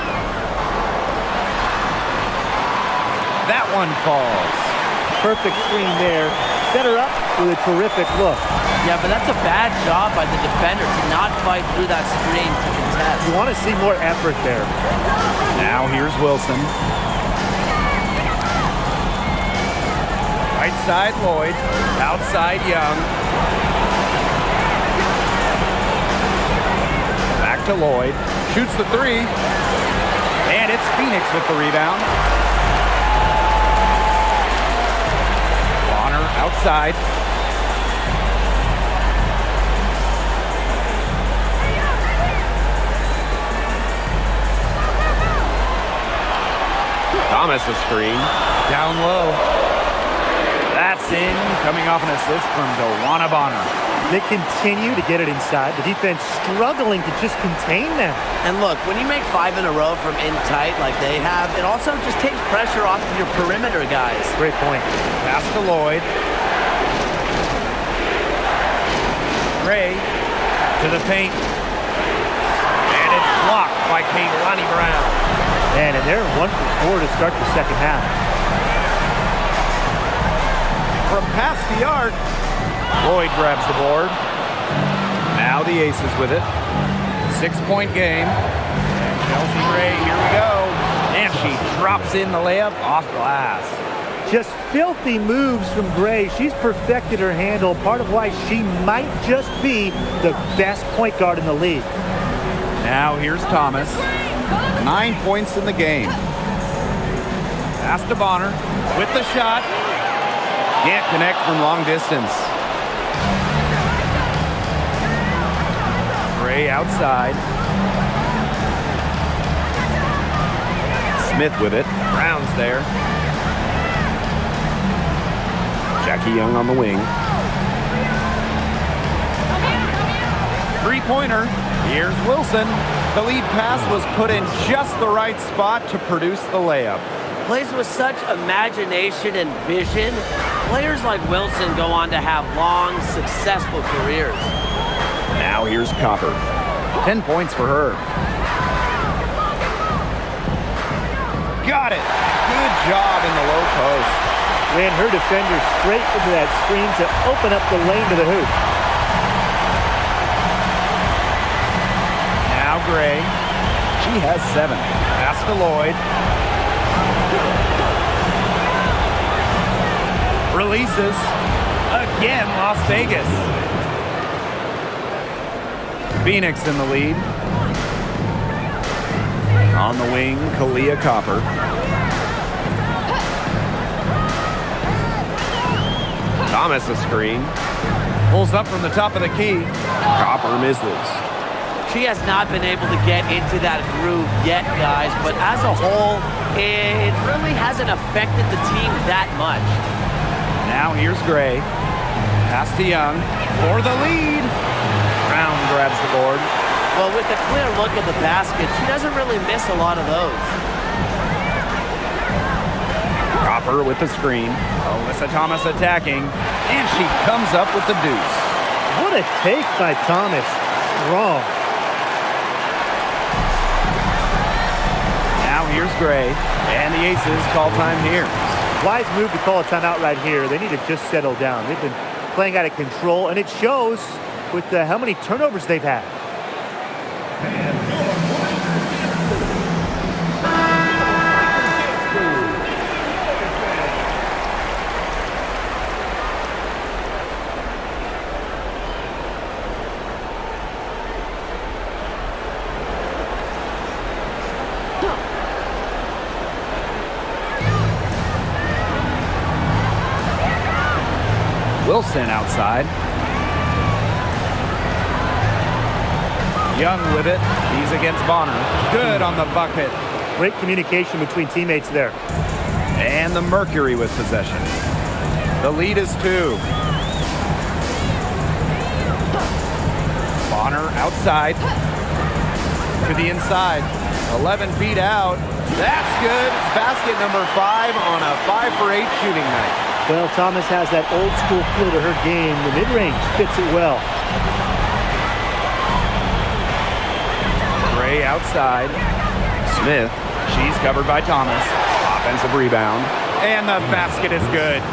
Speaker 1: That one falls.
Speaker 2: Perfect screen there. Set her up with a terrific look.
Speaker 3: Yeah, but that's a bad job by the defender to not fight through that screen to contest.
Speaker 2: You want to see more effort there.
Speaker 1: Now here's Wilson. Right side Lloyd. Outside Young. Back to Lloyd. Shoots the three. And it's Phoenix with the rebound. Bonner outside. Thomas a screen. Down low. That's in. Coming off an assist from Dewana Bonner.
Speaker 2: They continue to get it inside. The defense struggling to just contain them.
Speaker 3: And look, when you make 5 in a row from in tight like they have, it also just takes pressure off of your perimeter guys.
Speaker 2: Great point.
Speaker 1: Pass to Lloyd. Gray to the paint. And it's blocked by Kaylani Brown.
Speaker 2: And they're 1 for 4 to start the second half.
Speaker 1: From past the arc, Lloyd grabs the board. Now the Aces with it. 6-point game. And Chelsea Gray, here we go. And she drops in the layup off glass.
Speaker 2: Just filthy moves from Gray. She's perfected her handle, part of why she might just be the best point guard in the league.
Speaker 1: Now here's Thomas. 9 points in the game. Pass to Bonner with the shot. Can't connect from long distance. Gray outside. Smith with it. Brown's there. Jackie Young on the wing. Three-pointer. Here's Wilson. The lead pass was put in just the right spot to produce the layup.
Speaker 3: Plays with such imagination and vision. Players like Wilson go on to have long, successful careers.
Speaker 1: Now here's Copper. 10 points for her. Got it. Good job in the low post.
Speaker 2: Ran her defender straight into that screen to open up the lane to the hoop.
Speaker 1: Now Gray. She has 7. Pass to Lloyd. Releases. Again, Las Vegas. Phoenix in the lead. On the wing, Kalia Copper. Thomas a screen. Pulls up from the top of the key. Copper misses.
Speaker 3: She has not been able to get into that groove yet, guys, but as a whole, it really hasn't affected the team that much.
Speaker 1: Now here's Gray. Pass to Young for the lead. Brown grabs the board.
Speaker 3: Well, with a clear look at the basket, she doesn't really miss a lot of those.
Speaker 1: Copper with the screen. Alyssa Thomas attacking. And she comes up with the deuce.
Speaker 2: What a take by Thomas. Strong.
Speaker 1: Now here's Gray. And the Aces call time here.
Speaker 2: Wise move to call a timeout right here. They need to just settle down. They've been playing out of control, and it shows with how many turnovers they've had.
Speaker 1: Wilson outside. Young with it. He's against Bonner. Good on the bucket.
Speaker 2: Great communication between teammates there.
Speaker 1: And the Mercury with possession. The lead is 2. Bonner outside. To the inside. 11 feet out. That's good. Basket number 5 on a 5 for 8 shooting night.
Speaker 2: Well, Thomas has that old school feel to her game. The mid-range fits it well.
Speaker 1: Gray outside. Smith. She's covered by Thomas. Offensive rebound. And the basket is good.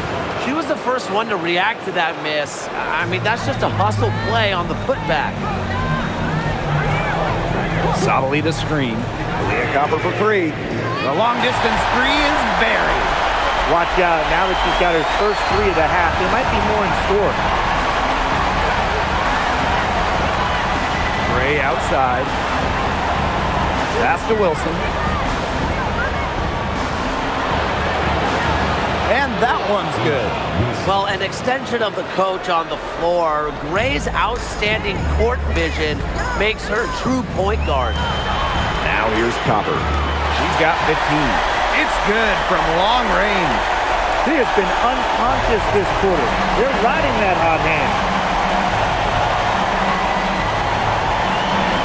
Speaker 3: She was the first one to react to that miss. I mean, that's just a hustle play on the putback.
Speaker 1: Sabali the screen. Leah Copper for 3. The long distance 3 is buried.
Speaker 2: Watch out. Now that she's got her first 3 of the half, there might be more in store.
Speaker 1: Gray outside. Pass to Wilson. And that one's good.
Speaker 3: Well, an extension of the coach on the floor. Gray's outstanding court vision makes her a true point guard.
Speaker 1: Now here's Copper. She's got 15. It's good from long range.
Speaker 2: She has been unconscious this quarter. They're riding that hot hand.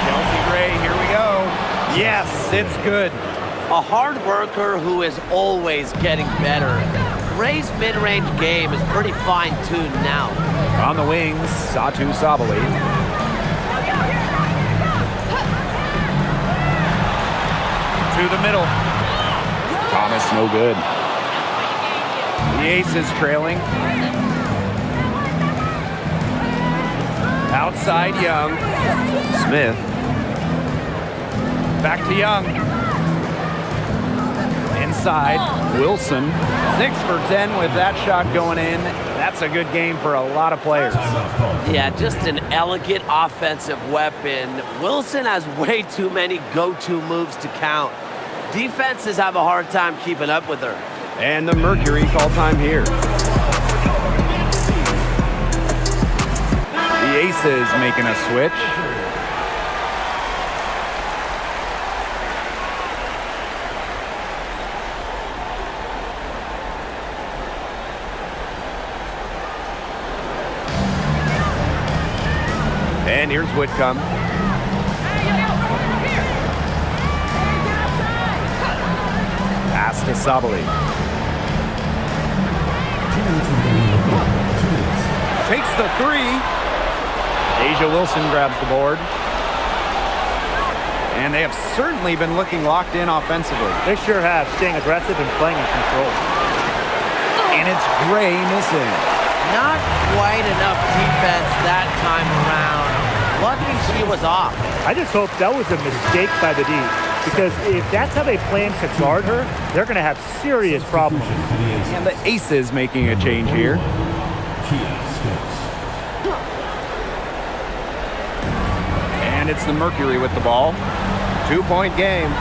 Speaker 1: Chelsea Gray, here we go. Yes, it's good.
Speaker 3: A hard worker who is always getting better. Gray's mid-range game is pretty fine-tuned now.
Speaker 1: On the wings, Satu Sabali. To the middle. Thomas, no good. The Aces trailing. Outside Young. Smith. Back to Young. Inside, Wilson. 6 for 10 with that shot going in. That's a good game for a lot of players.
Speaker 3: Yeah, just an elegant offensive weapon. Wilson has way too many go-to moves to count. Defenses have a hard time keeping up with her.
Speaker 1: And the Mercury call time here. The Aces making a switch. And here's Whitcomb. Pass to Sabali. Takes the 3. Asia Wilson grabs the board. And they have certainly been looking locked in offensively.
Speaker 2: They sure have, staying aggressive and playing in control.
Speaker 1: And it's Gray missing.
Speaker 3: Not quite enough defense that time around. Lucky she was off.
Speaker 2: I just hope that was a mistake by the D, because if that's how they plan to guard her, they're going to have serious problems.
Speaker 1: And the Aces making a change here. And it's the Mercury with the ball. 2-point game.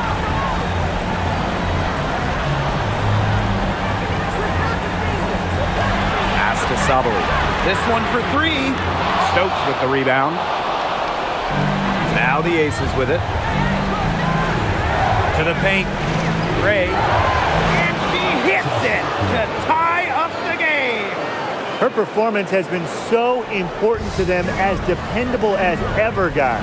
Speaker 1: Pass to Sabali. This one for 3. Stokes with the rebound. Now the Aces with it. To the paint. Gray. And she hits it to tie up the game.
Speaker 2: Her performance has been so important to them, as dependable as ever, guys.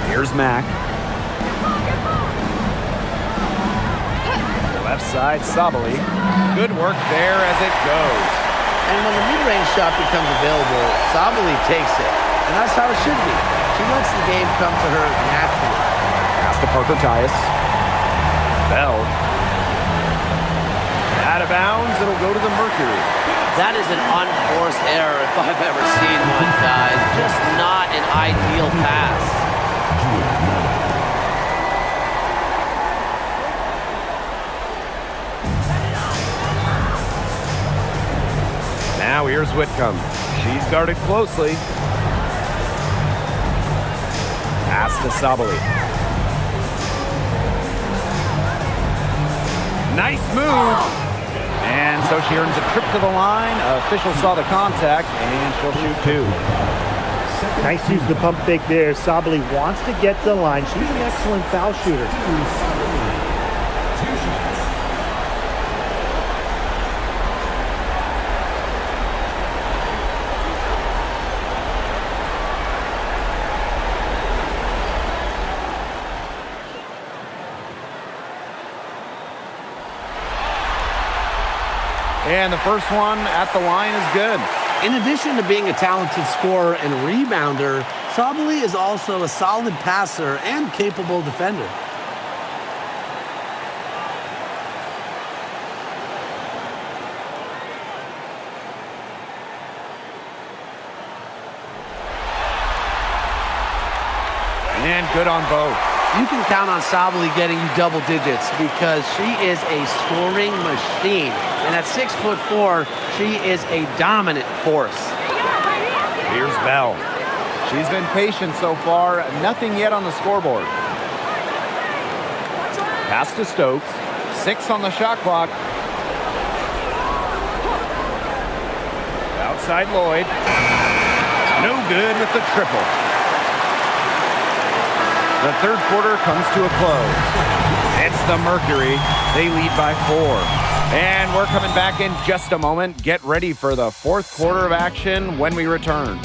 Speaker 1: Here's Mack. Left side, Sabali. Good work there as it goes.
Speaker 7: And when the mid-range shot becomes available, Sabali takes it. And that's how it should be. She lets the game come to her naturally.
Speaker 1: Pass to Parker Tyus. Bell. Out of bounds, it'll go to the Mercury.
Speaker 3: That is an unforced error if I've ever seen one, guys. Just not an ideal pass.
Speaker 1: Now here's Whitcomb. She's guarded closely. Pass to Sabali. Nice move. And so she earns a trip to the line. Official saw the contact, and she'll shoot 2.
Speaker 2: Nice use of the pump fake there. Sabally wants to get to the line. She's an excellent foul shooter.
Speaker 1: And the first one at the line is good.
Speaker 7: In addition to being a talented scorer and rebounder, Sabally is also a solid passer and capable defender.
Speaker 1: And good on both.
Speaker 7: You can count on Sabally getting you double digits because she is a scoring machine. And at 6'4", she is a dominant force.
Speaker 1: Here's Bell. She's been patient so far. Nothing yet on the scoreboard. Pass to Stokes. 6 on the shot clock. Outside Lloyd. No good with the triple. The third quarter comes to a close. It's the Mercury. They lead by 4. And we're coming back in just a moment. Get ready for the fourth quarter of action when we return.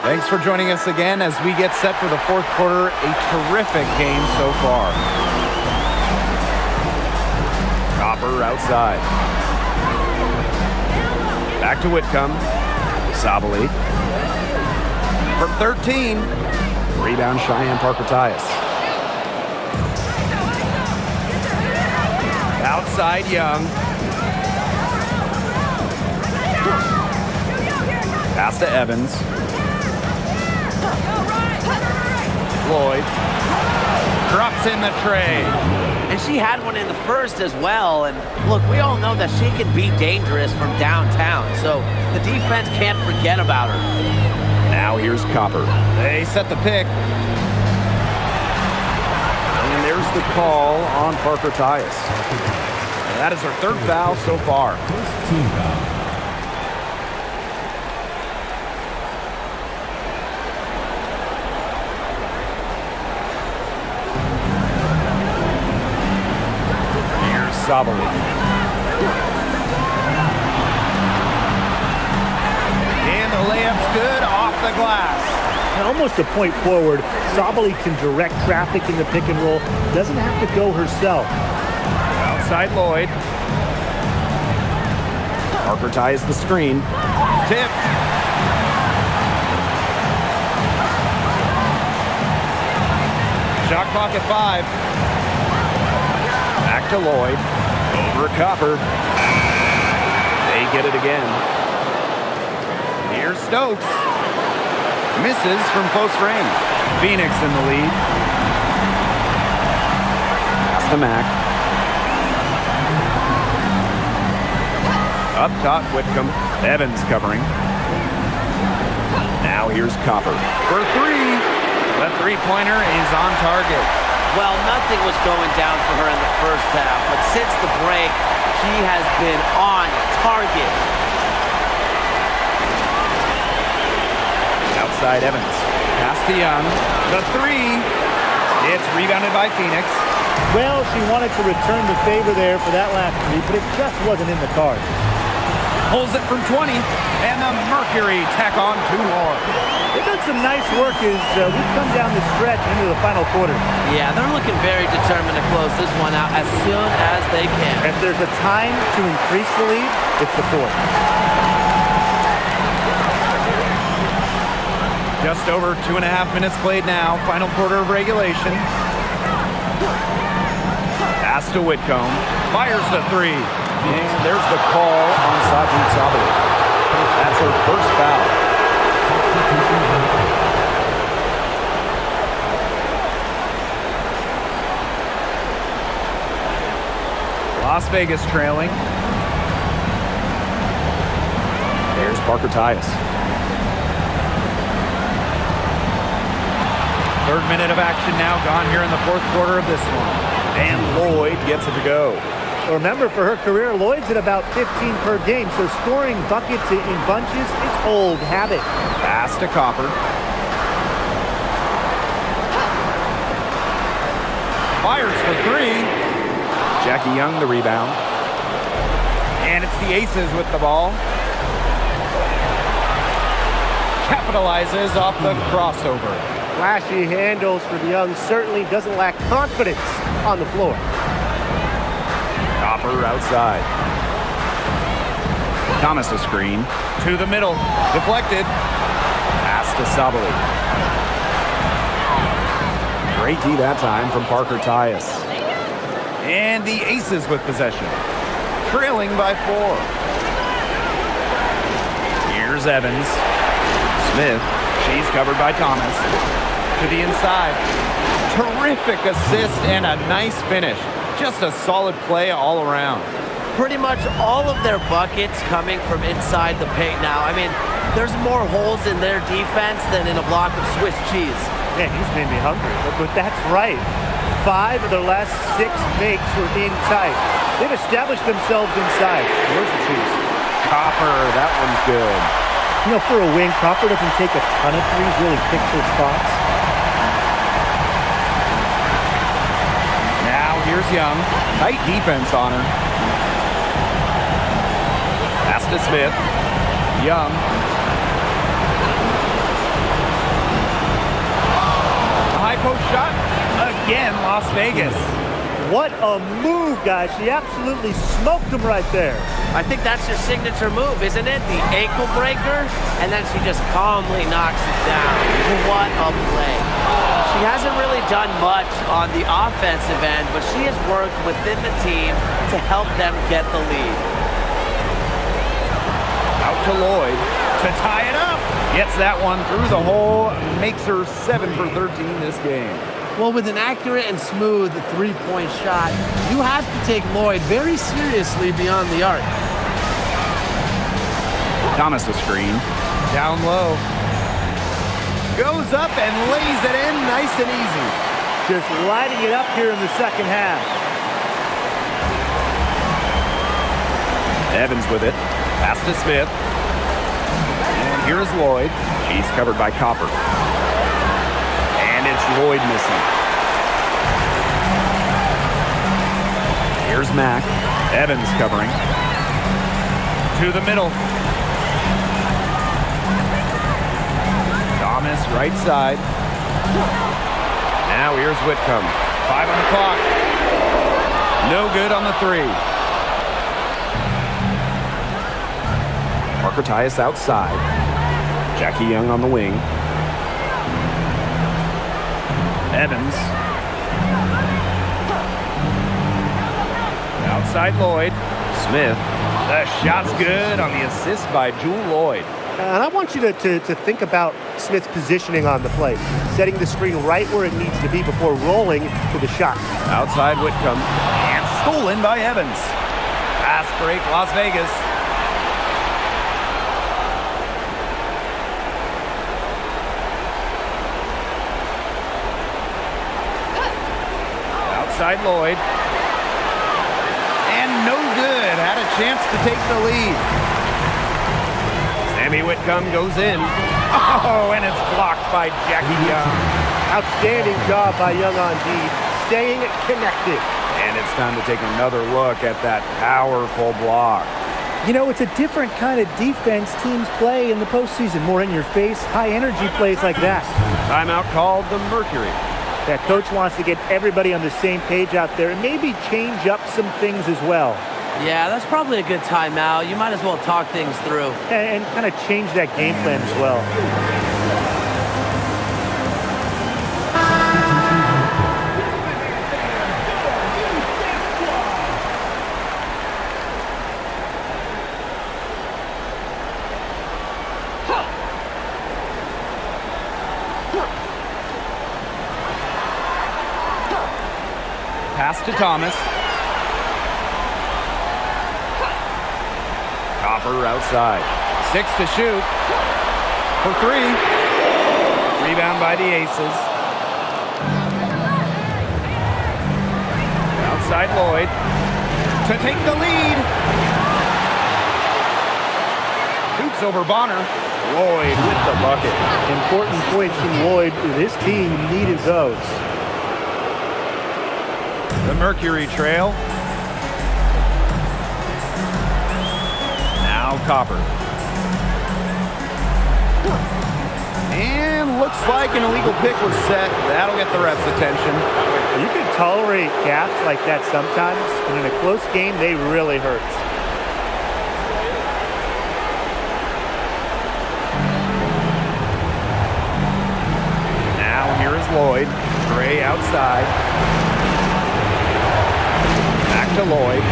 Speaker 1: Thanks for joining us again as we get set for the fourth quarter. A terrific game so far. Copper outside. Back to Whitcomb. Sabally. From 13. Rebound Cheyenne Parker-Tyus. Outside Young. Pass to Evans. Lloyd drops in the tray.
Speaker 3: And she had one in the first as well. And look, we all know that she can be dangerous from downtown. So the defense can't forget about her.
Speaker 1: Now here's Copper. They set the pick. And there's the call on Parker-Tyus. And that is her third foul so far.
Speaker 4: Team foul.
Speaker 1: Sabally. And the layup's good off the glass.
Speaker 2: And almost a point forward. Sabally can direct traffic in the pick and roll. Doesn't have to go herself.
Speaker 1: Outside Lloyd. Parker ties the screen. Tipped. Shot clock at 5. Back to Lloyd. Over Copper. They get it again. Here's Stokes. Misses from close range. Phoenix in the lead. Pass to Mack. Up top, Whitcomb. Evans covering. Now here's Copper. For 3. The three-pointer is on target.
Speaker 3: Well, nothing was going down for her in the first half, but since the break, she has been on target.
Speaker 1: Outside Evans. Pass to Young. The 3. It's rebounded by Phoenix.
Speaker 2: Well, she wanted to return the favor there for that last 3, but it just wasn't in the cards.
Speaker 1: Pulls it from 20, and the Mercury tack on 2 more.
Speaker 2: They've done some nice work as we've come down the stretch into the final quarter.
Speaker 3: Yeah, they're looking very determined to close this one out as soon as they can.
Speaker 2: If there's a time to increase the lead, it's the fourth.
Speaker 1: Just over 2.5 minutes played now. Final quarter of regulation. Pass to Whitcomb. Fires the 3. And there's the call on Sajid Sabally. That's her first foul. Vegas trailing. There's Parker Tyus. Third minute of action now gone here in the fourth quarter of this one. And Lloyd gets it to go.
Speaker 2: Remember, for her career, Lloyd's at about 15 per game, so scoring buckets in bunches, it's old habit.
Speaker 1: Pass to Copper. Fires for three. Jackie Young the rebound. And it's the Aces with the ball. Capitalizes off the crossover.
Speaker 2: Flashy handles for the Young, certainly doesn't lack confidence on the floor.
Speaker 1: Copper outside. Thomas a screen. To the middle. Deflected. Pass to Sabali. Great D that time from Parker Tyus. And the Aces with possession. Trailing by 4. Here's Evans. Smith. She's covered by Thomas. To the inside. Terrific assist and a nice finish. Just a solid play all around.
Speaker 3: Pretty much all of their buckets coming from inside the paint now. I mean, there's more holes in their defense than in a block of Swiss cheese.
Speaker 2: Man, he's made me hungry, but that's right. 5 of their last 6 makes were inside. They've established themselves inside. Where's the cheese?
Speaker 1: Copper, that one's good.
Speaker 2: You know, for a wing, Copper doesn't take a ton of threes, really picks her spots.
Speaker 1: Now here's Young. Tight defense on her. Pass to Smith. Young. A high post shot. Again, Las Vegas.
Speaker 2: What a move, guys. She absolutely smoked him right there.
Speaker 3: I think that's your signature move, isn't it? The ankle breaker, and then she just calmly knocks it down. What a play. She hasn't really done much on the offensive end, but she has worked within the team to help them get the lead.
Speaker 1: Out to Lloyd to tie it up. Gets that one through the hole. Makes her 7 for 13 this game.
Speaker 7: Well, with an accurate and smooth three-point shot, you have to take Lloyd very seriously beyond the arc.
Speaker 1: Thomas a screen. Down low. Goes up and lays it in nice and easy.
Speaker 2: Just lighting it up here in the second half.
Speaker 1: Evans with it. Pass to Smith. And here's Lloyd. She's covered by Copper. And it's Lloyd missing. Here's Mack. Evans covering. To the middle. Thomas right side. Now here's Whitcomb. 5 on the clock. No good on the 3. Parker Tyus outside. Jackie Young on the wing. Evans. Outside Lloyd. Smith. The shot's good on the assist by Jewel Lloyd.
Speaker 2: And I want you to think about Smith's positioning on the play. Setting the screen right where it needs to be before rolling to the shot.
Speaker 1: Outside Whitcomb. And stolen by Evans. Fast break, Las Vegas. Outside Lloyd. And no good. Had a chance to take the lead. Sammy Whitcomb goes in. Oh, and it's blocked by Jackie Young.
Speaker 2: Outstanding job by Young on D, staying connected.
Speaker 1: And it's time to take another look at that powerful block.
Speaker 2: You know, it's a different kind of defense teams play in the postseason. More in your face, high energy plays like that.
Speaker 1: Timeout called the Mercury.
Speaker 2: That coach wants to get everybody on the same page out there and maybe change up some things as well.
Speaker 3: Yeah, that's probably a good timeout. You might as well talk things through.
Speaker 2: And kind of change that game plan as well.
Speaker 1: Pass to Thomas. Copper outside. 6 to shoot for 3. Rebound by the Aces. Outside Lloyd to take the lead. Shoots over Bonner. Lloyd with the bucket.
Speaker 2: Important points from Lloyd. This team needed those.
Speaker 1: The Mercury trail. Now Copper. And looks like an illegal pick was set. That'll get the ref's attention.
Speaker 2: You can tolerate gaps like that sometimes, but in a close game, they really hurt.
Speaker 1: Now here is Lloyd. Gray outside. Back to Lloyd.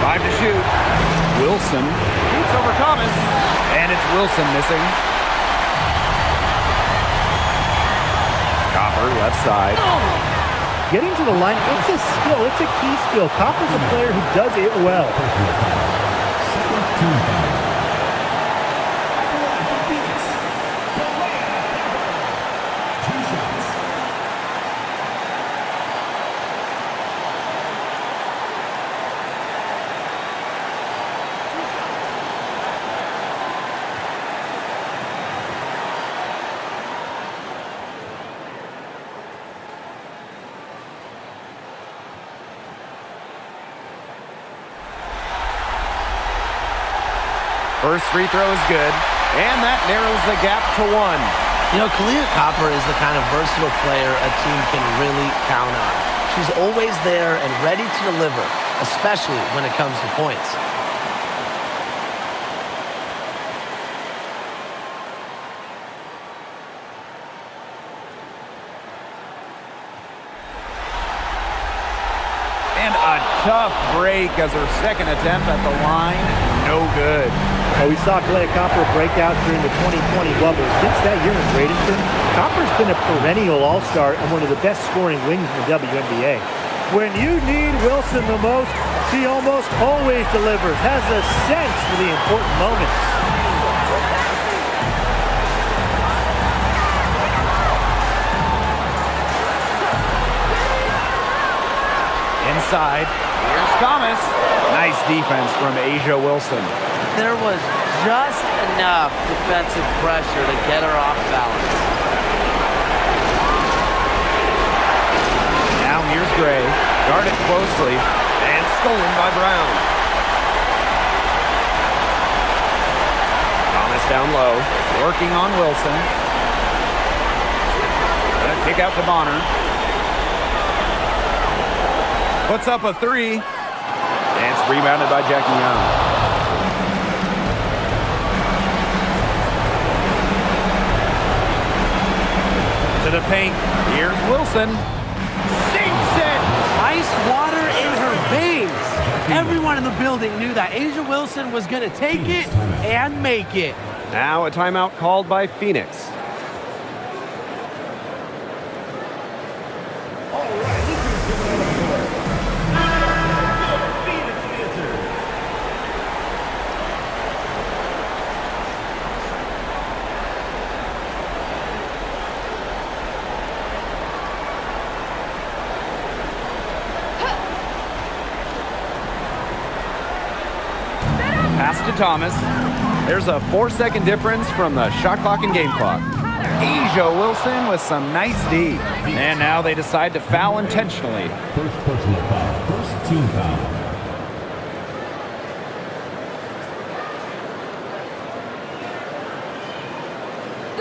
Speaker 1: Five to shoot. Wilson shoots over Thomas, and it's Wilson missing. Copper left side.
Speaker 2: Getting to the line, it's a skill. It's a key skill. Copper's a player who does it well.
Speaker 4: Second team foul.
Speaker 1: First free throw is good, and that narrows the gap to 1.
Speaker 7: You know, Kahleah Copper is the kind of versatile player a team can really count on. She's always there and ready to deliver, especially when it comes to points.
Speaker 1: And a tough break as her second attempt at the line, no good.
Speaker 2: We saw Kahleah Copper break out during the 2020 bubble. Since that year in Bradenton, Copper's been a perennial all-star and one of the best scoring wings in the WNBA. When you need Wilson the most, she almost always delivers, has a sense for the important moments.
Speaker 1: Inside, here's Thomas. Nice defense from A'ja Wilson.
Speaker 3: There was just enough defensive pressure to get her off balance.
Speaker 1: Now here's Gray, guarded closely, and stolen by Brown. Thomas down low, working on Wilson. Kick out to Bonner. Puts up a 3, and it's rebounded by Jackie Young. To the paint, here's Wilson. Sinks it!
Speaker 7: Ice water in her veins. Everyone in the building knew that A'ja Wilson was going to take it and make it.
Speaker 1: Now a timeout called by Phoenix. Pass to Thomas. There's a 4-second difference from the shot clock and game clock. A'ja Wilson with some nice D. And now they decide to foul intentionally.
Speaker 4: First personal foul. First team foul.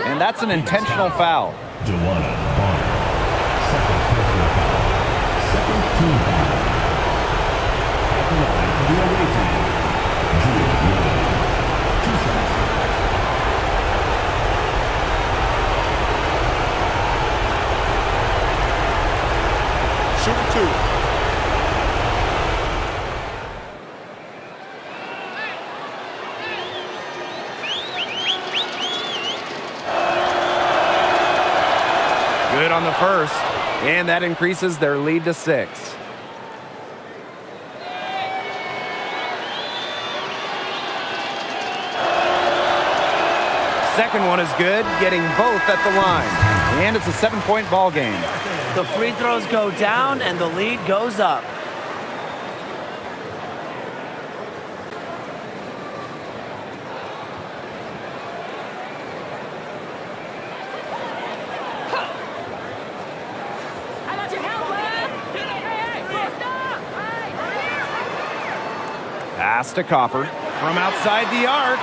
Speaker 1: And that's an intentional foul.
Speaker 4: Joanna Bonner. Second personal foul. Second team foul. At the line for the away team. Julia Young. 2 shots.
Speaker 6: Shoot 2.
Speaker 1: Good on the first. And that increases their lead to 6. Second one is good, getting both at the line. And it's a 7-point ball game.
Speaker 3: The free throws go down and the lead goes up.
Speaker 1: Pass to Copper from outside the arc.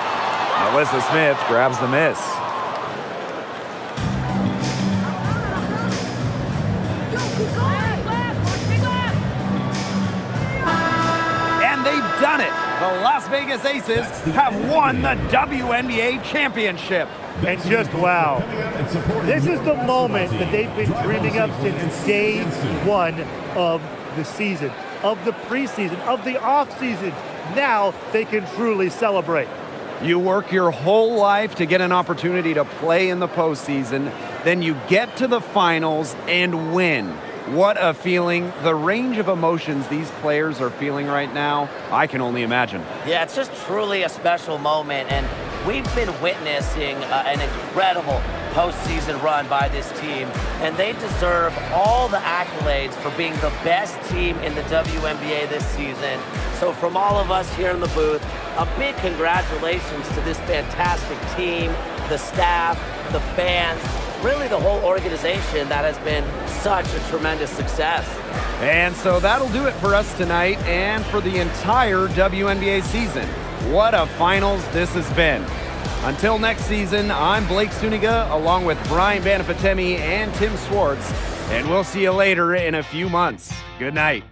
Speaker 1: Melissa Smith grabs the miss. And they've done it. The Las Vegas Aces have won the WNBA championship.
Speaker 2: And just wow. This is the moment that they've been dreaming of since day one of the season, of the preseason, of the offseason. Now they can truly celebrate.
Speaker 1: You work your whole life to get an opportunity to play in the postseason, then you get to the finals and win. What a feeling. The range of emotions these players are feeling right now, I can only imagine.
Speaker 3: Yeah, it's just truly a special moment, and we've been witnessing an incredible postseason run by this team, and they deserve all the accolades for being the best team in the WNBA this season. So from all of us here in the booth, a big congratulations to this fantastic team, the staff, the fans, really the whole organization that has been such a tremendous success.
Speaker 1: And so that'll do it for us tonight and for the entire WNBA season. What a finals this has been. Until next season, I'm Blake Suniga along with Brian Banafatemi and Tim Swartz, and we'll see you later in a few months. Good night.